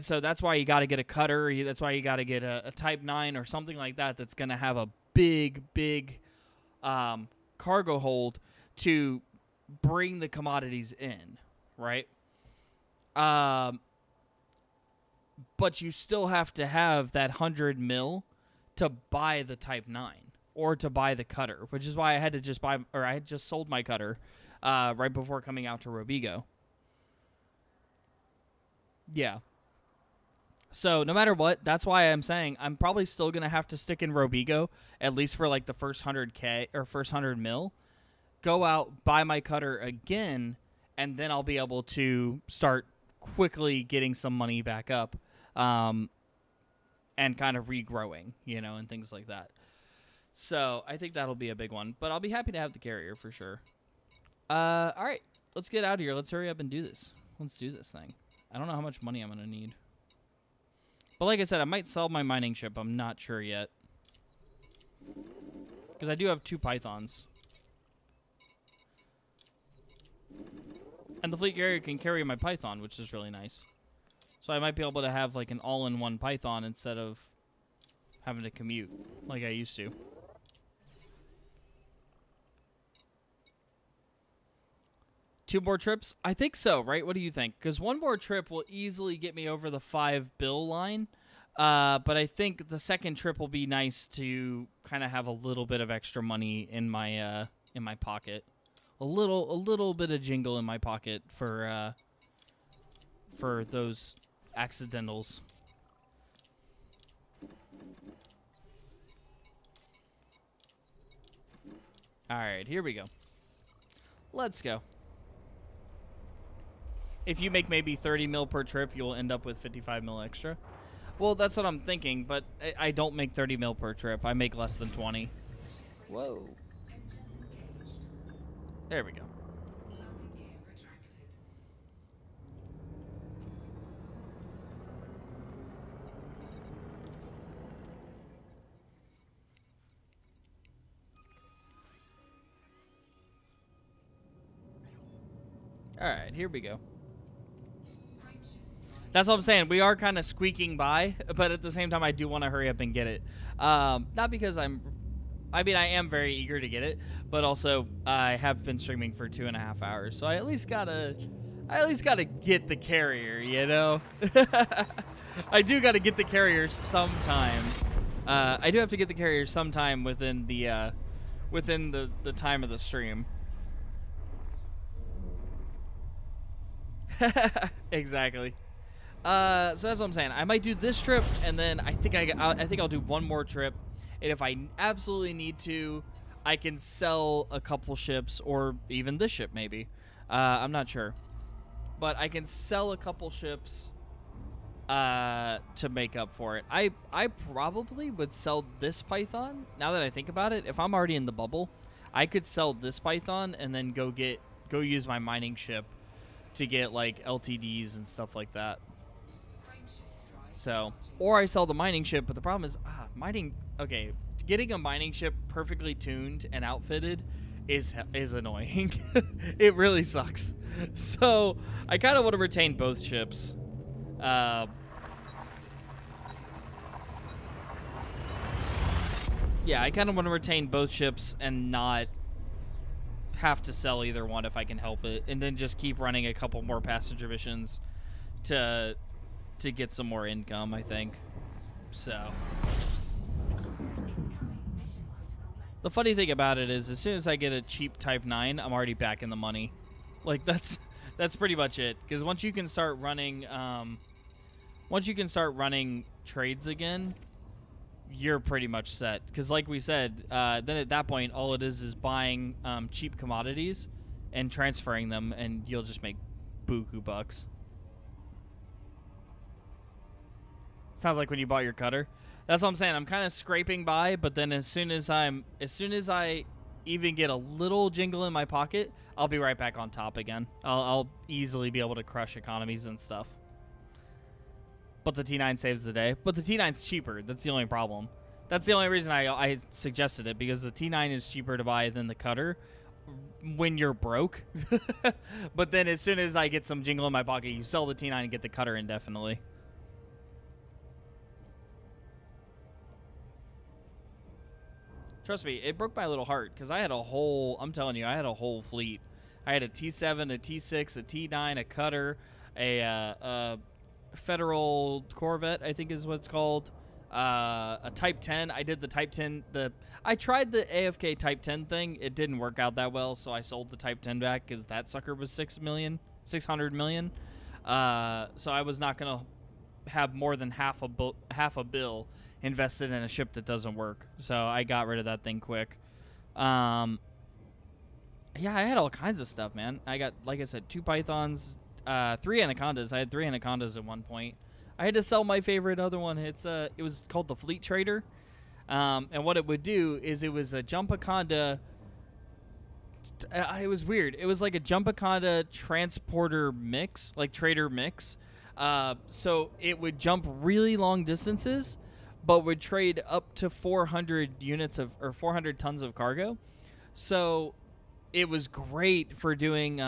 so that's why you got to get a cutter. That's why you got to get a Type 9 or something like that that's going to have a big cargo hold to bring the commodities in, right? But you still have to have that 100 mil to buy the Type 9 or to buy the cutter, which is why I had to just buy, or I had just sold my cutter right before coming out to Robigo. Yeah. So no matter what, that's why I'm saying I'm probably still going to have to stick in Robigo, at least for like the first 100K or first 100 mil. Go out, buy my cutter again, and then I'll be able to start quickly getting some money back up, and kind of regrowing, and things like that. So I think that'll be a big one, but I'll be happy to have the carrier for sure. All right, let's get out of here. Let's hurry up and do this. Let's do this thing. I don't know how much money I'm going to need. But like I said, I might sell my mining ship. I'm not sure yet. Because I do have 2 pythons. And the fleet carrier can carry my python, which is really nice. So I might be able to have like an all-in-one python instead of having to commute like I used to. Two more trips? I think so, right? What do you think? Because one more trip will easily get me over the 5 bill line. But I think the second trip will be nice to kind of have a little bit of extra money in my pocket. A little bit of jingle in my pocket for those accidentals. All right, here we go. Let's go. If you make maybe 30 mil per trip, you'll end up with 55 mil extra. Well, that's what I'm thinking, but I don't make 30 mil per trip. I make less than 20. Whoa. There we go. Landing gear retracted. All right, here we go. Frameshift drive. That's what I'm saying. We are kind of squeaking by, but at the same time, I do want to hurry up and get it. Not because I am very eager to get it, but also I have been streaming for 2.5 hours, so I at least gotta get the carrier, I do gotta get the carrier sometime. I do have to get the carrier sometime within the time of the stream. Exactly. So that's what I'm saying. I might do this trip, and then I think I'll do one more trip. And if I absolutely need to, I can sell a couple ships, or even this ship maybe. I'm not sure, but I can sell a couple ships to make up for it. I probably would sell this Python. Now that I think about it, if I'm already in the bubble, I could sell this Python and then go use my mining ship to get like LTDs and stuff like that. Frameshift drive So, charging. or I sell the mining ship, but the problem is, mining. Okay, getting a mining ship perfectly tuned and outfitted is annoying. It really sucks. So I kind of want to retain both ships. Yeah, I kind of want to retain both ships and not have to sell either one if I can help it, and then just keep running a couple more passenger missions to get some more income, I think. So Incoming mission critical message. the funny thing about it is, as soon as I get a cheap Type 9, I'm already back in the money. Like that's pretty much it. Because once you can start running trades again, you're pretty much set. Because like we said, then at that point, all it is buying cheap commodities and transferring them, and you'll just make buku bucks. Sounds like when you bought your cutter. That's what I'm saying. I'm kind of scraping by, but then as soon as I even get a little jingle in my pocket, I'll be right back on top again. I'll easily be able to crush economies and stuff. But the T9 saves the day. But the T9's cheaper. That's the only problem. That's the only reason I suggested it, because the T9 is cheaper to buy than the cutter when you're broke. But then as soon as I get some jingle in my pocket, you sell the T9 and get the cutter indefinitely. Trust me, it broke my little heart, because I had a whole fleet. I had a T7, a T6, a T9, a cutter, a Federal Corvette, I think is what it's called, a Type 10. I did the Type 10. I tried the AFK Type 10 thing. It didn't work out that well, so I sold the Type 10 back because that sucker was 600 million. So I was not gonna have more than half a bill invested in a ship that doesn't work. So I got rid of that thing quick. Yeah, I had all kinds of stuff, man. I got, like I said, 2 Pythons, 3 Anacondas. I had 3 Anacondas at one point. I had to sell my favorite other one. It was called the Fleet Trader. And what it would do is it was a Jumpaconda. It was weird. It was like a Jumpaconda transporter mix, like trader mix. So it would jump really long distances, but would trade up to 400 tons of cargo. So it was great for doing,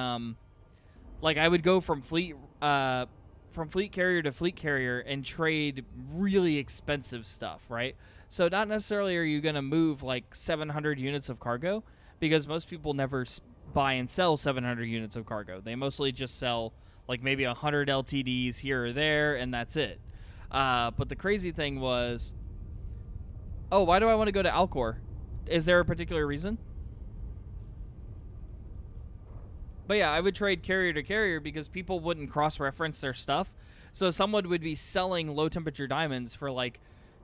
like I would go from fleet carrier to fleet carrier and trade really expensive stuff, right? So not necessarily are you going to move like 700 units of cargo, because most people never buy and sell 700 units of cargo. They mostly just sell like maybe 100 LTDs here or there, and that's it. But the crazy thing was, oh, why do I want to go to Alcor? Is there a particular reason? But yeah, I would trade carrier to carrier because people wouldn't cross-reference their stuff. So someone would be selling low-temperature diamonds for like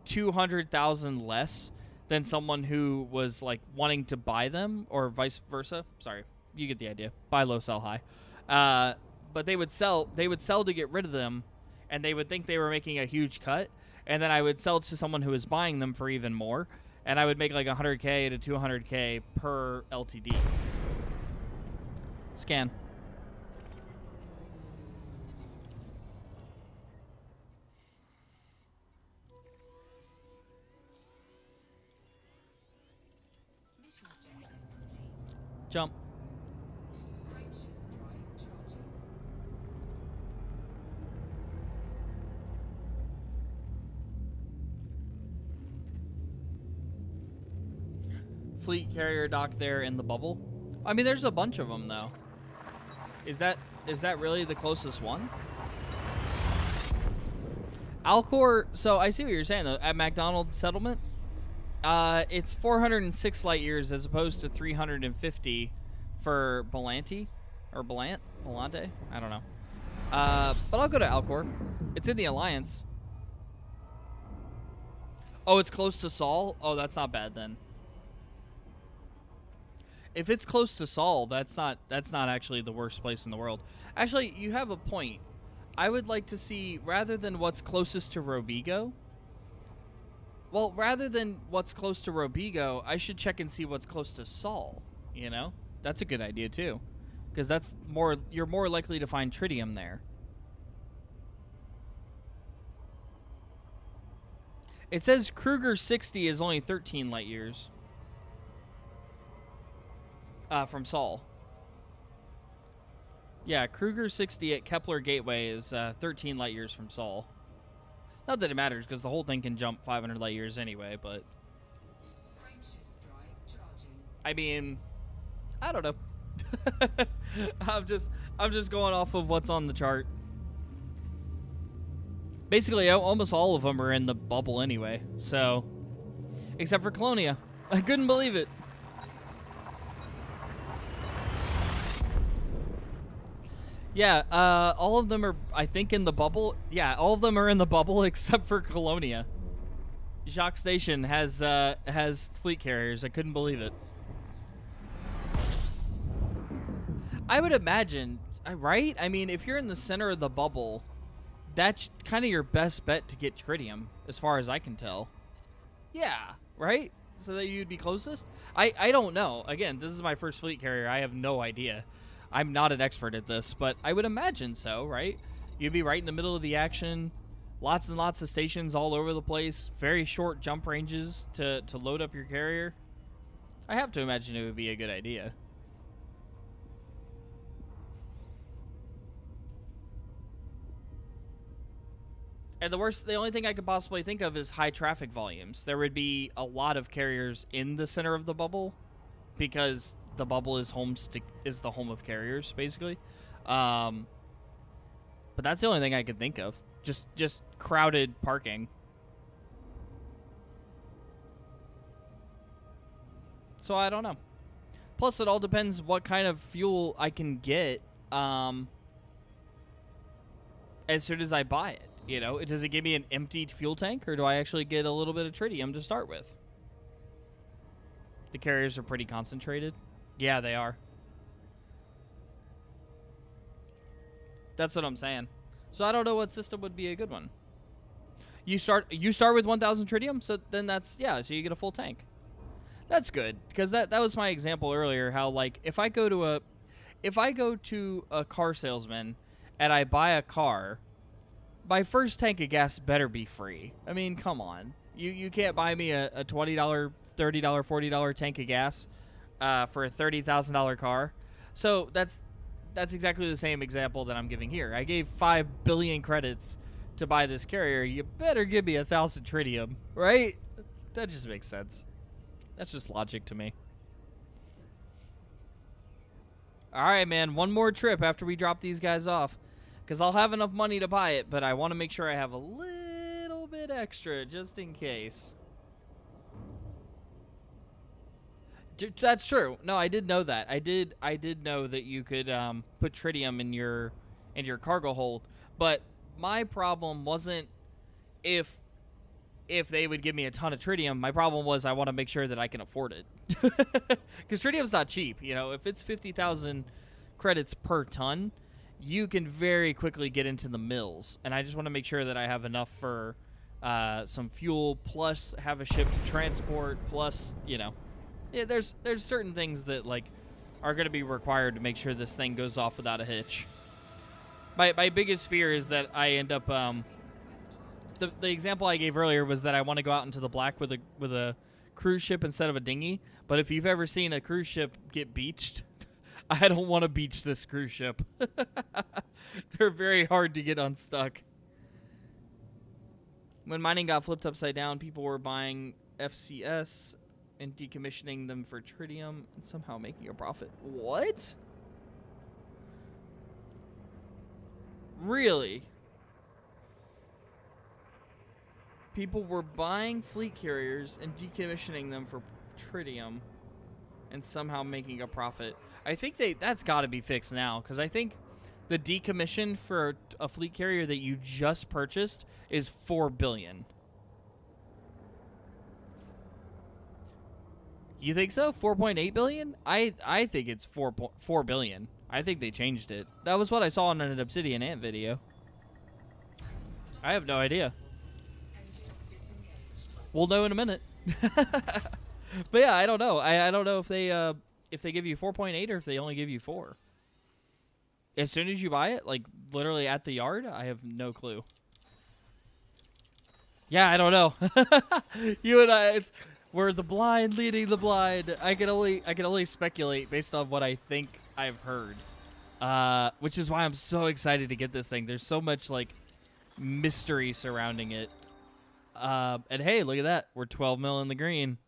200,000 less than someone who was like wanting to buy them, or vice versa. Sorry, you get the idea. Buy low, sell high. But they would sell to get rid of them, and they would think they were making a huge cut. And then I would sell to someone who was buying them for even more, and I would make like 100K to 200K per LTD. Scan. Mission objective complete. Jump. Frameshift drive charging. Fleet carrier dock there in the bubble. I mean, there's a bunch of them though. Is that really the closest one? Alcor. So I see what you're saying though. At McDonald's settlement, it's 406 light years as opposed to 350 for Belante or Belante. I don't know. But I'll go to Alcor. It's in the Alliance. Oh, it's close to Sol. Oh, that's not bad then. If it's close to Sol, that's not actually the worst place in the world. Actually, you have a point. I would like to see, rather than what's closest to Robigo, I should check and see what's close to Sol, you know? That's a good idea too. Because you're more likely to find tritium there. It says Kruger 60 is only 13 light years. From Sol. Yeah, Kruger 60 at Kepler Gateway is 13 light years from Sol. Not that it matters, because the whole thing can jump 500 light years anyway, but... Frameshift drive charging. I mean, I don't know. I'm just going off of what's on the chart. Basically, almost all of them are in the bubble anyway, so... Except for Colonia. I couldn't believe it. Yeah, all of them are, I think, in the bubble. Yeah, all of them are in the bubble except for Colonia. Jacques Station has fleet carriers. I couldn't believe it. I would imagine, right? I mean, if you're in the center of the bubble, that's kind of your best bet to get tritium, as far as I can tell. Yeah, right? So that you'd be closest? I don't know. Again, this is my first fleet carrier. I have no idea. I'm not an expert at this, but I would imagine so, right? You'd be right in the middle of the action. Lots and lots of stations all over the place. Very short jump ranges to load up your carrier. I have to imagine it would be a good idea. And the only thing I could possibly think of is high traffic volumes. There would be a lot of carriers in the center of the bubble because the bubble is the home of carriers, basically. But that's the only thing I could think of. Just crowded parking. So I don't know. Plus, it all depends what kind of fuel I can get as soon as I buy it. You know, does it give me an empty fuel tank, or do I actually get a little bit of tritium to start with? The carriers are pretty concentrated. Yeah, they are. That's what I'm saying. So I don't know what system would be a good one. You start with 1,000 tritium, so then so you get a full tank. That's good, because that was my example earlier. How, like, if I go to a car salesman and I buy a car, my first tank of gas better be free. I mean, come on. You can't buy me a $20, $30, $40 tank of gas for a $30,000 car. So that's exactly the same example that I'm giving here. I gave 5 billion credits to buy this carrier. You better give me 1,000 tritium, right? That just makes sense. That's just logic to me. All right, man. One more trip after we drop these guys off, because I'll have enough money to buy it, but I want to make sure I have a little bit extra just in case. That's true. No, I did know that. I did know that you could put tritium in your cargo hold, but my problem wasn't if they would give me a ton of tritium. My problem was I want to make sure that I can afford it, because tritium's not cheap. You know, if it's 50,000 credits per ton, you can very quickly get into the mills, and I just want to make sure that I have enough for some fuel, plus have a ship to transport, plus, you know, yeah, there's certain things that, like, are going to be required to make sure this thing goes off without a hitch. My biggest fear is that I end up the example I gave earlier was that I want to go out into the black with a cruise ship instead of a dinghy. But if you've ever seen a cruise ship get beached, I don't want to beach this cruise ship. They're very hard to get unstuck. When mining got flipped upside down, people were buying FCS and decommissioning them for tritium and somehow making a profit. What? Really? People were buying fleet carriers and decommissioning them for tritium and somehow making a profit. I think that's got to be fixed now, because I think the decommission for a fleet carrier that you just purchased is 4 billion. You think so? 4.8 billion? I think it's 4 billion. I think they changed it. That was what I saw in an Obsidian Ant video. I have no idea. We'll know in a minute. But yeah, I don't know. I don't know if they give you 4.8 or if they only give you 4. As soon as you buy it, like literally at the yard, I have no clue. Yeah, I don't know. You and I, we're the blind leading the blind. I can only speculate based on what I think I've heard. Which is why I'm so excited to get this thing. There's so much like mystery surrounding it. And hey, look at that. We're 12 mil in the green.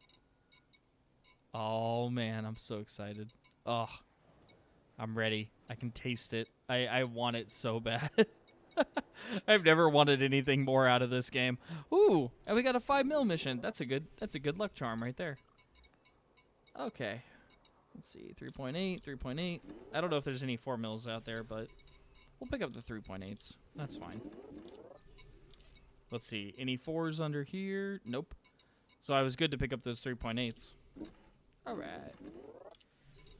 Oh man, I'm so excited. Oh, I'm ready. I can taste it. I want it so bad. I've never wanted anything more out of this game. Ooh, and we got a 5 mil mission. That's a good luck charm right there. Okay. Let's see. 3.8, 3.8. I don't know if there's any 4 mils out there, but we'll pick up the 3.8s. That's fine. Let's see. Any 4s under here? Nope. So I was good to pick up those 3.8s. All right.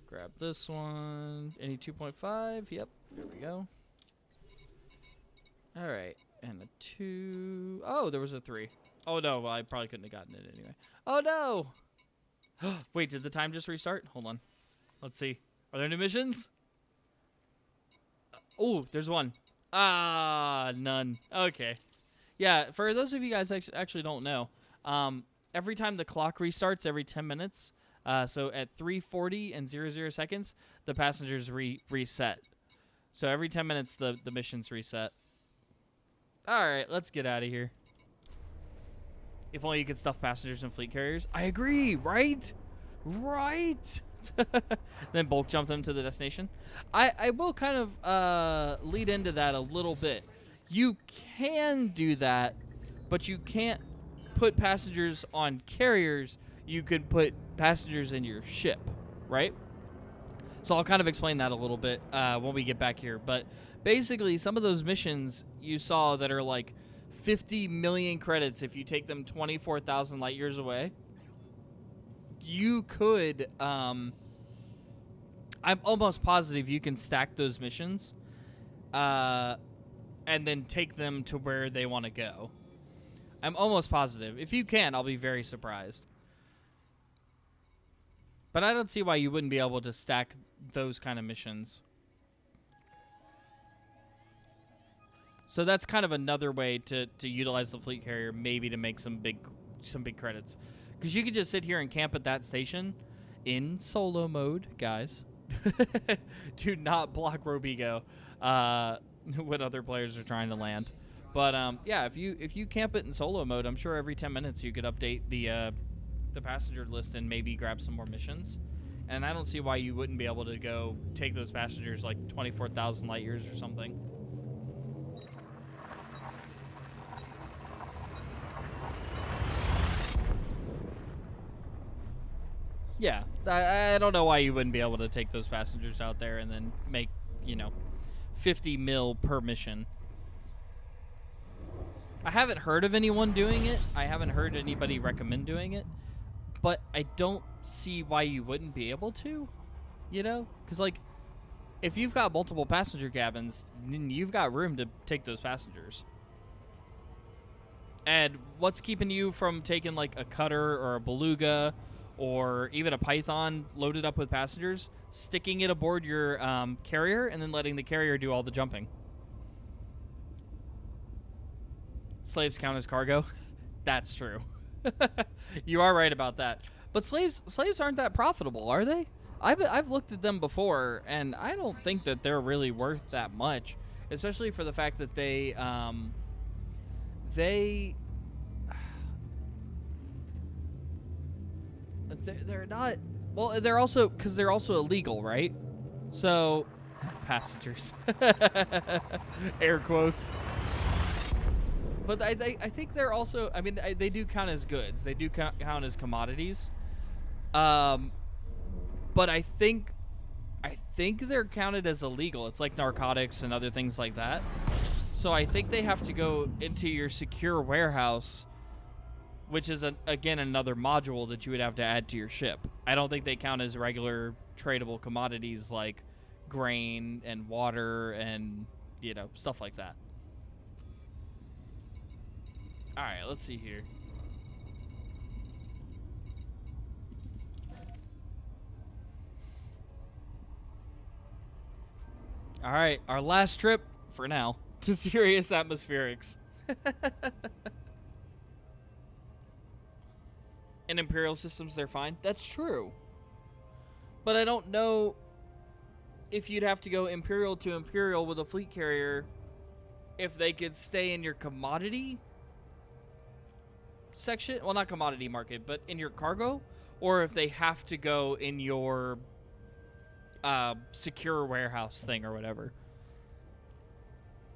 Grab this one. Any 2.5? Yep. There we go. All right. And a 2. Oh, there was a 3. Oh, no. Well, I probably couldn't have gotten it anyway. Oh, no. Wait, did the time just restart? Hold on. Let's see. Are there new missions? Oh, there's one. Ah, none. Okay. Yeah, for those of you guys actually don't know, every time the clock restarts every 10 minutes, so at 3:40 and 00 seconds, the passengers reset. So every 10 minutes, the missions reset. All right, let's get out of here. If only you could stuff passengers in fleet carriers. I agree, right? Right? Then bulk jump them to the destination. I will kind of lead into that a little bit. You can do that, but you can't put passengers on carriers you could put passengers in your ship, right? So I'll kind of explain that a little bit when we get back here. But basically, some of those missions you saw that are like 50 million credits if you take them 24,000 light years away, you could, I'm almost positive you can stack those missions and then take them to where they want to go. I'm almost positive. If you can, I'll be very surprised. But I don't see why you wouldn't be able to stack those kind of missions. So that's kind of another way to utilize the fleet carrier, maybe to make some big credits. Because you could just sit here and camp at that station in solo mode, guys. Do not block Robigo when other players are trying to land. But yeah, if you camp it in solo mode, I'm sure every 10 minutes you could update the passenger list and maybe grab some more missions. And I don't see why you wouldn't be able to go take those passengers like 24,000 light years or something. Yeah, I don't know why you wouldn't be able to take those passengers out there and then make, 50 mil per mission. I haven't heard of anyone doing it. I haven't heard anybody recommend doing it. But I don't see why you wouldn't be able to, Because, like, if you've got multiple passenger cabins, then you've got room to take those passengers. And what's keeping you from taking, like, a cutter or a beluga or even a python loaded up with passengers, sticking it aboard your carrier, and then letting the carrier do all the jumping? Slaves count as cargo? That's true. You are right about that. But slaves aren't that profitable, are they? I've looked at them before, and I don't think that they're really worth that much, especially for the fact that they're not. Well, they're also illegal, right? So, passengers, air quotes. But I think they're also, they do count as goods. They do count as commodities. But I think they're counted as illegal. It's like narcotics and other things like that. So I think they have to go into your secure warehouse, which is, again, another module that you would have to add to your ship. I don't think they count as regular tradable commodities like grain and water and, stuff like that. All right, let's see here. All right, our last trip, for now, to Sirius Atmospherics. In Imperial systems, they're fine. That's true. But I don't know if you'd have to go Imperial to Imperial with a fleet carrier if they could stay in your commodity section. Well, not commodity market, but in your cargo. Or if they have to go in your secure warehouse thing or whatever.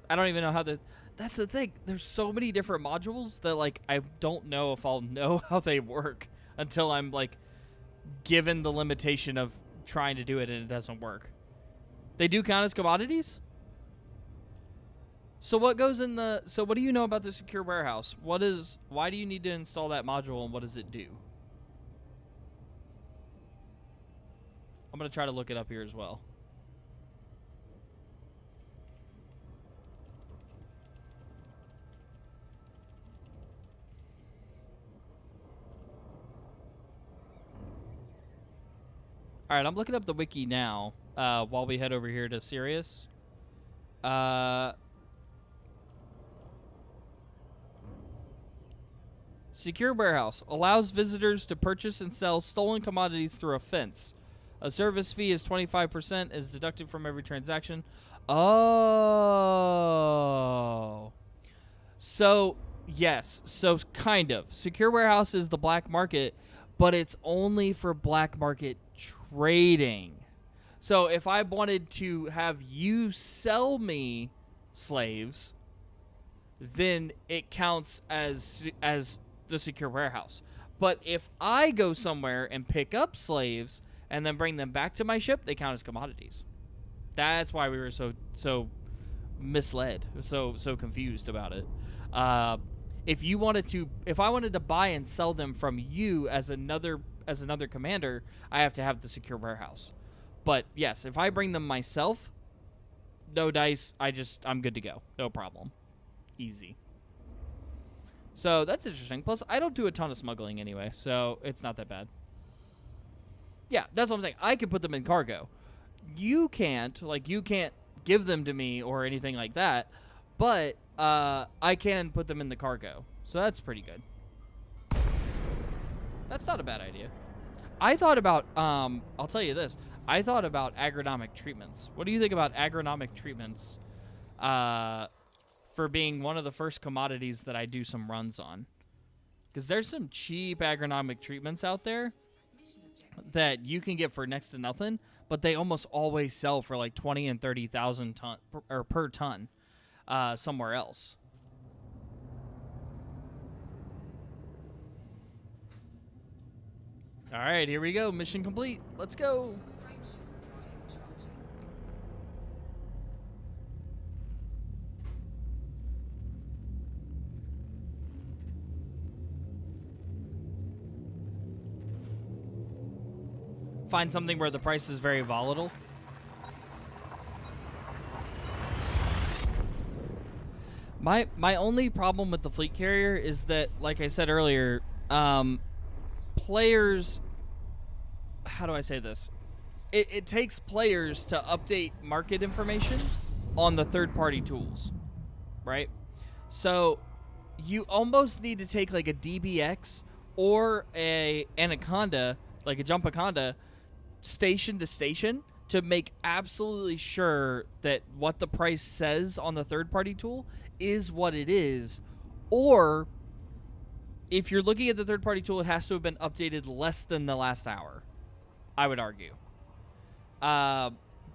I don't even know how that's the thing. There's so many different modules that, like, I don't know if I'll know how they work until I'm, like, given the limitation of trying to do it and it doesn't work. They do count as commodities? So what goes in so what do you know about the secure warehouse? Why do you need to install that module, and what does it do? I'm going to try to look it up here as well. All right, I'm looking up the wiki now while we head over here to Sirius. Secure warehouse allows visitors to purchase and sell stolen commodities through a fence. A service fee is 25% is deducted from every transaction. Oh. So, yes. So, kind of. Secure warehouse is the black market, but it's only for black market trading. So, if I wanted to have you sell me slaves, then it counts as the secure warehouse. But if I go somewhere and pick up slaves and then bring them back to my ship, they count as commodities. That's why we were so misled, so confused about it. If I wanted to buy and sell them from you as another commander, I have to have the secure warehouse. But yes, if I bring them myself, no dice, I'm good to go. No problem. Easy. So that's interesting. Plus, I don't do a ton of smuggling anyway, so it's not that bad. Yeah, that's what I'm saying. I can put them in cargo. You can't give them to me or anything like that, but I can put them in the cargo. So that's pretty good. That's not a bad idea. I thought about, I'll tell you this. I thought about agronomic treatments. What do you think about agronomic treatments for being one of the first commodities that I do some runs on? Because there's some cheap agronomic treatments out there that you can get for next to nothing, but they almost always sell for like 20 and 30,000 per ton somewhere else. All right, here we go. Mission complete. Let's go. Frameshift drive charging. Find something where the price is very volatile. My only problem with the fleet carrier is that, like I said earlier, players, how do I say this? It takes players to update market information on the third-party tools, right? So you almost need to take like a DBX or a Anaconda, like a Jumpaconda, station to station to make absolutely sure that what the price says on the third-party tool is what it is. Or if you're looking at the third-party tool, it has to have been updated less than the last hour, I would argue.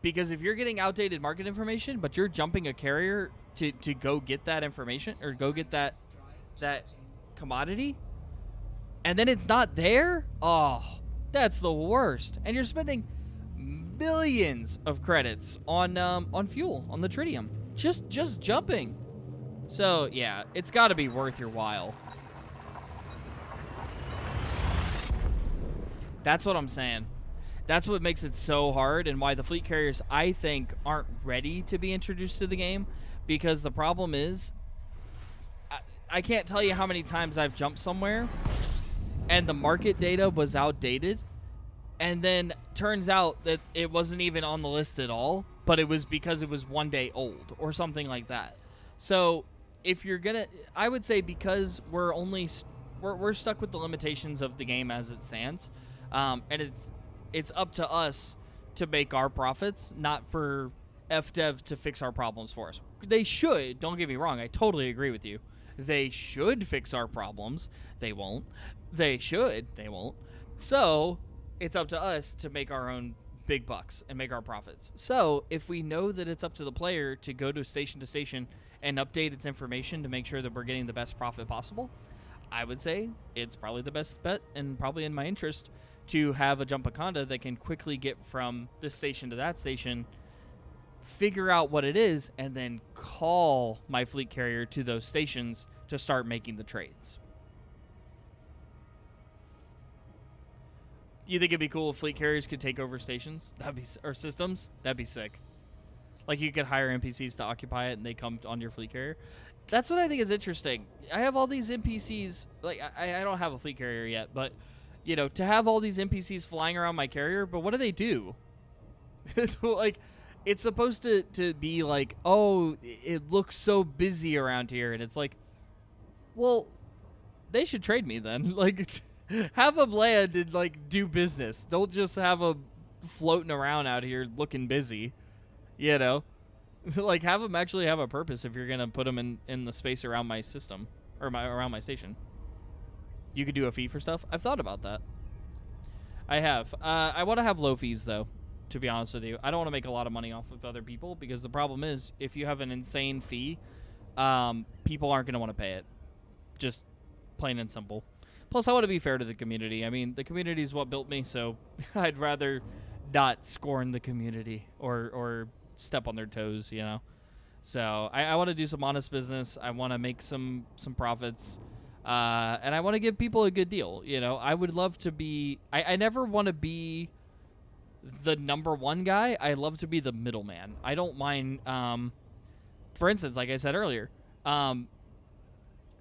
Because if you're getting outdated market information, but you're jumping a carrier to go get that information or go get that commodity, and then it's not there, oh, that's the worst. And you're spending millions of credits on fuel, on the tritium, just jumping. So yeah, it's got to be worth your while. That's what I'm saying. That's what makes it so hard, and why the fleet carriers, I think, aren't ready to be introduced to the game. Because the problem is, I can't tell you how many times I've jumped somewhere and the market data was outdated, and then turns out that it wasn't even on the list at all, but it was because it was 1 day old or something like that. So if you're gonna, I would say, because we're stuck with the limitations of the game as it stands, and it's up to us to make our profits, not for FDev to fix our problems for us. They should, don't get me wrong, I totally agree with you. They should fix our problems. They won't. They should. They won't. So it's up to us to make our own big bucks and make our profits. So if we know that it's up to the player to go to station and update its information to make sure that we're getting the best profit possible, I would say it's probably the best bet, and probably in my interest, to have a Jumpaconda that can quickly get from this station to that station, figure out what it is, and then call my fleet carrier to those stations to start making the trades. You think it'd be cool if fleet carriers could take over stations? Or systems? That'd be sick. Like, you could hire NPCs to occupy it and they come on your fleet carrier. That's what I think is interesting. I have all these NPCs, like, I don't have a fleet carrier yet, but, you know, to have all these NPCs flying around my carrier, but what do? It's like, it's supposed to be like, oh, it looks so busy around here, and it's like, well, they should trade me then. Like, have them land and, like, do business. Don't just have them floating around out here looking busy, you know? Like, have them actually have a purpose if you're going to put them in the space around my system, or around my station. You could do a fee for stuff. I've thought about that. I have. I want to have low fees, though, to be honest with you. I don't want to make a lot of money off of other people, because the problem is, if you have an insane fee, people aren't going to want to pay it. Just plain and simple. Plus, I want to be fair to the community. I mean, the community is what built me, so I'd rather not scorn the community or step on their toes, you know? So I want to do some honest business. I want to make some profits. And I want to give people a good deal, you know? I would love to be... I never want to be the number one guy. I love to be the middleman. I don't mind... for instance, like I said earlier...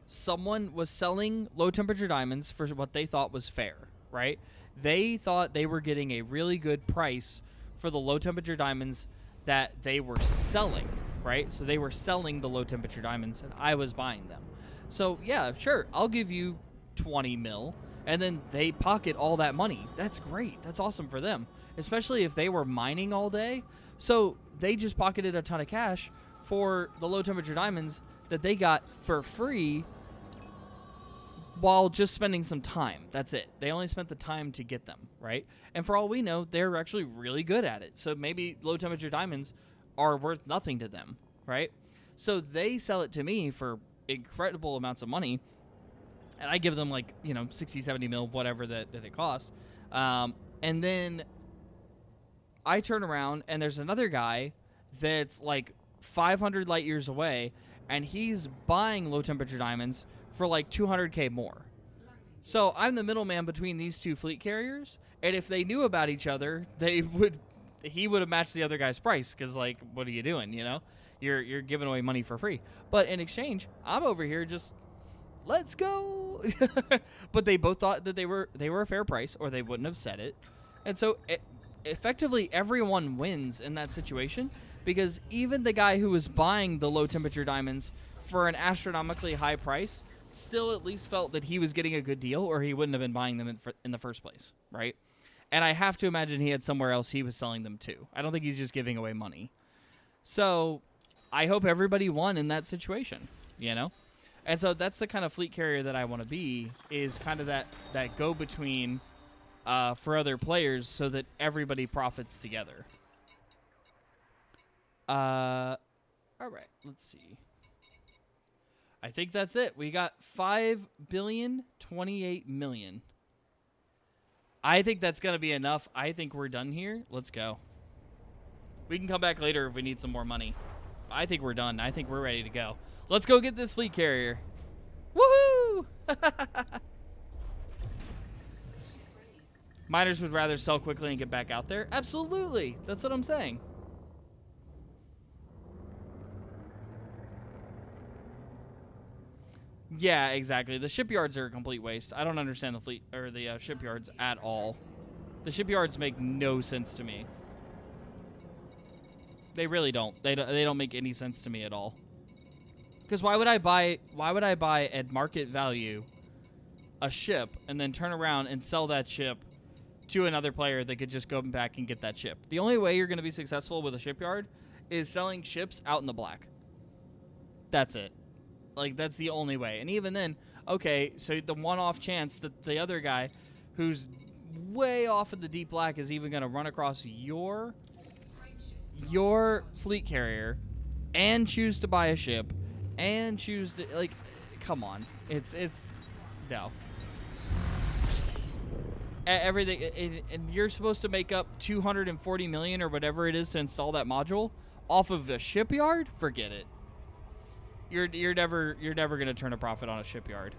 someone was selling low temperature diamonds for what they thought was fair, right? They thought they were getting a really good price for the low temperature diamonds that they were selling, right? So they were selling the low temperature diamonds and I was buying them. So yeah, sure, I'll give you 20 mil and then they pocket all that money. That's great. That's awesome for them, especially if they were mining all day. So they just pocketed a ton of cash for the low temperature diamonds that they got for free while just spending some time. That's it. They only spent the time to get them, right? And for all we know, they're actually really good at it. So maybe low temperature diamonds are worth nothing to them, right? So they sell it to me for incredible amounts of money, and I give them like, 60, 70 mil, whatever that it costs. And then I turn around and there's another guy that's like 500 light years away, and he's buying low temperature diamonds for like 200K more. So I'm the middleman between these two fleet carriers, and if they knew about each other, he would have matched the other guy's price, because like, what are you doing, You're giving away money for free. But in exchange, I'm over here just, let's go. But they both thought that they were a fair price, or they wouldn't have said it. And so effectively everyone wins in that situation, because even the guy who was buying the low temperature diamonds for an astronomically high price still at least felt that he was getting a good deal, or he wouldn't have been buying them in the first place, right? And I have to imagine he had somewhere else he was selling them to. I don't think he's just giving away money. So I hope everybody won in that situation, And so that's the kind of fleet carrier that I want to be, is kind of that go-between for other players so that everybody profits together. All right, let's see. I think that's it. We got 5,028 million. I think that's going to be enough. I think we're done here. Let's go. We can come back later if we need some more money. I think we're done. I think we're ready to go. Let's go get this fleet carrier. Woohoo! Miners would rather sell quickly and get back out there. Absolutely. That's what I'm saying. Yeah, exactly. The shipyards are a complete waste. I don't understand the fleet or the shipyards at all. The shipyards make no sense to me. They really don't. They don't make any sense to me at all. Because why would I buy at market value a ship and then turn around and sell that ship to another player that could just go back and get that ship? The only way you're going to be successful with a shipyard is selling ships out in the black. That's it. Like, that's the only way. And even then, okay, so the one-off chance that the other guy who's way off in the deep black is even going to run across your fleet carrier and choose to buy a ship and choose to, like, come on. It's no. Everything, and you're supposed to make up 240 million or whatever it is to install that module off of a shipyard? Forget it. You're never gonna turn a profit on a shipyard.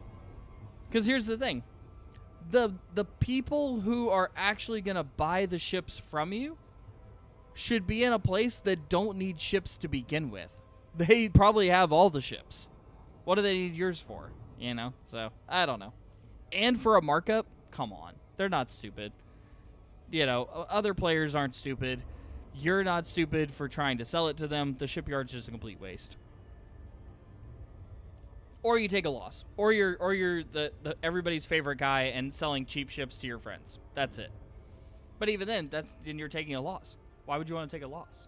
Because here's the thing, the people who are actually gonna buy the ships from you should be in a place that don't need ships to begin with. They probably have all the ships. What do they need yours for? So I don't know. And for a markup, come on, they're not stupid. Other players aren't stupid. You're not stupid for trying to sell it to them. The shipyard's just a complete waste. Or you take a loss, or you're the everybody's favorite guy and selling cheap ships to your friends. That's it. But even then you're taking a loss. Why would you want to take a loss?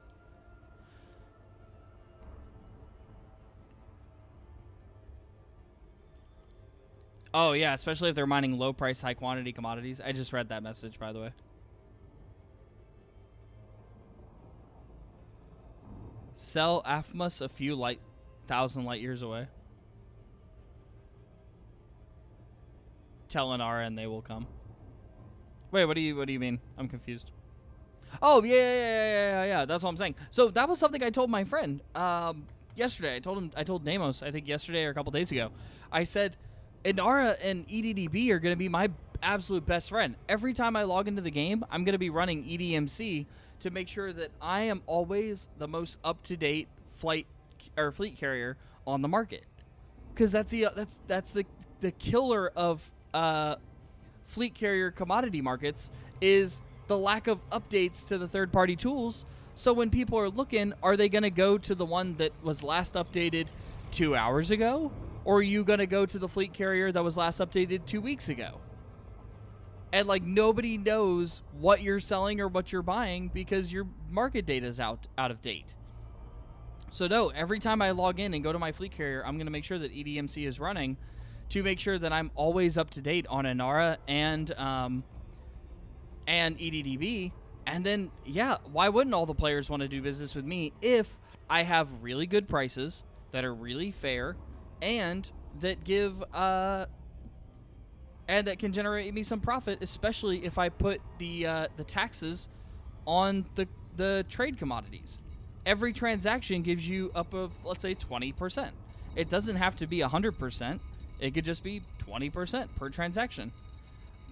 Oh yeah, especially if they're mining low price, high quantity commodities. I just read that message, by the way. Sell Aphmus a few 1,000 light years away. tell Inara and they will come. Wait, what do you mean? I'm confused. Oh, yeah. That's what I'm saying. So that was something I told my friend yesterday. I told Namos, I think yesterday or a couple days ago. I said, Inara and EDDB are going to be my absolute best friend. Every time I log into the game, I'm going to be running EDMC to make sure that I am always the most up-to-date fleet carrier on the market. Because that's the killer of fleet carrier commodity markets is the lack of updates to the third-party tools. So when people are looking, are they going to go to the one that was last updated 2 hours ago? Or are you going to go to the fleet carrier that was last updated 2 weeks ago? And, like, nobody knows what you're selling or what you're buying because your market data is out of date. So, no, every time I log in and go to my fleet carrier, I'm going to make sure that EDMC is running to make sure that I'm always up to date on Inara and EDDB. And then, yeah, why wouldn't all the players want to do business with me if I have really good prices that are really fair and that give and that can generate me some profit, especially if I put the taxes on the trade commodities. Every transaction gives you up of, let's say, 20%. It doesn't have to be 100%. It could just be 20% per transaction.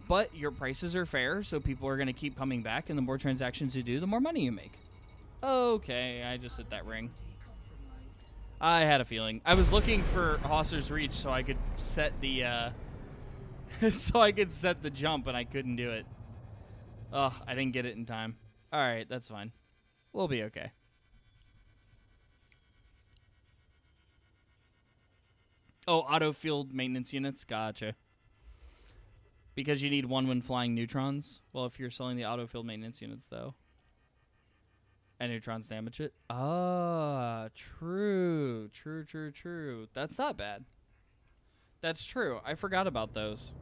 But your prices are fair, so people are going to keep coming back, and the more transactions you do, the more money you make. Okay, I just hit that ring. I had a feeling. I was looking for Hosser's Reach so I could set the jump, and I couldn't do it. Ugh, I didn't get it in time. Alright, that's fine. We'll be okay. Oh, auto field maintenance units? Gotcha. Because you need one when flying neutrons? Well, if you're selling the auto field maintenance units, though. And neutrons damage it? Ah, true. True. That's not bad. That's true. I forgot about those.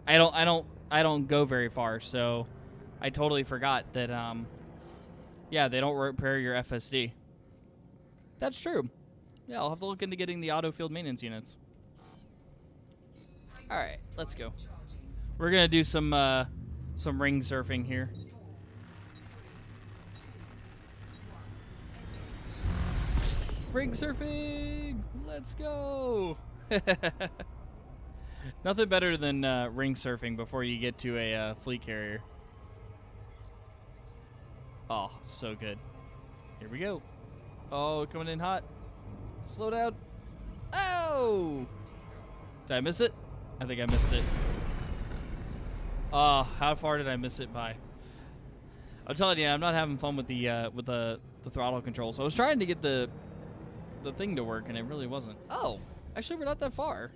I don't go very far, so I totally forgot that yeah, they don't repair your FSD. That's true. Yeah, I'll have to look into getting the auto field maintenance units. All right, let's go. We're gonna do some ring surfing here. Ring surfing! Let's go! Nothing better than ring surfing before you get to a fleet carrier. Oh, so good. Here we go. Oh, coming in hot. Slow down. Oh! Did I miss it? I think I missed it. Oh, how far did I miss it by? I'm telling you, I'm not having fun with the throttle controls. I was trying to get the thing to work, and it really wasn't. Oh, actually, we're not that far.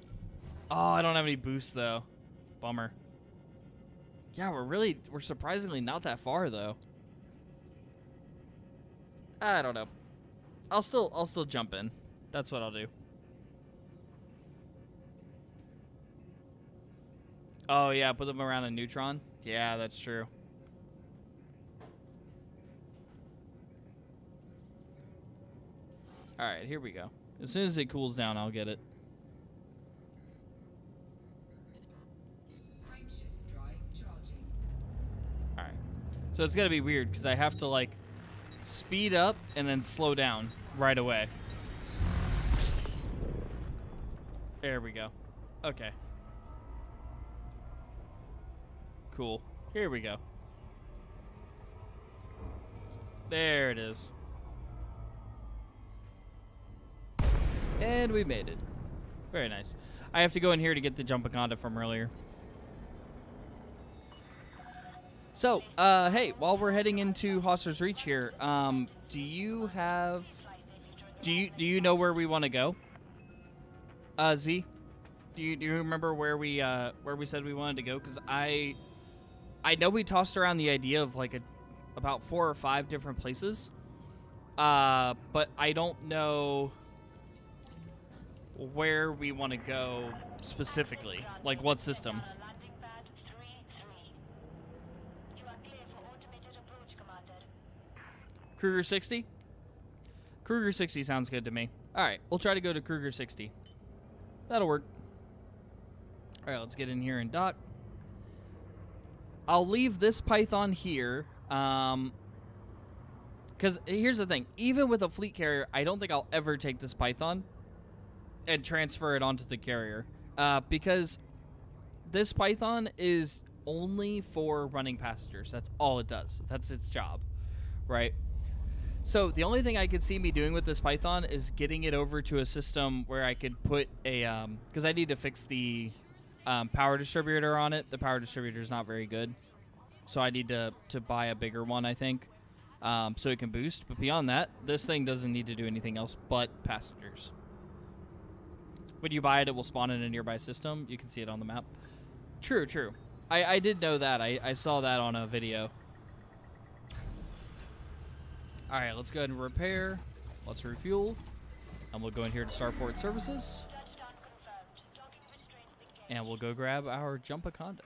Oh, I don't have any boost though. Bummer. Yeah, we're surprisingly not that far though. I don't know. I'll still jump in. That's what I'll do. Oh yeah, put them around a neutron. Yeah, that's true. All right, here we go. As soon as it cools down, I'll get it. All right. So it's gonna be weird because I have to like speed up and then slow down right away. There we go. Okay. Cool. Here we go. There it is. And we made it. Very nice. I have to go in here to get the Jumpaconda from earlier. So, hey, while we're heading into Hosser's Reach here, do you know where we want to go? Z, do you remember where we said we wanted to go? Because I know we tossed around the idea of like about 4 or 5 different places, but I don't know where we want to go specifically, like what system. Landing pad 3-3. You are clear for automated approach, Commander. Kruger 60? Kruger 60 sounds good to me. All right, we'll try to go to Kruger 60. That'll work. All right, let's get in here and dock. I'll leave this Python here. Because here's the thing. Even with a fleet carrier, I don't think I'll ever take this Python and transfer it onto the carrier. Because this Python is only for running passengers. That's all it does. That's its job, right? So the only thing I could see me doing with this Python is getting it over to a system where I could put a... because I need to fix the power distributor on it. The power distributor is not very good. So I need to buy a bigger one, I think, so it can boost. But beyond that, this thing doesn't need to do anything else but passengers. When you buy it, it will spawn in a nearby system. You can see it on the map. True, true. I did know that. I saw that on a video. All right, let's go ahead and repair. Let's refuel. And we'll go in here to Starport Services. Touchdown confirmed. Docking restraints engaged. And we'll go grab our Jumpaconda.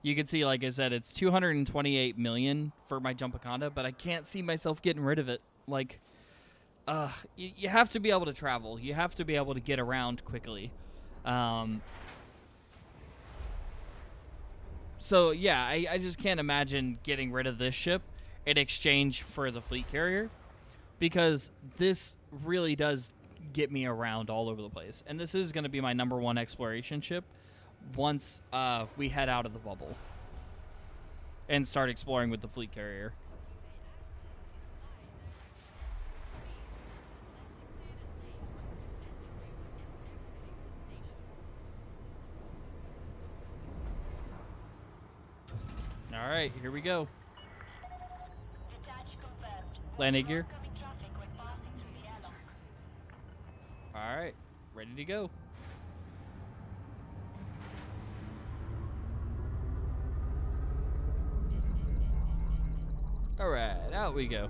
You can see, like I said, it's 228 million for my Jumpaconda, but I can't see myself getting rid of it. Like, you have to be able to travel. You have to be able to get around quickly. So, yeah, I just can't imagine getting rid of this ship in exchange for the fleet carrier, because this really does get me around all over the place. And this is going to be my #1 exploration ship once we head out of the bubble and start exploring with the fleet carrier. All right, here we go. Detach confirmed. Landing gear. Incoming traffic when passing through the airlock. All right, ready to go. All right, out we go.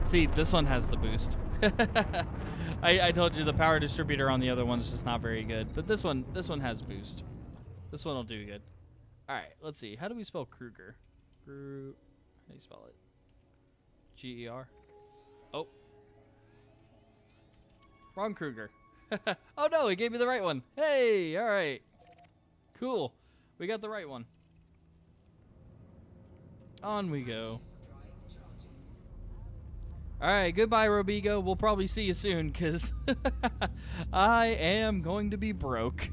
See, this one has the boost. I told you the power distributor on the other one's just not very good, but this one has boost. This one will do good. All right, let's see. How do we spell Kruger? How do you spell it? G-E-R. Oh. Wrong Kruger. Oh no, it gave me the right one. Hey, all right. Cool. We got the right one. On we go. All right, goodbye, Robigo. We'll probably see you soon, because I am going to be broke.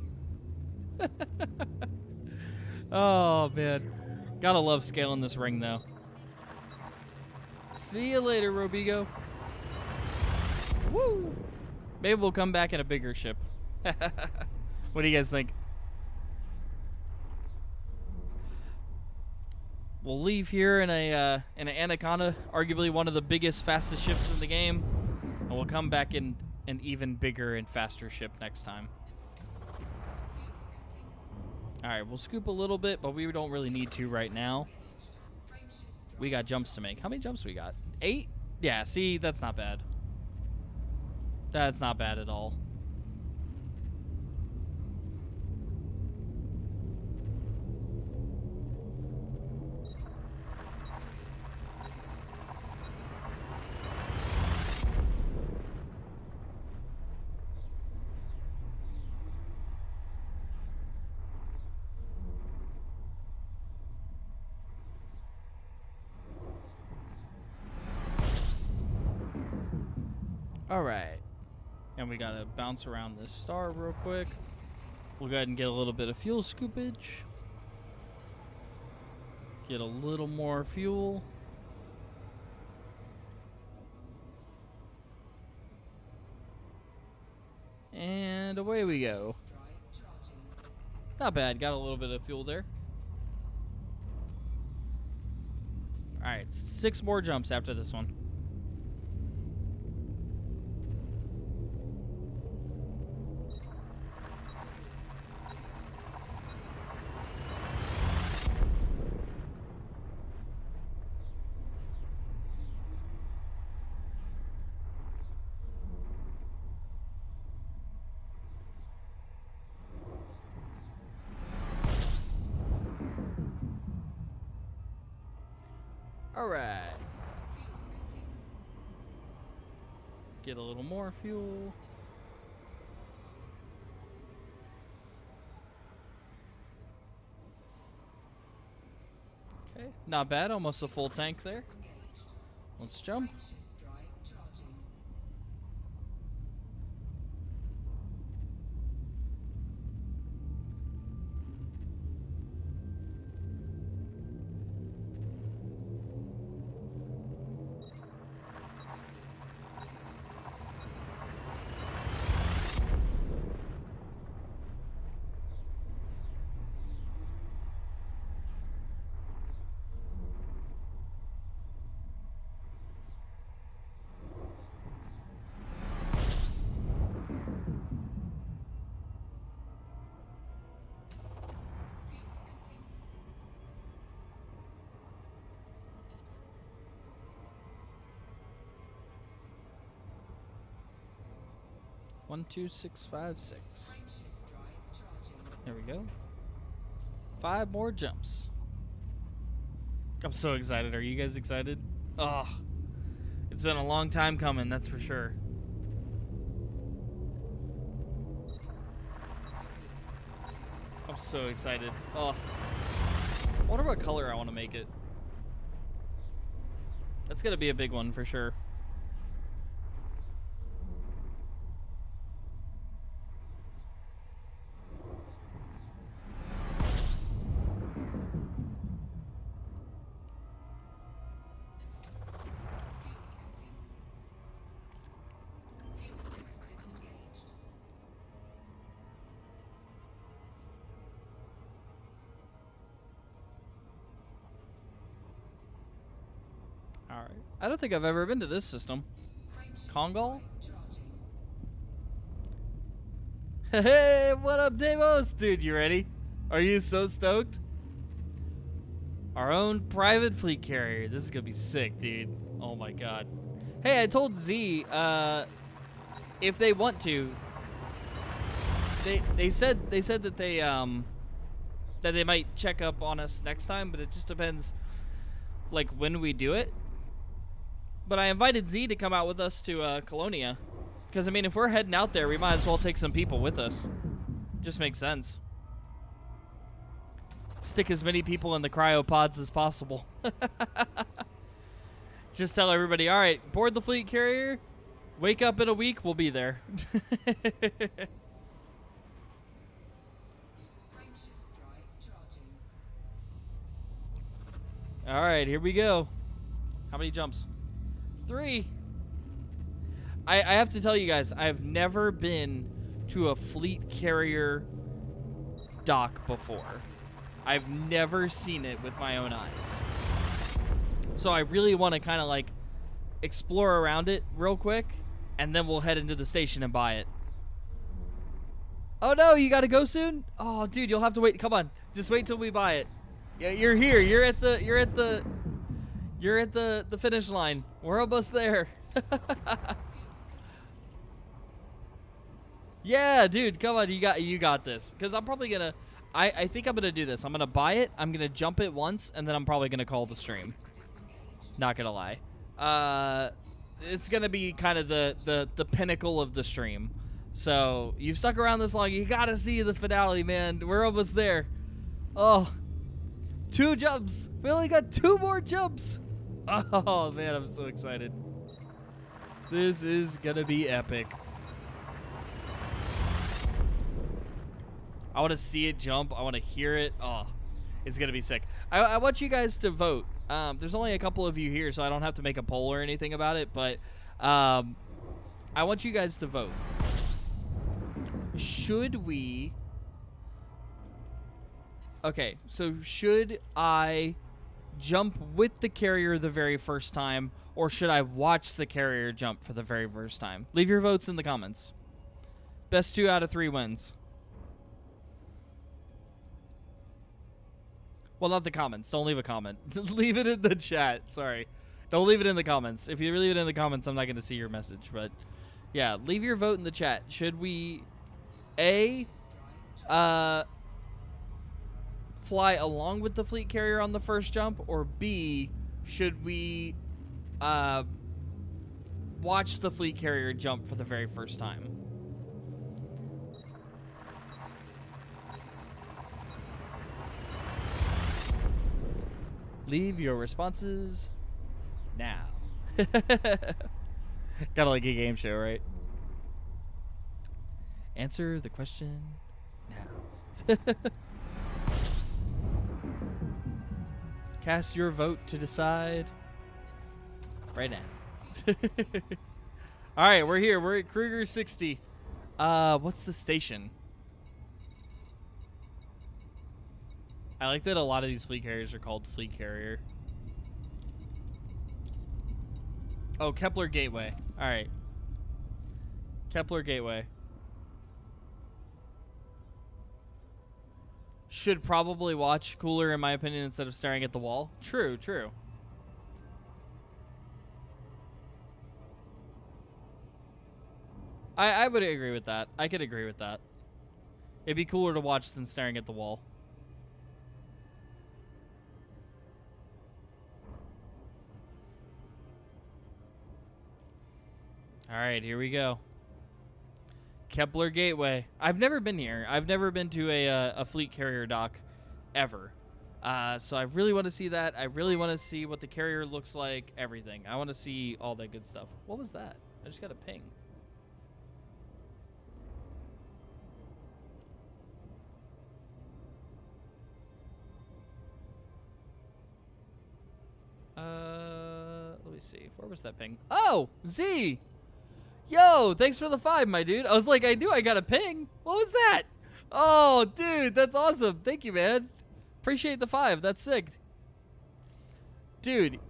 Oh, man. Gotta love scaling this ring, though. See you later, Robigo. Woo! Maybe we'll come back in a bigger ship. What do you guys think? We'll leave here in an Anaconda, arguably one of the biggest, fastest ships in the game, and we'll come back in an even bigger and faster ship next time. All right, we'll scoop a little bit, but we don't really need to right now. We got jumps to make. How many jumps we got? 8? Yeah, see, that's not bad. That's not bad at all. Alright. And we gotta bounce around this star real quick. We'll go ahead and get a little bit of fuel scoopage. Get a little more fuel. And away we go. Not bad, got a little bit of fuel there. Alright, 6 more jumps after this one. Alright. Get a little more fuel. Okay, not bad. Almost a full tank there. Let's jump. Frameshift drive charging. Fuel scooping. 12656. Frameshift drive charging. There we go. 5 more jumps. I'm so excited. Are you guys excited? Oh, it's been a long time coming, that's for sure. I'm so excited. Oh, I wonder what color I want to make it. That's gonna be a big one for sure. Fuel scooping. Fuel scoop disengaged. All right. I don't think I've ever been to this system. Frameshift Congal? drive charging. Hey, what up, Deimos? Dude, you ready? Are you so stoked? Our own private fleet carrier. This is gonna be sick, dude. Oh my god. Hey, I told Z, if they want to, they said that they might check up on us next time, but it just depends, like, when we do it. But I invited Z to come out with us to Colonia. Because, I mean, if we're heading out there, we might as well take some people with us. Just makes sense. Stick as many people in the cryopods as possible. Just tell everybody, all right, board the fleet carrier. Wake up in a week, we'll be there. Frameshift drive charging. All right, here we go. How many jumps? 3. I have to tell you guys, I've never been to a fleet carrier dock before. I've never seen it with my own eyes. So I really want to kind of like explore around it real quick, and then we'll head into the station and buy it. Oh no, you gotta go soon? Oh dude, you'll have to wait. Come on, just wait till we buy it. Yeah, you're here. You're at the finish line. We're almost there. Yeah, dude, come on, you got this. Cause I'm probably gonna, I think I'm gonna do this. I'm gonna buy it. I'm gonna jump it once, and then I'm probably gonna call the stream. Not gonna lie. It's gonna be kind of the pinnacle of the stream. So you've stuck around this long. You gotta see the finale, man. We're almost there. Oh, 2 jumps. We only got 2 more jumps. Oh man, I'm so excited. This is gonna be epic. I want to see it jump. I want to hear it. Oh, it's gonna be sick. I want you guys to vote. There's only a couple of you here, so I don't have to make a poll or anything about it. But I want you guys to vote. Should we? Okay, so should I jump with the carrier the very first time, or should I watch the carrier jump for the very first time? Leave your votes in the comments. Best 2 out of 3 wins. Well, not the comments. Don't leave a comment. Leave it in the chat. Sorry. Don't leave it in the comments. If you leave it in the comments, I'm not going to see your message. But, yeah, leave your vote in the chat. Should we, A, fly along with the fleet carrier on the first jump, or B, should we watch the fleet carrier jump for the very first time. Leave your responses now. Gotta like a game show, right? Answer the question now. Cast your vote to decide right now. All right, we're here. We're at Kruger 60. What's the station? I like that a lot of these fleet carriers are called fleet carrier. Oh, Kepler Gateway. All right. Kepler Gateway. Should probably watch cooler, in my opinion, instead of staring at the wall. True, true. I would agree with that. I could agree with that. It'd be cooler to watch than staring at the wall. All right, here we go. Kepler Gateway. I've never been here. I've never been to a fleet carrier dock ever. So I really want to see that. I really want to see what the carrier looks like, everything. I want to see all that good stuff. What was that? I just got a ping. Let me see. Where was that ping? Oh, Z! Yo, thanks for the 5, my dude. I was like, I knew I got a ping. What was that? Oh, dude, that's awesome. Thank you, man. Appreciate the 5. That's sick. Dude,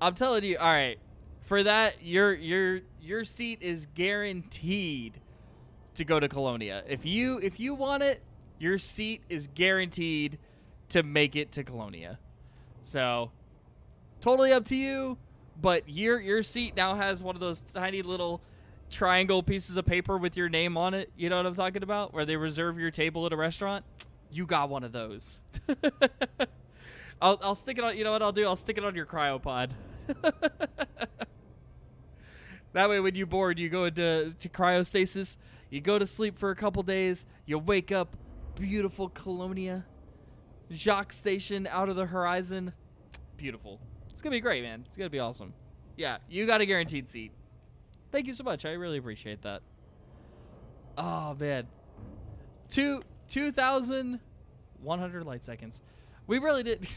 I'm telling you, all right. For that, your seat is guaranteed to go to Colonia. If you want it, your seat is guaranteed to make it to Colonia. So, totally up to you. But your seat now has one of those tiny little triangle pieces of paper with your name on it. You know what I'm talking about? Where they reserve your table at a restaurant. You got one of those. I'll stick it on. You know what I'll do? I'll stick it on your cryopod. That way, when you're bored, you go into cryostasis. You go to sleep for a couple days. You wake up, beautiful Colonia, Jacques Station out of the horizon. Beautiful. It's going to be great, man. It's going to be awesome. Yeah, you got a guaranteed seat. Thank you so much. I really appreciate that. Oh, man. 2,100 light seconds. We really did.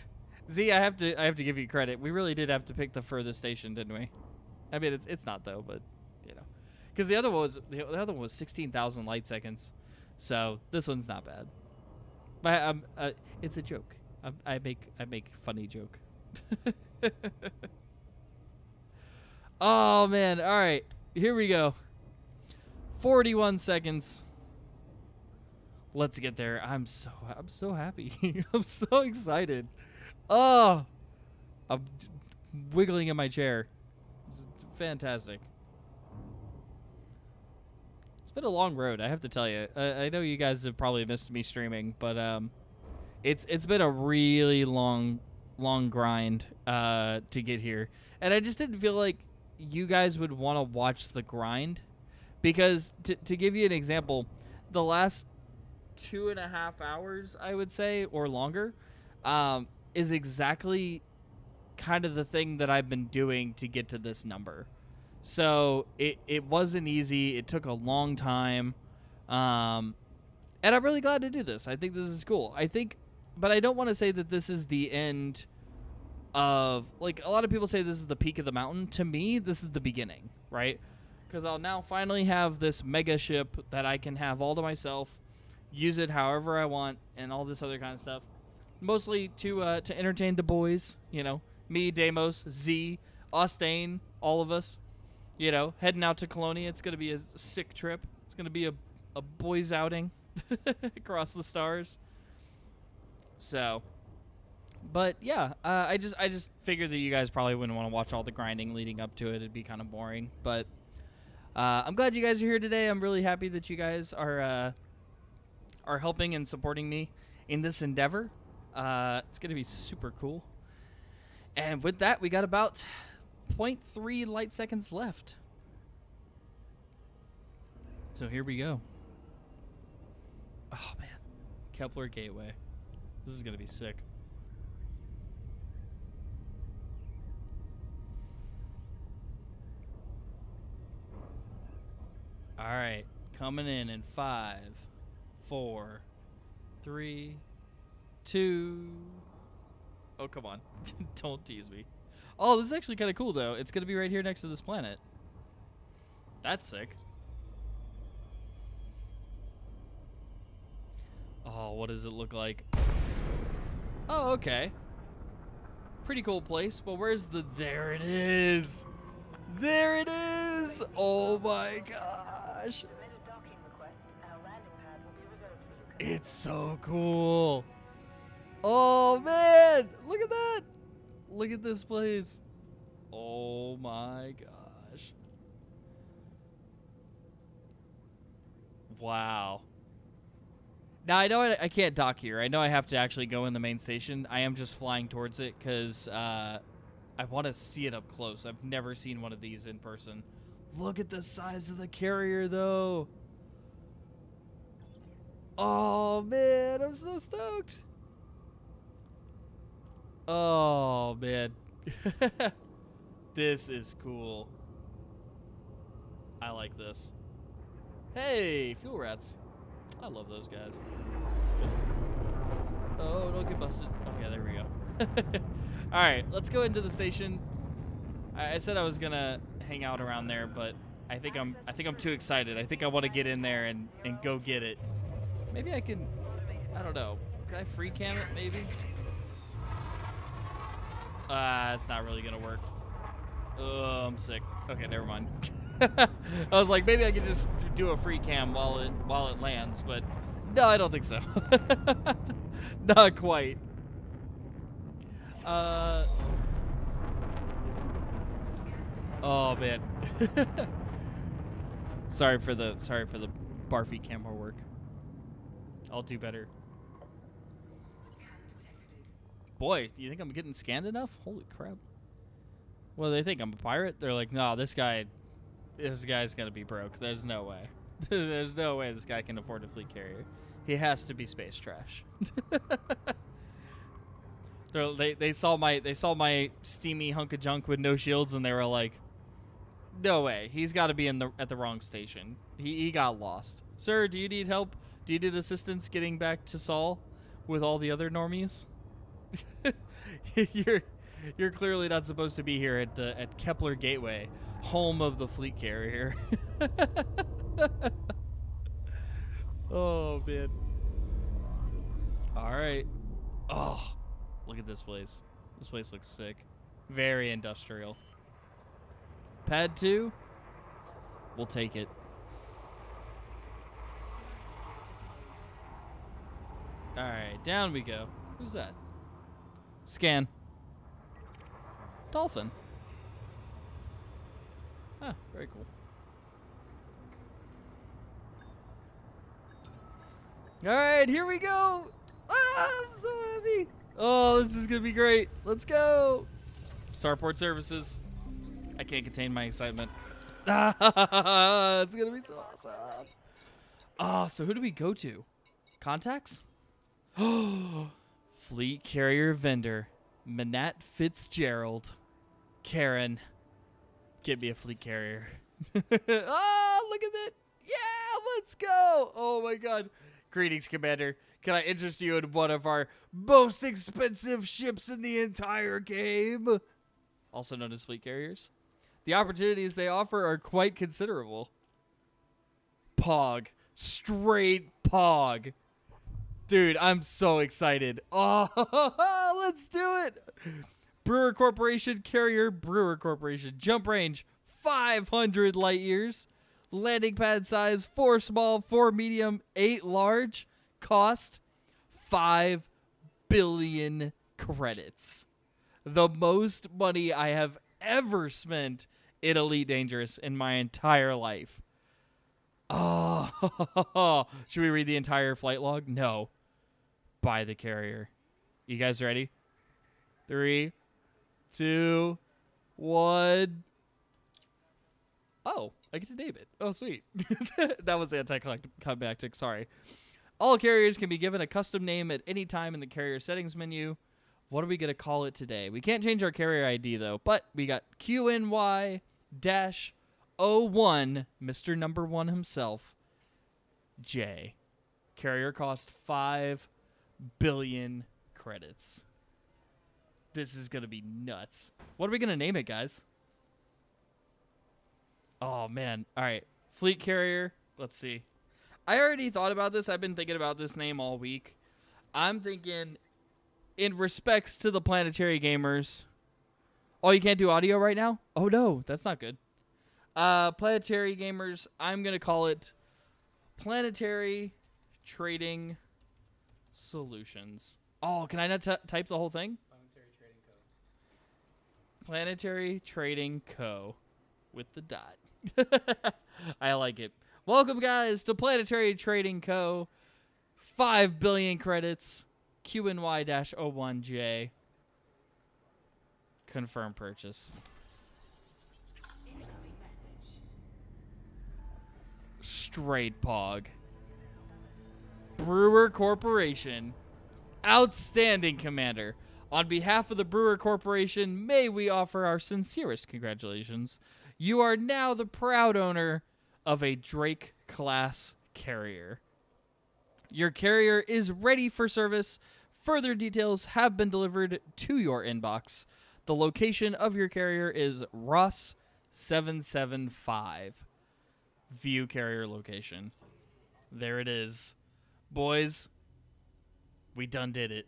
Z, I have to give you credit. We really did have to pick the furthest station, didn't we? I mean, it's not, though, but, you know. Because the other one was 16,000 light seconds. So this one's not bad. But it's a joke. I make funny joke. Oh man, all right, here we go. 41 seconds. Let's get there. I'm so happy. I'm so excited. Oh, I'm wiggling in my chair. It's fantastic. It's been a long road, I have to tell you. I know you guys have probably missed me streaming, but it's been a really long grind to get here, and I just didn't feel like you guys would want to watch the grind, because to give you an example, the last 2.5 hours, I would say, or longer, is exactly kind of the thing that I've been doing to get to this number. So it wasn't easy. It took a long time, and I'm really glad to do this. I think this is cool. But I don't want to say that this is the end of, like, a lot of people say this is the peak of the mountain. To me, this is the beginning, right? Because I'll now finally have this mega ship that I can have all to myself, use it however I want, and all this other kind of stuff. Mostly to entertain the boys, you know, me, Deimos, Z, Austin, all of us, you know, heading out to Colonia. It's going to be a sick trip. It's going to be a boys outing across the stars. So, but yeah, I just figured that you guys probably wouldn't want to watch all the grinding leading up to it. It'd be kind of boring. But I'm glad you guys are here today. I'm really happy that you guys are helping and supporting me in this endeavor. It's gonna be super cool. And with that, we got about 0.3 light seconds left. So here we go. Oh man, Kepler Gateway. This is gonna be sick. All right, coming in 5, 4, 3, 2. Oh, come on. Don't tease me. Oh, this is actually kind of cool, though. It's going to be right here next to this planet. That's sick. Oh, what does it look like? Oh, okay. Pretty cool place, but where's the... There it is! There it is! Oh my gosh! Submit a docking request and a landing pad will be reserved for you. It's so cool. Oh man, look at that. Look at this place. Oh my gosh. Wow. Now I know I can't dock here. I know I have to actually go in the main station. I am just flying towards it because I want to see it up close. I've never seen one of these in person. Look at the size of the carrier, though. Oh, man. I'm so stoked. Oh, man. This is cool. I like this. Hey, fuel rats. I love those guys. Oh, don't get busted. Okay, there we go. All right, let's go into the station. I said I was gonna hang out around there, but I think I'm too excited. I think I want to get in there and go get it. Maybe I can. I don't know. Can I free cam it? Maybe. It's not really gonna work. Oh, I'm sick. Okay, never mind. I was like, maybe I could just do a free cam while it lands, but no, I don't think so. Not quite. Oh man. sorry for the barfy camera work. I'll do better. Boy, do you think I'm getting scanned enough? Holy crap. Well, they think I'm a pirate. They're like, no, this guy's gonna be broke. There's no way. There's no way this guy can afford a fleet carrier. He has to be space trash. They saw my steamy hunk of junk with no shields, and they were like, "No way, he's got to be at the wrong station. He got lost." Sir, do you need help? Do you need assistance getting back to Sol with all the other normies? You're clearly not supposed to be here at Kepler Gateway, home of the fleet carrier. Oh man. All right. Oh. Look at this place. This place looks sick. Very industrial. Pad 2? We'll take it. Alright, down we go. Who's that? Scan. Dolphin. Ah, very cool. Alright, here we go! Ah, I'm so happy! Oh, this is gonna be great. Let's go. Starport services. I can't contain my excitement. It's gonna be so awesome. Oh, so who do we go to? Contacts? Fleet carrier vendor. Manat Fitzgerald. Karen. Get me a fleet carrier. Oh, look at that. Yeah, let's go. Oh my god. Greetings, Commander. Can I interest you in one of our most expensive ships in the entire game? Also known as fleet carriers. The opportunities they offer are quite considerable. Pog. Straight Pog. Dude, I'm so excited. Oh, let's do it. Brewer Corporation carrier, Brewer Corporation. Jump range, 500 light years. Landing pad size, 4 small, 4 medium, 8 large. Cost 5 billion credits. The most money I have ever spent in Elite Dangerous in my entire life. Oh, should we read the entire flight log? No. Buy the carrier. You guys ready? 3, 2, 1. Oh, I get to name it. Oh, sweet. That was anticlimactic. Sorry. All carriers can be given a custom name at any time in the carrier settings menu. What are we going to call it today? We can't change our carrier ID, though, but we got QNY-01, Mr. Number 1 himself, J. Carrier cost 5 billion credits. This is going to be nuts. What are we going to name it, guys? Oh, man. All right. Fleet carrier. Let's see. I already thought about this. I've been thinking about this name all week. I'm thinking, in respects to the Planetary Gamers. Oh, you can't do audio right now? Oh, no. That's not good. Planetary Gamers, I'm going to call it Planetary Trading Solutions. Oh, can I not type the whole thing? Planetary Trading Co. with the dot. I like it. Welcome, guys, to Planetary Trading Co. 5 billion credits. QNY-01J. Confirm purchase. Incoming message. Straight pog. Brewer Corporation. Outstanding, Commander. On behalf of the Brewer Corporation, may we offer our sincerest congratulations. You are now the proud owner of a Drake-class carrier. Your carrier is ready for service. Further details have been delivered to your inbox. The location of your carrier is Ross 775. View carrier location. There it is. Boys, we done did it.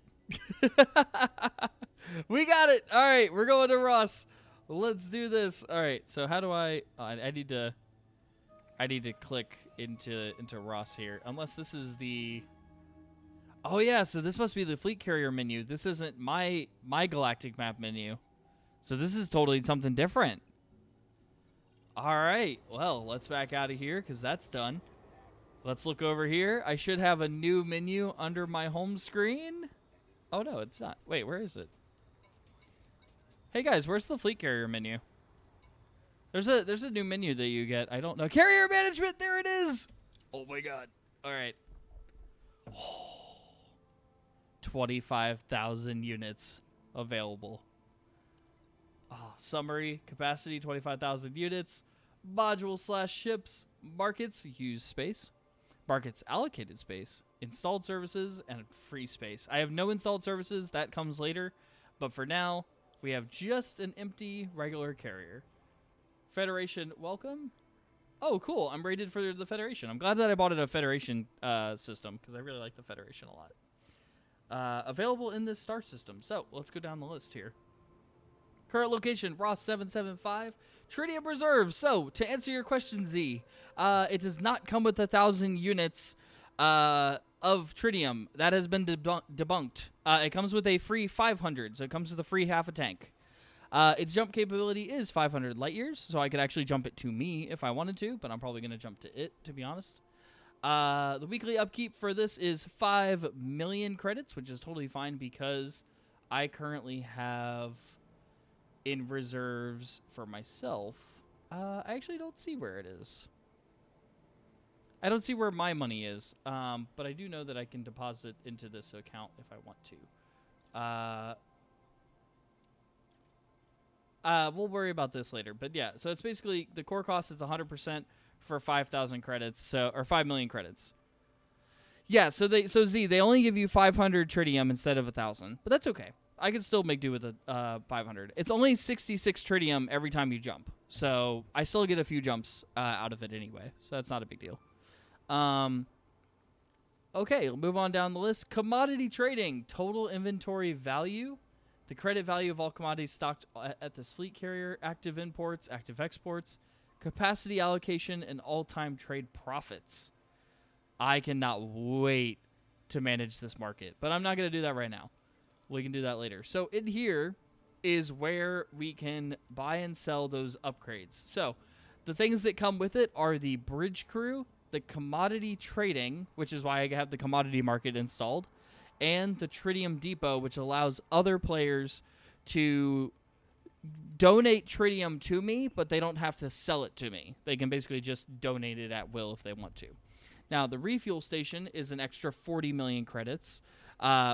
We got it. All right, we're going to Ross. Let's do this. All right, so how do I need to click into Ross here. Unless this is the... Oh, yeah, so this must be the fleet carrier menu. This isn't my galactic map menu. So this is totally something different. All right, well, let's back out of here because that's done. Let's look over here. I should have a new menu under my home screen. Oh, no, it's not. Wait, where is it? Hey, guys, where's the fleet carrier menu? There's a new menu that you get. I don't know. Carrier management. There it is. Oh my god. All right. 25,000 units available. Oh, summary capacity 25,000 units. Module / ships. Markets use space. Markets allocated space. Installed services and free space. I have no installed services. That comes later. But for now, we have just an empty regular carrier. Federation, welcome. Oh, cool. I'm rated for the Federation. I'm glad that I bought it a Federation system because I really like the Federation a lot. Available in this star system. So let's go down the list here. Current location, Ross 775. Tritium Reserve. So to answer your question, Z, it does not come with 1,000 units of tritium. That has been debunked. It comes with a free 500. So it comes with a free half a tank. Its jump capability is 500 light years, so I could actually jump it to me if I wanted to, but I'm probably going to jump to it, to be honest. The weekly upkeep for this is 5 million credits, which is totally fine because I currently have in reserves for myself. I actually don't see where it is. I don't see where my money is, but I do know that I can deposit into this account if I want to. We'll worry about this later, but yeah. So it's basically the core cost is 100% for 5,000 credits, or 5 million credits. Yeah. So Z, they only give you 500 tritium instead of 1,000, but that's okay. I could still make do with a 500. It's only 66 tritium every time you jump, so I still get a few jumps out of it anyway. So that's not a big deal. Okay, we'll move on down the list. Commodity trading, total inventory value. The credit value of all commodities stocked at this fleet carrier, active imports, active exports, capacity allocation, and all-time trade profits. I cannot wait to manage this market, but I'm not going to do that right now. We can do that later. So in here is where we can buy and sell those upgrades. So the things that come with it are the bridge crew, the commodity trading, which is why I have the commodity market installed, and the Tritium Depot, which allows other players to donate tritium to me, but they don't have to sell it to me. They can basically just donate it at will if they want to. Now, the refuel station is an extra 40 million credits,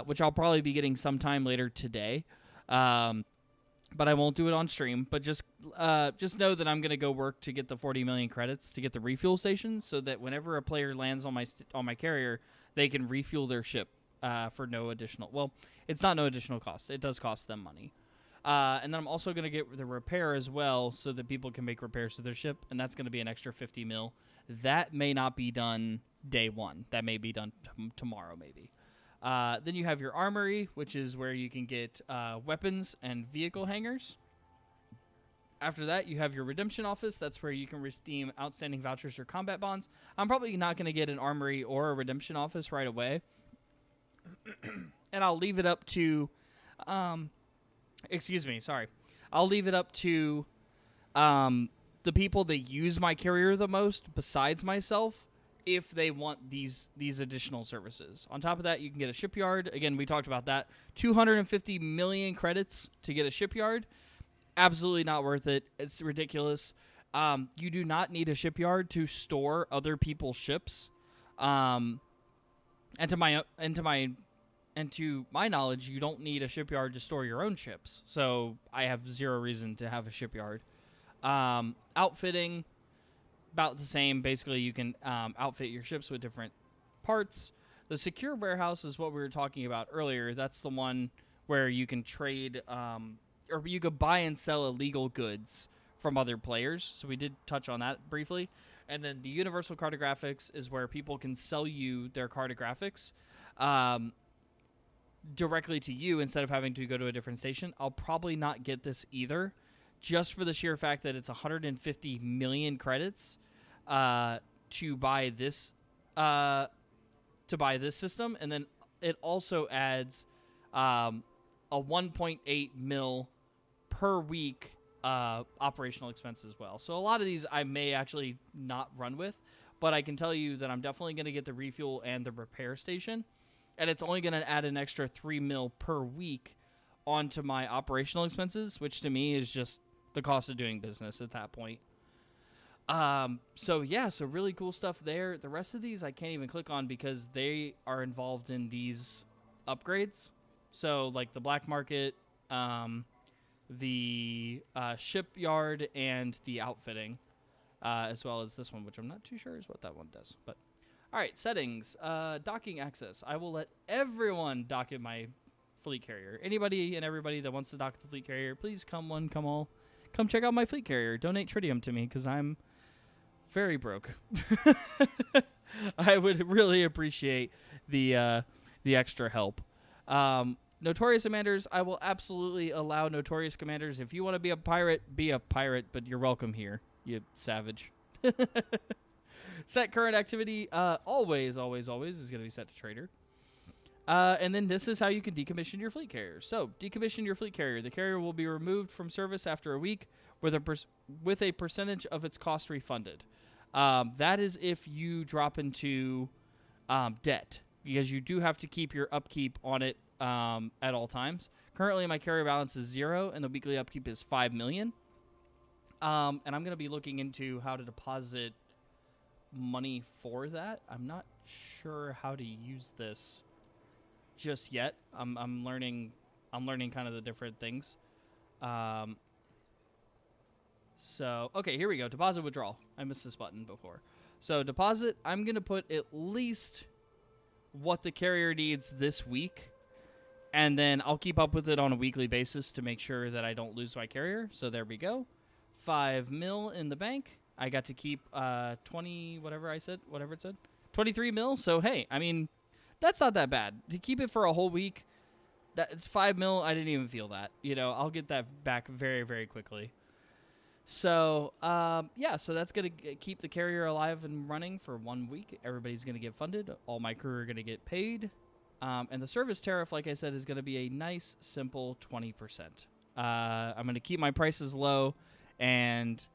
which I'll probably be getting sometime later today. But I won't do it on stream. But just know that I'm going to go work to get the 40 million credits to get the refuel station, so that whenever a player lands on my carrier, they can refuel their ship for no additional. Well, it's not no additional cost. It does cost them money. And then I'm also going to get the repair as well, so that people can make repairs to their ship, and that's going to be an extra 50 mil. That may not be done day one. That may be done tomorrow, maybe. Then you have your armory, which is where you can get weapons and vehicle hangers. After that, you have your redemption office. That's where you can redeem outstanding vouchers or combat bonds. I'm probably not going to get an armory or a redemption office right away. And I'll leave it up to... I'll leave it up to the people that use my carrier the most, besides myself, if they want these additional services. On top of that, you can get a shipyard. Again, we talked about that. 250 million credits to get a shipyard. Absolutely not worth it. It's ridiculous. You do not need a shipyard to store other people's ships. And to my knowledge, you don't need a shipyard to store your own ships. So I have zero reason to have a shipyard. Outfitting, about the same. Basically, you can outfit your ships with different parts. The secure warehouse is what we were talking about earlier. That's the one where you can trade, or you could buy and sell illegal goods from other players. So we did touch on that briefly. And then the universal cartographics is where people can sell you their cartographics directly to you instead of having to go to a different station. I'll probably not get this either, just for the sheer fact that it's 150 million credits to buy this system, and then it also adds a 1.8 mil per week operational expense as well. So a lot of these I may actually not run with, but I can tell you that I'm definitely going to get the refuel and the repair station, and it's only going to add an extra 3 mil per week onto my operational expenses, which to me is just the cost of doing business at that point. So really cool stuff there. The rest of these I can't even click on because they are involved in these upgrades. So like the black market, the shipyard, and the outfitting, as well as this one, which I'm not too sure is what that one does. But all right, settings, docking access. I will let everyone dock in my fleet carrier. Anybody and everybody that wants to dock the fleet carrier, please come all. Come check out my fleet carrier. Donate tritium to me because I'm very broke. I would really appreciate the extra help. Notorious commanders, I will absolutely allow notorious commanders. If you want to be a pirate, but you're welcome here, you savage. Set current activity, always is going to be set to trader. And then this is how you can decommission your fleet carrier. So, decommission your fleet carrier. The carrier will be removed from service after a week with a percentage of its cost refunded. That is if you drop into debt, because you do have to keep your upkeep on it at all times. Currently, my carrier balance is 0, and the weekly upkeep is 5 million. And I'm going to be looking into how to deposit money for that. I'm not sure how to use this just yet. I'm learning kind of the different things. So okay, here we go. Deposit withdrawal. I missed this button before. So deposit, I'm gonna put at least what the carrier needs this week, and then I'll keep up with it on a weekly basis to make sure that I don't lose my carrier. So there we go. 5 mil in the bank. I got to keep 20 whatever it said, 23 mil. So hey, I mean, that's not that bad. To keep it for a whole week, that's 5 mil. I didn't even feel that. I'll get that back very, very quickly. So, so that's going to keep the carrier alive and running for 1 week. Everybody's going to get funded. All my crew are going to get paid. And the service tariff, like I said, is going to be a nice, simple 20%. I'm going to keep my prices low and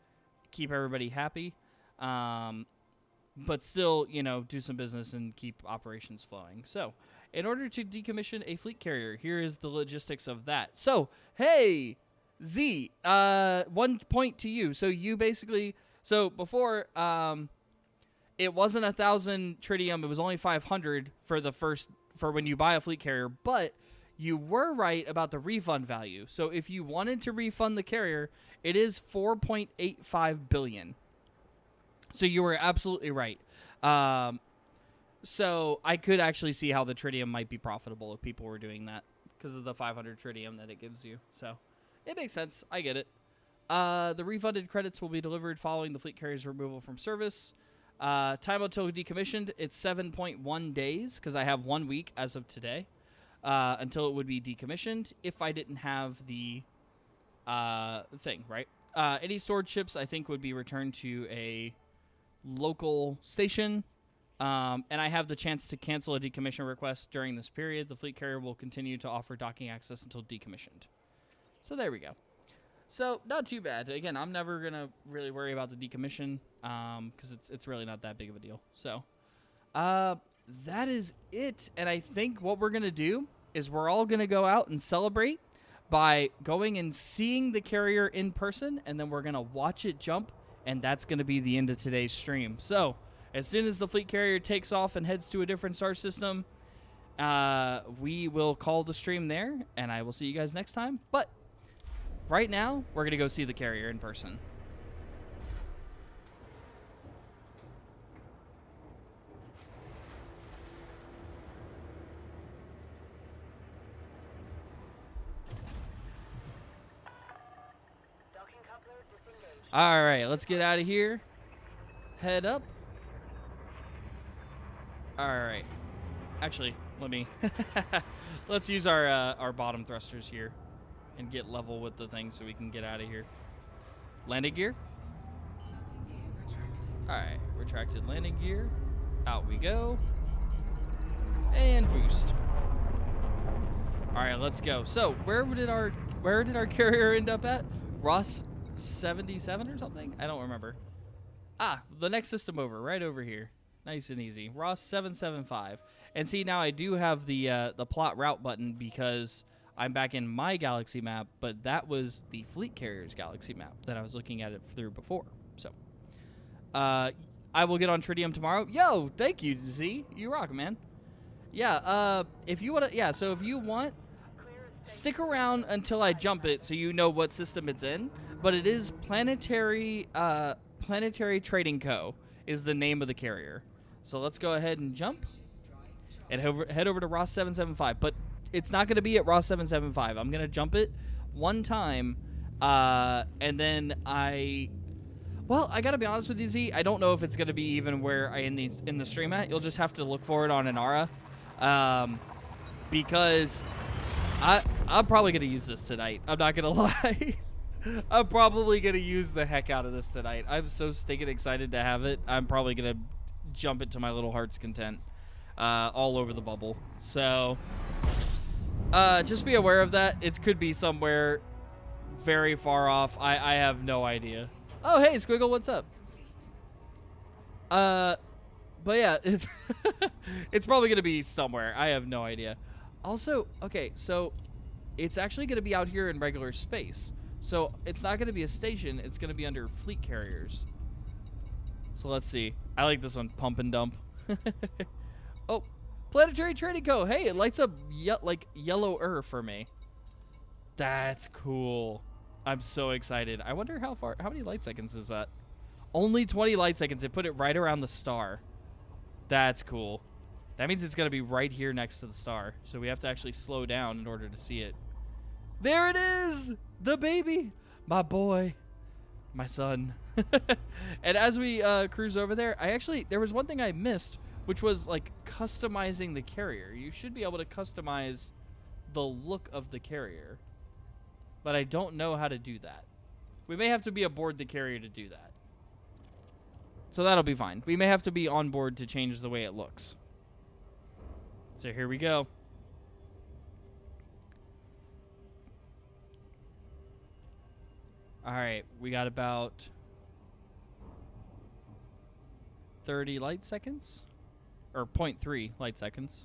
keep everybody happy. But still, do some business and keep operations flowing. So, in order to decommission a fleet carrier, here is the logistics of that. So, hey, Z, 1 point to you. So you basically, so before, it wasn't 1,000 tritium. It was only 500 for when you buy a fleet carrier. But you were right about the refund value. So if you wanted to refund the carrier, it is 4.85 billion. So you were absolutely right. So I could actually see how the tritium might be profitable if people were doing that because of the 500 tritium that it gives you. So it makes sense. I get it. The refunded credits will be delivered following the fleet carrier's removal from service. Time until decommissioned, it's 7.1 days because I have 1 week as of today until it would be decommissioned if I didn't have the thing, right? Any stored ships, I think, would be returned to a local station. And I have the chance to cancel a decommission request during this period. The fleet carrier will continue to offer docking access until decommissioned. So there we go. So not too bad. Again, I'm never going to really worry about the decommission because it's really not that big of a deal. So that is it. And I think what we're going to do is we're all going to go out and celebrate by going and seeing the carrier in person, and then we're going to watch it jump, and that's going to be the end of today's stream. So as soon as the fleet carrier takes off and heads to a different star system, we will call the stream there, and I will see you guys next time. But right now, we're going to go see the carrier in person. Docking coupler disengaged. All right, let's get out of here. Head up. All right. Actually, let me let's use our bottom thrusters here and get level with the thing so we can get out of here. Landing gear. Landing gear retracted. All right, retracted landing gear. Out we go. And boost. All right, let's go. So where did our carrier end up at? Ross 77 or something? I don't remember. Ah, the next system over, right over here. Nice and easy. Ross 775. And see, now I do have the plot route button because I'm back in my galaxy map, but that was the fleet carrier's galaxy map that I was looking at it through before. So, I will get on Tritium tomorrow. Yo, thank you, Z. You rock, man. Yeah, if you want to, yeah, so if you want, stick around until I jump it so you know what system it's in. But it is Planetary Trading Co. is the name of the carrier. So let's go ahead and jump and head over to Ross 775. But it's not going to be at Ross 775. I'm going to jump it one time, and then I got to be honest with you, Z. I don't know if it's going to be even where I in the stream at. You'll just have to look for it on Inara, because I'm probably going to use this tonight. I'm not going to lie. I'm probably going to use the heck out of this tonight. I'm so stinking excited to have it. I'm probably going to jump it to my little heart's content all over the bubble. So just be aware of that. It could be somewhere very far off. I have no idea. Oh, hey, Squiggle, what's up? But yeah, it's probably going to be somewhere. I have no idea. Also, okay, so it's actually going to be out here in regular space. So it's not going to be a station. It's going to be under fleet carriers. So let's see. I like this one. Pump and dump. Oh, Planetary Trading Co. Hey, it lights up like yellower for me. That's cool. I'm so excited. I wonder how many light seconds is that? Only 20 light seconds. They put it right around the star. That's cool. That means it's going to be right here next to the star. So we have to actually slow down in order to see it. There it is! The baby! My boy. My son. And as we cruise over there, there was one thing I missed, which was like customizing the carrier. You should be able to customize the look of the carrier. But I don't know how to do that. We may have to be aboard the carrier to do that. So that'll be fine. We may have to be on board to change the way it looks. So here we go. All right, we got about 30 light seconds, or 0.3 light seconds.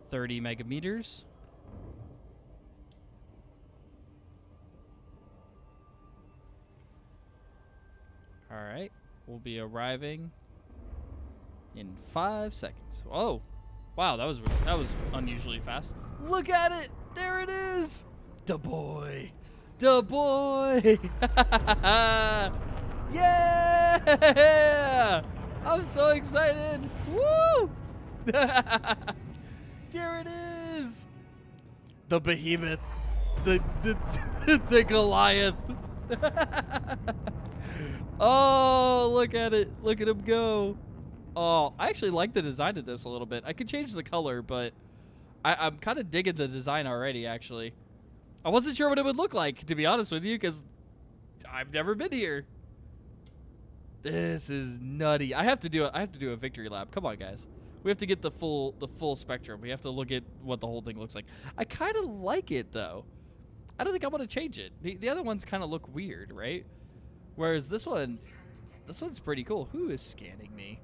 30 megameters. All right. We'll be arriving in 5 seconds. Oh, wow, that was unusually fast. Look at it. There it is. Da boy. Da boy. Yeah! I'm so excited. Woo! There it is. The behemoth. The the Goliath. Oh, look at it. Look at him go. Oh, I actually like the design of this a little bit. I could change the color, but I'm kind of digging the design already, actually. I wasn't sure what it would look like, to be honest with you, because I've never been here. This is nutty. I have to do a victory lap. Come on, guys. We have to get the full spectrum. We have to look at what the whole thing looks like. I kind of like it, though. I don't think I want to change it. The other ones kind of look weird, right? Whereas this one's pretty cool. Who is scanning me?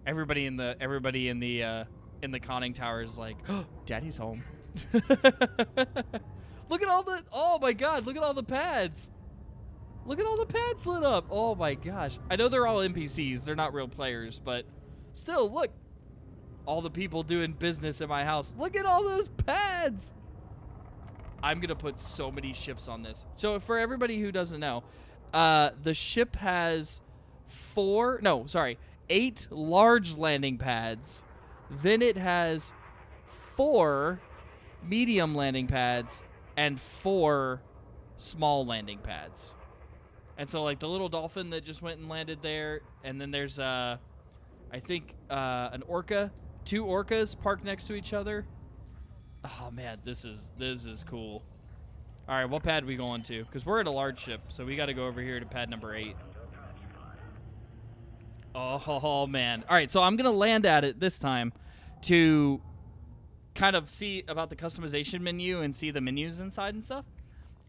Everybody in the conning tower is like, oh, Daddy's home. Look at all the, oh my God, look at all the pads. Look at all the pads lit up. Oh my gosh. I know they're all NPCs. They're not real players, but still, look. All the people doing business in my house. Look at all those pads. I'm going to put so many ships on this. So for everybody who doesn't know, the ship has 8 large landing pads. Then it has 4 medium landing pads and 4 small landing pads. And so, like, the little dolphin that just went and landed there, and then there's, I think, an orca, 2 orcas parked next to each other. Oh, man, this is cool. All right, what pad are we going to? Because we're in a large ship, so we got to go over here to pad number 8. Oh, man. All right, so I'm going to land at it this time to kind of see about the customization menu and see the menus inside and stuff.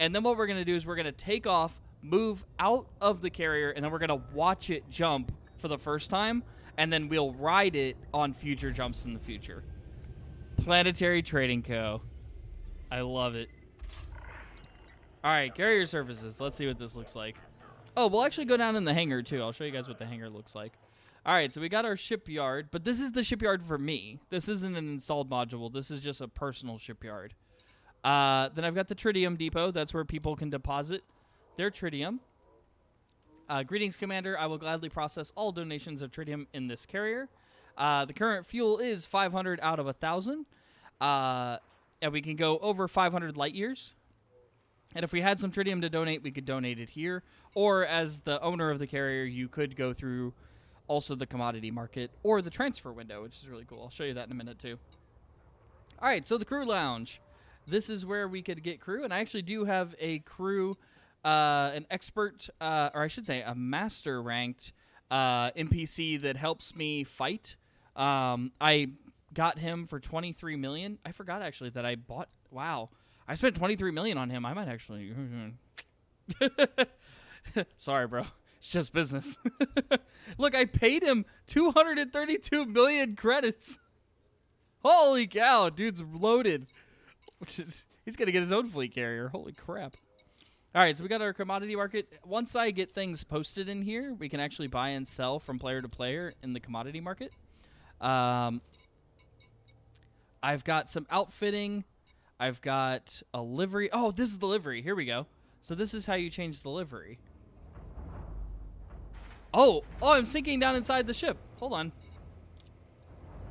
And then what we're going to do is we're going to take off, move out of the carrier, and then we're going to watch it jump for the first time, and then we'll ride it on future jumps in the future. Planetary Trading Co. I love it. All right, carrier services. Let's see what this looks like. Oh, we'll actually go down in the hangar, too. I'll show you guys what the hangar looks like. All right, so we got our shipyard, but this is the shipyard for me. This isn't an installed module. This is just a personal shipyard. Then I've got the Tritium Depot. That's where people can deposit their Tritium. Greetings, Commander. I will gladly process all donations of Tritium in this carrier. The current fuel is 500 out of 1,000. And we can go over 500 light years. And if we had some Tritium to donate, we could donate it here. Or as the owner of the carrier, you could go through also the commodity market or the transfer window, which is really cool. I'll show you that in a minute, too. All right, so the crew lounge. This is where we could get crew, and I actually do have a crew, an expert, or I should say a master-ranked NPC that helps me fight. I got him for 23 million. I forgot, actually, that I bought... Wow. I spent 23 million on him. I might actually... Sorry, bro. It's just business. Look, I paid him 232 million credits. Holy cow, dude's loaded. He's going to get his own fleet carrier. Holy crap. All right, so we got our commodity market. Once I get things posted in here, we can actually buy and sell from player to player in the commodity market. I've got some outfitting. I've got a livery. Oh, this is the livery. Here we go. So this is how you change the livery. Oh, I'm sinking down inside the ship. Hold on.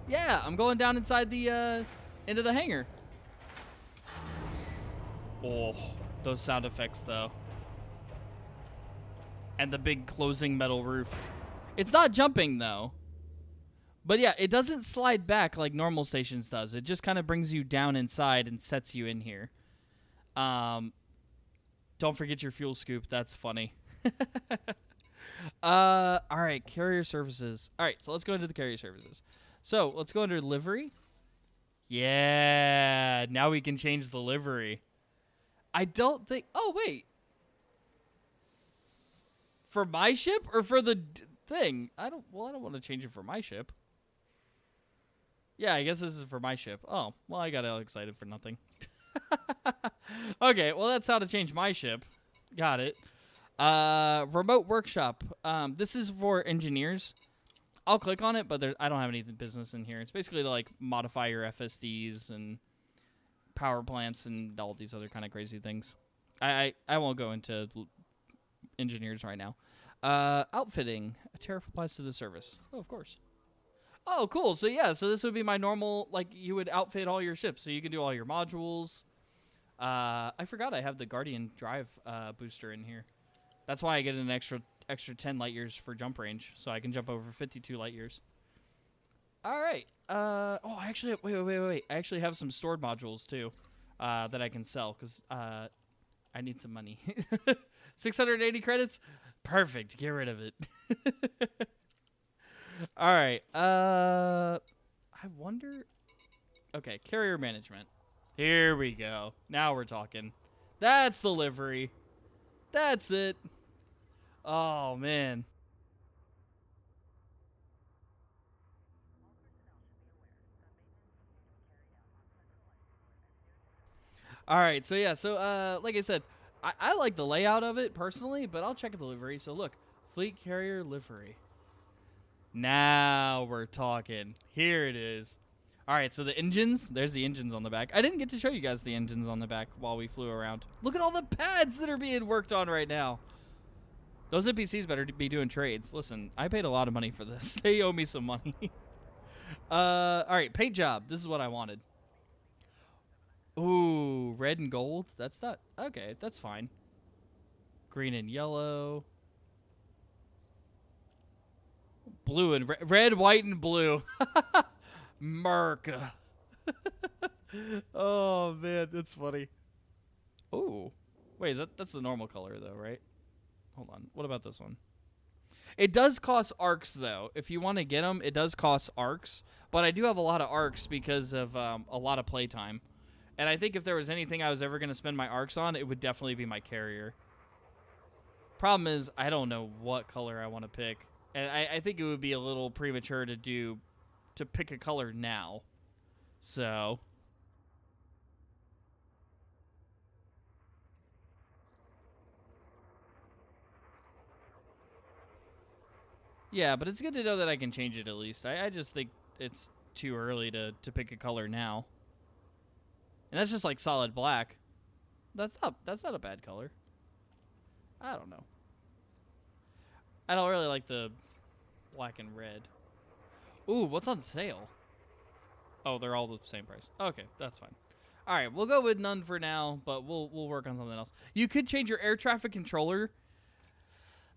Yeah, I'm going down inside the, into the hangar. Oh, those sound effects, though. And the big closing metal roof. It's not jumping, though. But yeah, it doesn't slide back like normal stations does. It just kind of brings you down inside and sets you in here. Don't forget your fuel scoop. That's funny. All right, carrier services. All right, so let's go into the carrier services. So let's go under livery. Yeah, now we can change the livery. I don't think... Oh, wait. For my ship or for the thing? I don't want to change it for my ship. Yeah, I guess this is for my ship. Oh, well, I got all excited for nothing. Okay, well, that's how to change my ship. Got it. Remote workshop. This is for engineers. I'll click on it, but I don't have any business in here. It's basically to like modify your FSDs and power plants and all these other kind of crazy things. I won't go into engineers right now. Outfitting. A tariff applies to the service. Oh, of course. Oh, cool. So yeah, so this would be my normal, like you would outfit all your ships. So you can do all your modules. I forgot I have the Guardian drive booster in here. That's why I get an extra 10 light years for jump range, so I can jump over 52 light years. All right. Oh, I actually wait. I actually have some stored modules too that I can sell because I need some money. 680 credits, perfect. Get rid of it. All right. I wonder. Okay, carrier management. Here we go. Now we're talking. That's the livery. That's it. Oh, man. All right. So, yeah. So, like I said, I like the layout of it personally, but I'll check the livery. So, look. Fleet carrier livery. Now we're talking. Here it is. All right, so the engines, there's the engines on the back. I didn't get to show you guys the engines on the back while we flew around. Look at all the pads that are being worked on right now. Those NPCs better be doing trades. Listen, I paid a lot of money for this. They owe me some money. All right, paint job. This is what I wanted. Ooh, red and gold. That's not, okay, that's fine. Green and yellow. Blue and red, white, and blue. Merca. Oh man, that's funny. Oh, wait, that's the normal color though, right? Hold on. What about this one? It does cost arcs though. If you want to get them, it does cost arcs. But I do have a lot of arcs because of a lot of playtime. And I think if there was anything I was ever going to spend my arcs on, it would definitely be my carrier. Problem is, I don't know what color I want to pick. And I think it would be a little premature to pick a color now. So yeah, but it's good to know that I can change it at least. I just think it's too early to pick a color now. And that's just like solid black. That's not a bad color. I don't know. I don't really like the black and red. Ooh, what's on sale? Oh, they're all the same price. Okay, that's fine. All right, we'll go with none for now, but we'll work on something else. You could change your air traffic controller.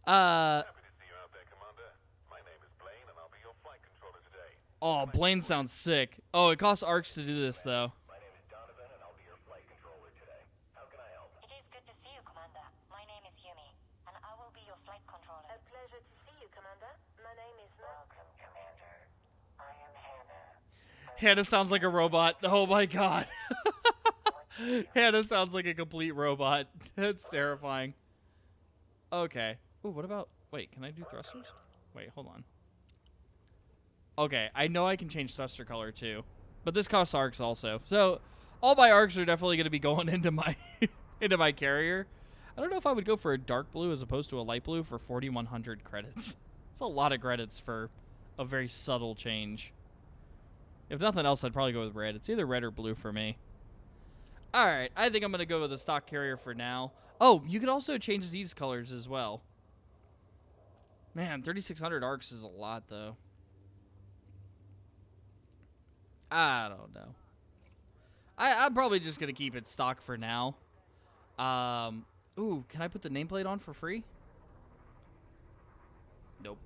Happy to see you out there, Commander. My name is Blaine, and I'll be your flight controller today. Oh, Blaine sounds sick. Oh, it costs arcs to do this though. My name is Donovan, and I'll be your flight controller today. How can I help? It is good to see you, Commander. My name is Yumi, and I will be your flight controller. A pleasure to see you, Commander. My name is Welcome, Commander. I am Hannah. Hannah sounds like a robot. Oh my god. Hannah sounds like a complete robot. That's terrifying. Okay. Ooh, what about... Wait, can I do thrusters? Wait, hold on. Okay, I know I can change thruster color too. But this costs arcs also. So, all my arcs are definitely going to be going into my into my carrier. I don't know if I would go for a dark blue as opposed to a light blue for 4,100 credits. It's a lot of credits for a very subtle change. If nothing else, I'd probably go with red. It's either red or blue for me. Alright, I think I'm going to go with a stock carrier for now. Oh, you can also change these colors as well. Man, 3,600 arcs is a lot, though. I don't know. I'm probably just going to keep it stock for now. Ooh, can I put the nameplate on for free? Nope.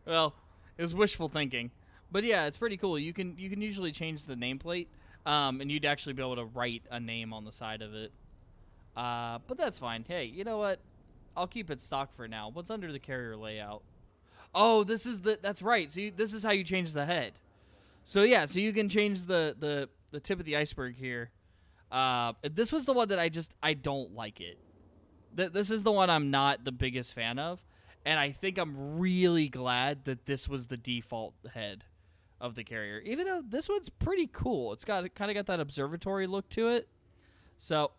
Well, it was wishful thinking. But yeah, it's pretty cool. You can usually change the nameplate, and you'd actually be able to write a name on the side of it. But that's fine. Hey, you know what? I'll keep it stock for now. What's under the carrier layout? Oh, that's right. So this is how you change the head. So yeah, so you can change the tip of the iceberg here. This was the one that I don't like it. This is the one I'm not the biggest fan of, and I think I'm really glad that this was the default head of the carrier. Even though this one's pretty cool. It's kind of got that observatory look to it. So,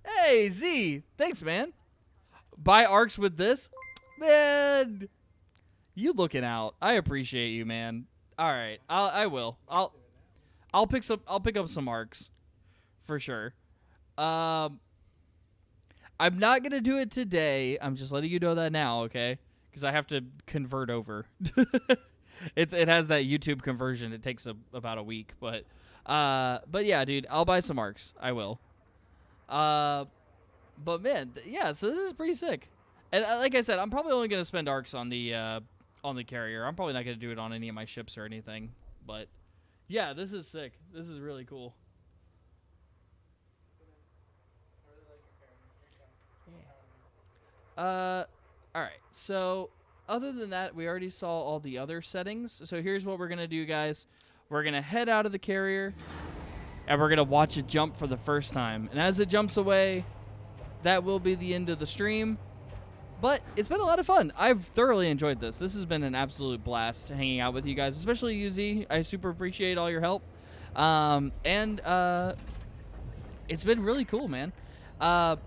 hey Z, thanks man. Buy arcs with this? Man, you looking out. I appreciate you, man. All right, I will. I'll pick up some arcs for sure. I'm not gonna do it today. I'm just letting you know that now, okay? Because I have to convert over. It has that YouTube conversion. It takes about a week, but yeah, dude, I'll buy some arcs. I will. But man, yeah. So this is pretty sick. And like I said, I'm probably only gonna spend arcs on the carrier. I'm probably not gonna do it on any of my ships or anything. But yeah, this is sick. This is really cool. All right. So, other than that, we already saw all the other settings. So here's what we're gonna do, guys. We're gonna head out of the carrier, and we're gonna watch it jump for the first time. And as it jumps away, that will be the end of the stream. But it's been a lot of fun. I've thoroughly enjoyed this. This has been an absolute blast hanging out with you guys, especially you, Z. I super appreciate all your help. It's been really cool, man. And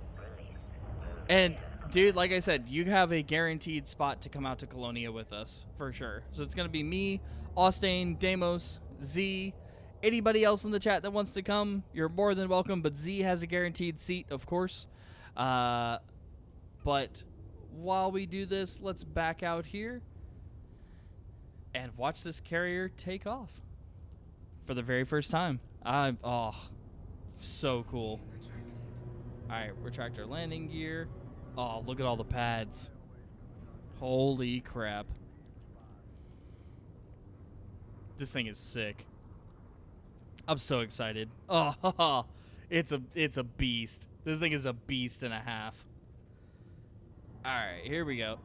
dude, like I said, you have a guaranteed spot to come out to Colonia with us for sure. So it's gonna be me, Austin, Deimos, Z, anybody else in the chat that wants to come. You're more than welcome. But Z has a guaranteed seat, of course. But while we do this, let's back out here and watch this carrier take off for the very first time. So cool. All right, retract our landing gear. Oh, look at all the pads. Holy crap. This thing is sick. I'm so excited. Oh, it's a beast. This thing is a beast and a half. All right, here we go.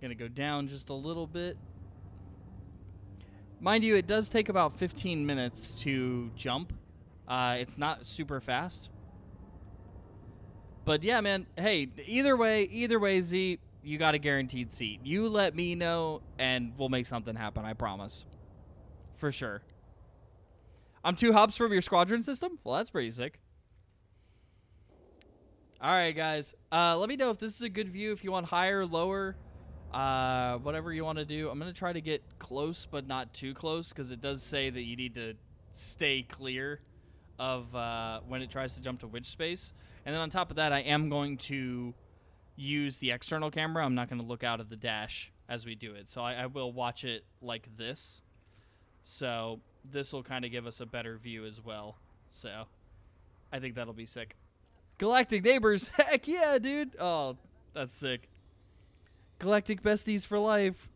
Gonna go down just a little bit. Mind you, it does take about 15 minutes to jump. It's not super fast. But yeah, man, hey, either way, Z, you got a guaranteed seat. You let me know, and we'll make something happen, I promise. For sure. I'm 2 hubs from your squadron system? Well, that's pretty sick. All right, guys. Let me know if this is a good view, if you want higher, lower, whatever you want to do. I'm going to try to get close, but not too close, because it does say that you need to stay clear of when it tries to jump to witch space. And then on top of that, I am going to use the external camera. I'm not going to look out of the dash as we do it. So I will watch it like this. So this will kind of give us a better view as well. So I think that'll be sick. Galactic neighbors. Heck yeah, dude. Oh, that's sick. Galactic besties for life.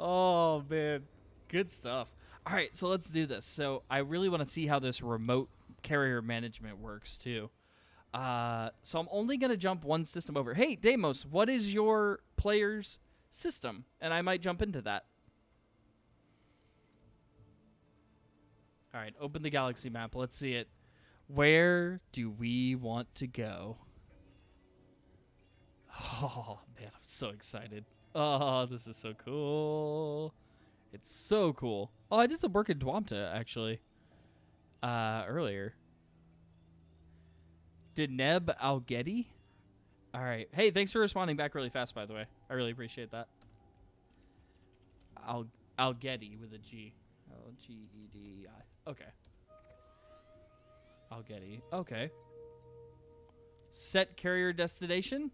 Oh, man. Good stuff. All right, so let's do this. So I really want to see how this remote carrier management works, too. So I'm only going to jump one system over. Hey, Deimos, what is your player's system? And I might jump into that. All right, open the galaxy map. Let's see it. Where do we want to go? Oh, man, I'm so excited. Oh, this is so cool. It's so cool. Oh, I did some work in Dwamta, actually, earlier. Deneb Algedi? All right. Hey, thanks for responding back really fast, by the way. I really appreciate that. Algedi with a G. L-G-E-D-I. Okay. Algedi. Okay. Set carrier destination?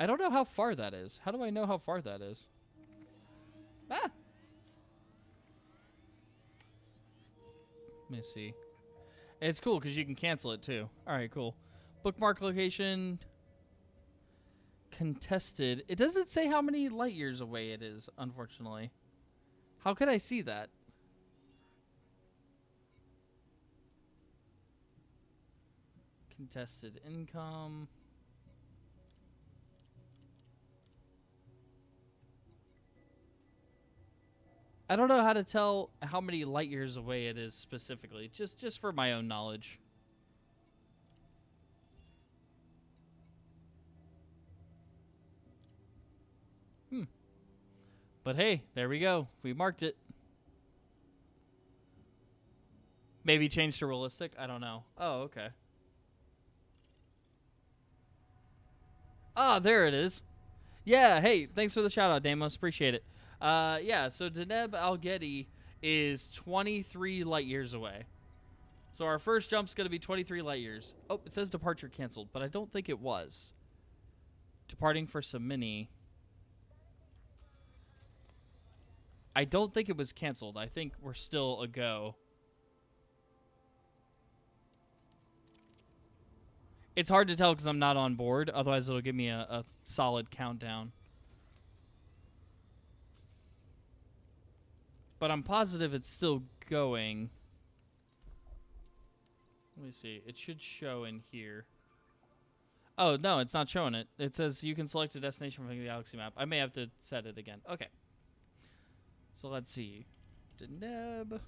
I don't know how far that is. How do I know how far that is? Ah! Let me see. It's cool because you can cancel it too. Alright, cool. Bookmark location. Contested. It doesn't say how many light years away it is, unfortunately. How could I see that? Contested income. I don't know how to tell how many light years away it is specifically, just for my own knowledge. But hey, there we go. We marked it. Maybe change to realistic? I don't know. Oh, okay. Ah, there it is. Yeah, hey, thanks for the shout out, Damos. Appreciate it. Yeah, so Deneb Al-Gedi is 23 light years away. So our first jump's going to be 23 light years. Oh, it says departure canceled, but I don't think it was. Departing for Samini. I don't think it was canceled. I think we're still a go. It's hard to tell because I'm not on board. Otherwise, it'll give me a solid countdown. But I'm positive it's still going. Let me see. It should show in here. Oh, no, it's not showing it. It says you can select a destination from the galaxy map. I may have to set it again. Okay. So let's see. Deneb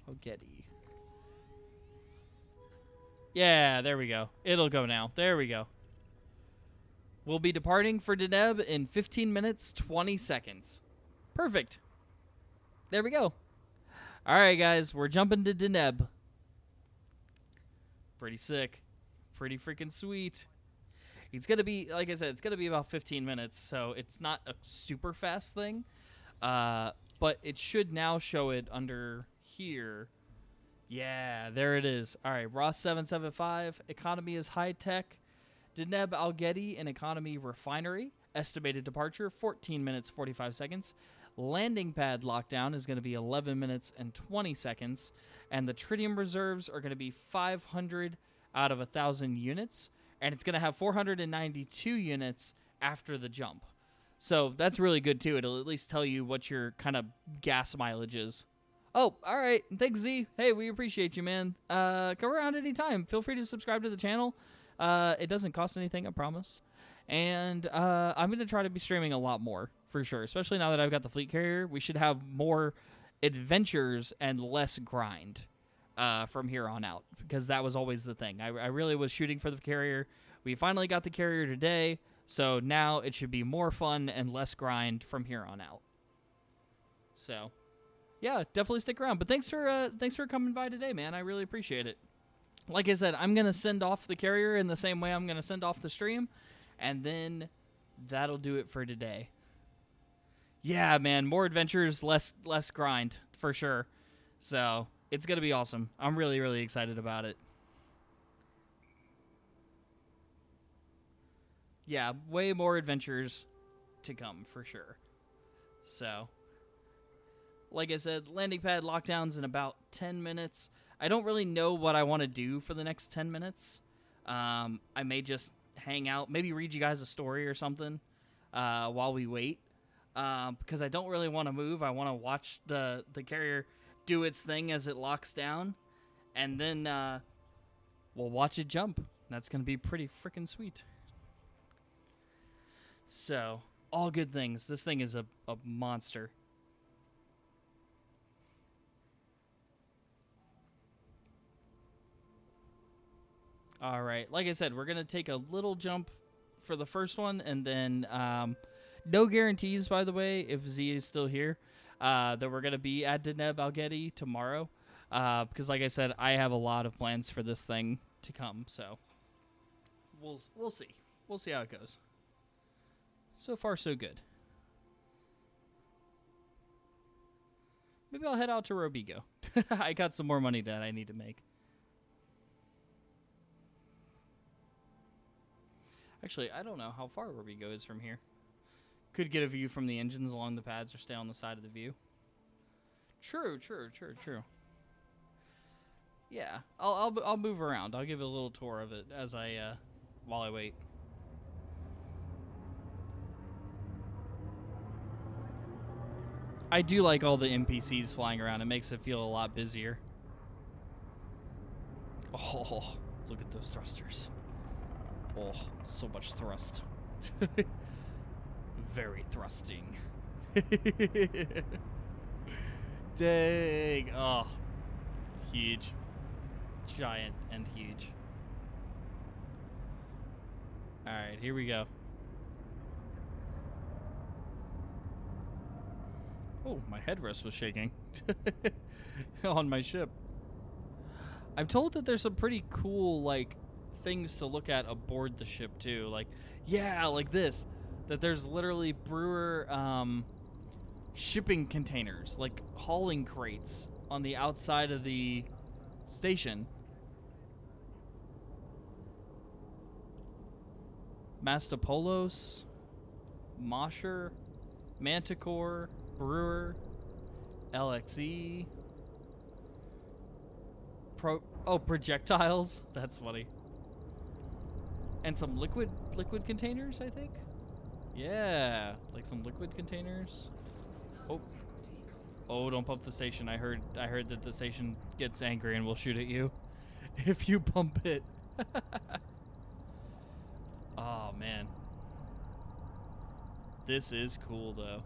Al-Gedi. Yeah, there we go. It'll go now. There we go. We'll be departing for Deneb in 15 minutes, 20 seconds. Perfect. There we go. All right, guys. We're jumping to Deneb. Pretty sick. Pretty freaking sweet. It's going to be, like I said, it's going to be about 15 minutes, so it's not a super fast thing. But it should now show it under here. Yeah, there it is. All right, Ross 775. Economy is high tech. Deneb Al-Gedi, an economy refinery. Estimated departure 14 minutes 45 seconds. Landing pad lockdown is going to be 11 minutes and 20 seconds. And the tritium reserves are going to be 500 out of 1,000 units. And it's going to have 492 units after the jump. So that's really good, too. It'll at least tell you what your kind of gas mileage is. Oh, all right. Thanks, Z. Hey, we appreciate you, man. Come around anytime. Feel free to subscribe to the channel. It doesn't cost anything, I promise. And I'm going to try to be streaming a lot more, for sure. Especially now that I've got the fleet carrier. We should have more adventures and less grind from here on out. Because that was always the thing. I really was shooting for the carrier. We finally got the carrier today. So now it should be more fun and less grind from here on out. So, yeah, definitely stick around. But thanks for coming by today, man. I really appreciate it. Like I said, I'm going to send off the carrier in the same way I'm going to send off the stream. And then that'll do it for today. Yeah, man, more adventures, less grind, for sure. So, it's going to be awesome. I'm really, really excited about it. Yeah, way more adventures to come, for sure. So, like I said, landing pad lockdowns in about 10 minutes. I don't really know what I want to do for the next 10 minutes. I may just hang out, maybe read you guys a story or something while we wait. Because I don't really want to move. I want to watch the carrier do its thing as it locks down. And then we'll watch it jump. That's going to be pretty freaking sweet. So, all good things. This thing is a monster. All right. Like I said, we're going to take a little jump for the first one. And then, no guarantees, by the way, if Z is still here, that we're going to be at Deneb Al-Gedi tomorrow. Because, like I said, I have a lot of plans for this thing to come. So, we'll see. We'll see how it goes. So far, so good. Maybe I'll head out to Robigo. I got some more money that I need to make. Actually, I don't know how far Robigo is from here. Could get a view from the engines along the pads or stay on the side of the view. True. Yeah, I'll move around. I'll give a little tour of it as while I wait. I do like all the NPCs flying around. It makes it feel a lot busier. Oh, look at those thrusters. Oh, so much thrust. Very thrusting. Dang. Oh, huge. Giant and huge. Alright, here we go. Oh, my headrest was shaking on my ship. I'm told that there's some pretty cool like things to look at aboard the ship too. Like, yeah, like this. That there's literally brewer shipping containers, like hauling crates on the outside of the station. Mastopolos, Mosher, Manticore, Brewer, LXE. Projectiles. That's funny. And some liquid containers, I think. Yeah, like some liquid containers. Oh, don't pump the station. I heard that the station gets angry and will shoot at you if you pump it. Oh man, this is cool though.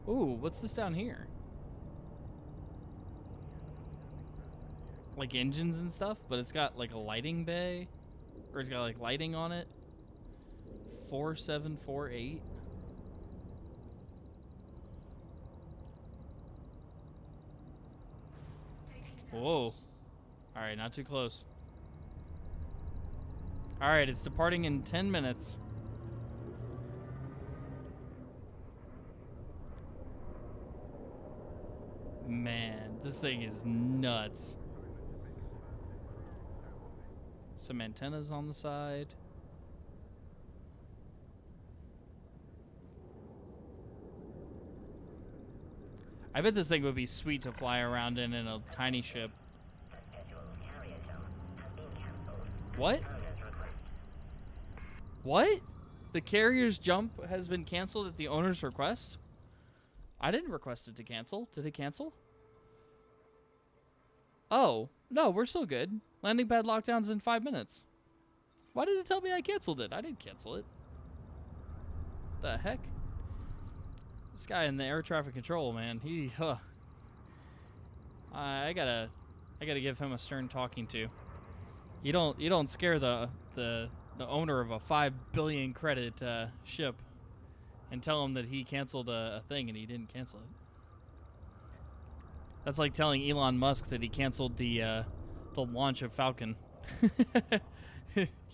Ooh, what's this down here? Like engines and stuff, but it's got like a lighting bay, or it's got like lighting on it. 4748. Whoa. Alright, not too close. Alright, it's departing in 10 minutes. Man, this thing is nuts. Some antennas on the side. I bet this thing would be sweet to fly around in a tiny ship. What? What? The carrier's jump has been canceled at the owner's request? I didn't request it to cancel. Did it cancel? Oh, no, we're still good. Landing pad lockdown's in 5 minutes. Why did it tell me I canceled it? I didn't cancel it. The heck? This guy in the air traffic control, man, he, I gotta give him a stern talking to. You don't scare the owner of a 5 billion credit ship and tell him that he canceled a thing and he didn't cancel it. That's like telling Elon Musk that he canceled the launch of Falcon.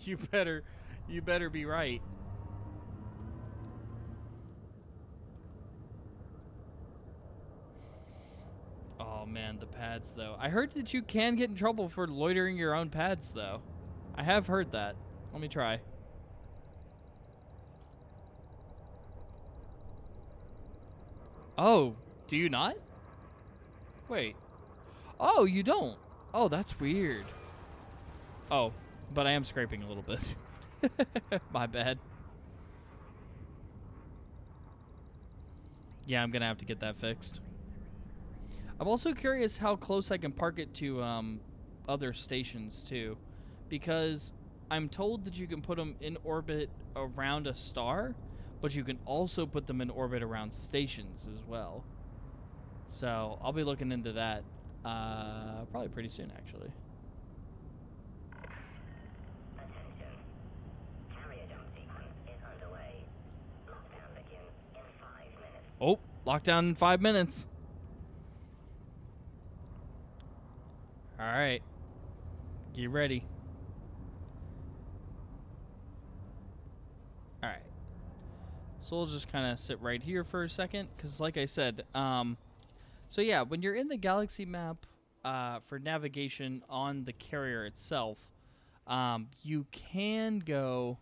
You better be right. Oh man, the pads though. I heard that you can get in trouble for loitering your own pads though. I have heard that. Let me try. Oh, do you not? Wait. Oh, you don't. Oh, that's weird. Oh, but I am scraping a little bit. My bad. Yeah, I'm gonna have to get that fixed. I'm also curious how close I can park it to other stations too, because I'm told that you can put them in orbit around a star, but you can also put them in orbit around stations as well. So I'll be looking into that probably pretty soon, actually. Attention. Carrier jump sequence is underway. Lockdown begins in 5 minutes. Oh, lockdown in 5 minutes. All right, get ready. All right, so we'll just kind of sit right here for a second, because like I said, so yeah, when you're in the galaxy map for navigation on the carrier itself, you can go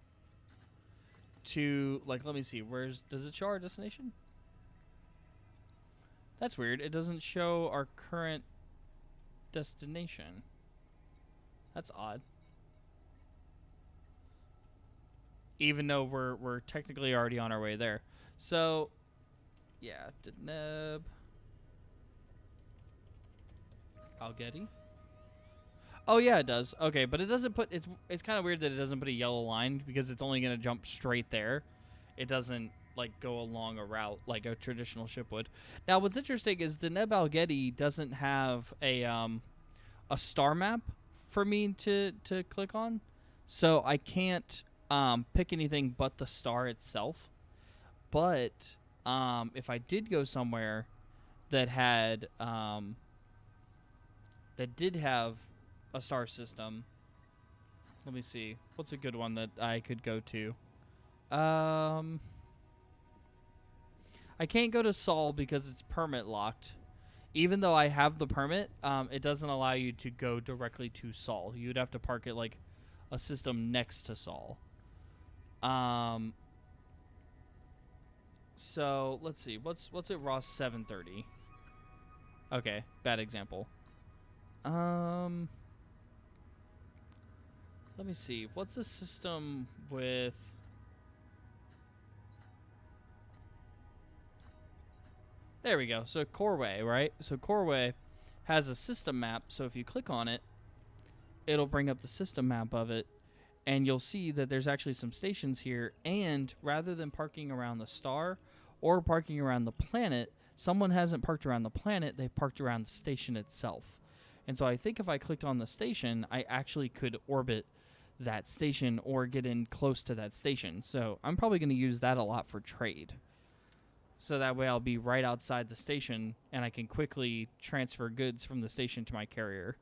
to, like, let me see, does it show our destination? That's weird. It doesn't show our current destination. That's odd. Even though we're technically already on our way there. So, yeah, Deneb. Algety. Oh yeah, it does. Okay, but it doesn't put it's kind of weird that it doesn't put a yellow line, because it's only going to jump straight there. It doesn't like go along a route like a traditional ship would. Now, what's interesting is Deneb Algety doesn't have a star map for me to click on, so I can't pick anything but the star itself. But if I did go somewhere that had that did have a star system, let me see. What's a good one that I could go to? I can't go to Sol because it's permit locked. Even though I have the permit, it doesn't allow you to go directly to Sol. You'd have to park it like a system next to Sol. So let's see. What's at Ross 730? Okay, bad example. Let me see. What's a system with? There we go. So Corway, right? So Corway has a system map. So if you click on it, it'll bring up the system map of it, and you'll see that there's actually some stations here. And rather than parking around the star or parking around the planet, someone hasn't parked around the planet. They parked around the station itself. And so I think if I clicked on the station, I actually could orbit that station or get in close to that station. So I'm probably going to use that a lot for trade. So that way I'll be right outside the station and I can quickly transfer goods from the station to my carrier.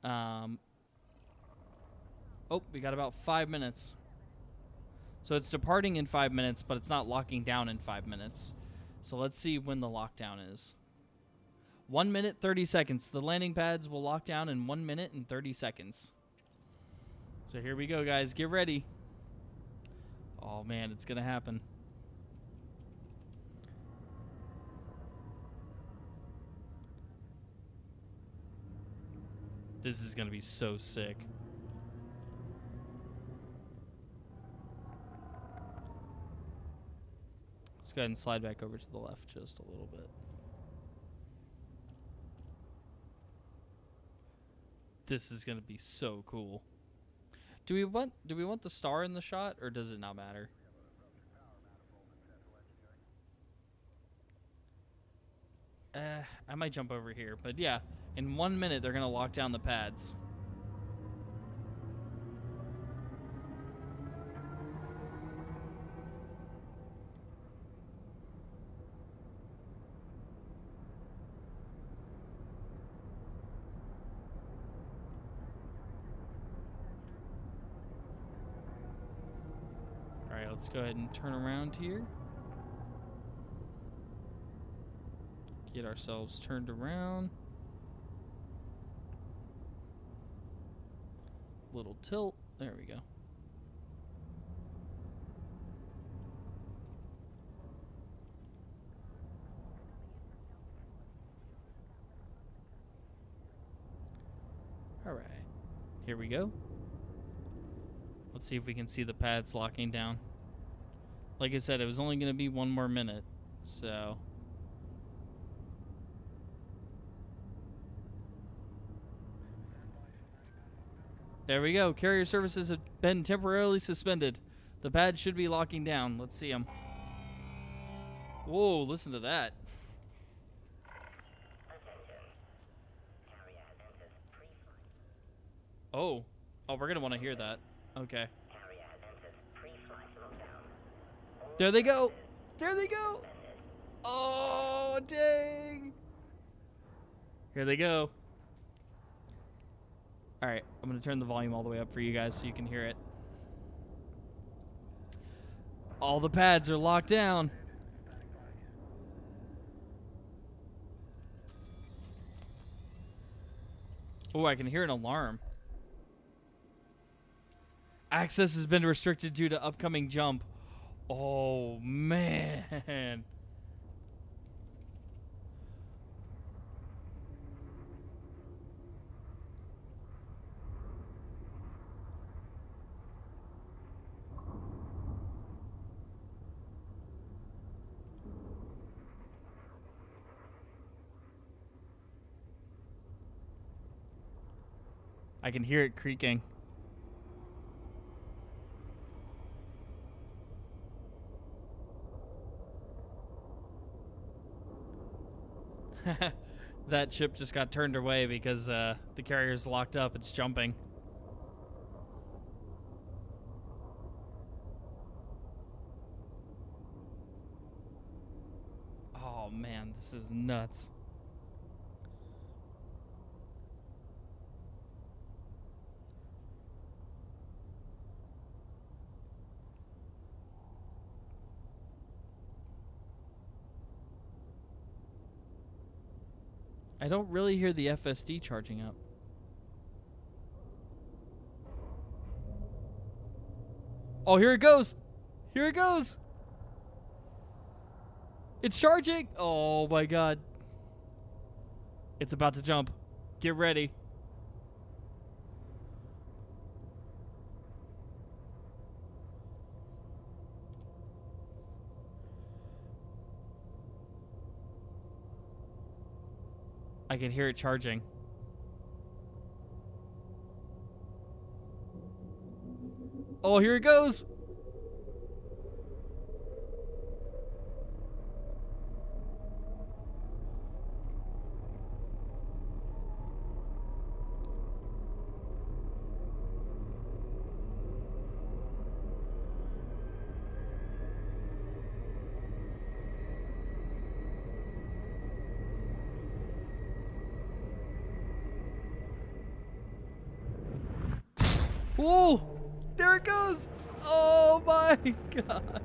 Oh, we got about 5 minutes. So it's departing in 5 minutes, but it's not locking down in 5 minutes. So let's see when the lockdown is. 1 minute, 30 seconds. The landing pads will lock down in 1 minute and 30 seconds. So here we go, guys. Get ready. Oh, man, it's going to happen. This is going to be so sick. Let's go ahead and slide back over to the left just a little bit. This is going to be so cool. Do we want the star in the shot, or does it not matter? I might jump over here, but yeah, in 1 minute they're gonna lock down the pads. All right, let's go ahead and turn around here. Get ourselves turned around. Little tilt. There we go. All right. Here we go. Let's see if we can see the pads locking down. Like I said, it was only going to be 1 more minute. So there we go. Carrier services have been temporarily suspended. The pad should be locking down. Let's see them. Whoa, listen to that. Oh. Oh, we're going to want to hear that. Okay. There they go. There they go. Oh, dang. Here they go. All right, I'm going to turn the volume all the way up for you guys so you can hear it. All the pads are locked down. Oh, I can hear an alarm. Access has been restricted due to upcoming jump. Oh, man. I can hear it creaking. That ship just got turned away because the carrier's locked up. It's jumping. Oh man, this is nuts. I don't really hear the FSD charging up. Oh, here it goes. Here it goes. It's charging. Oh my god. It's about to jump. Get ready. I can hear it charging. Oh, here it goes. Whoa! There it goes! Oh my god!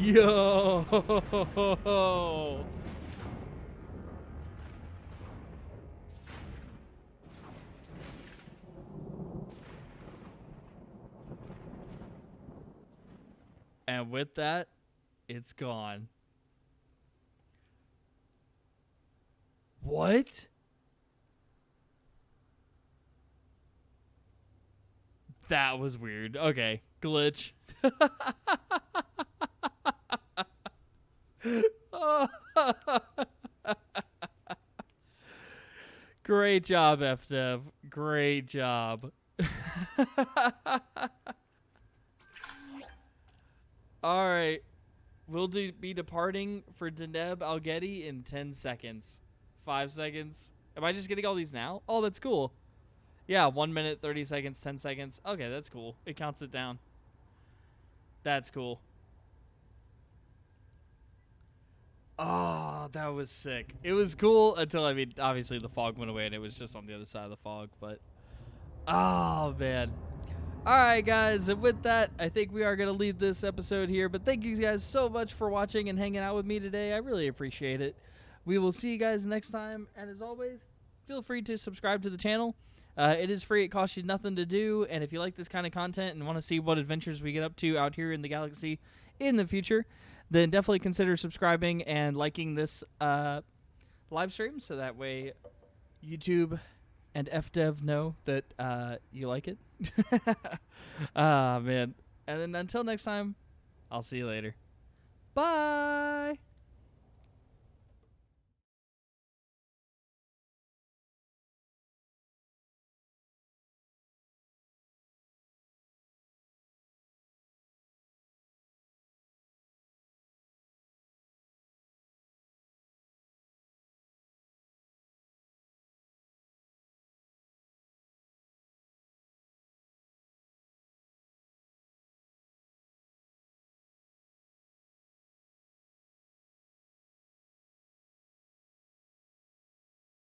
Yo! And with that, it's gone. What? That was weird. Okay, glitch. Great job, FDev. Great job. All right. We'll be departing for Deneb Algeti in 10 seconds. 5 seconds. Am I just getting all these now? Oh, that's cool. Yeah, 1 minute, 30 seconds, 10 seconds. Okay, that's cool. It counts it down. That's cool. Oh, that was sick. It was cool until, I mean, obviously the fog went away and it was just on the other side of the fog, but... Oh, man. Alright, guys, and with that, I think we are going to leave this episode here, but thank you guys so much for watching and hanging out with me today. I really appreciate it. We will see you guys next time, and as always, feel free to subscribe to the channel. It is free, it costs you nothing to do, and if you like this kind of content and want to see what adventures we get up to out here in the galaxy in the future, then definitely consider subscribing and liking this live stream, so that way YouTube and FDev know that you like it. Ah, man. And then until next time, I'll see you later. Bye!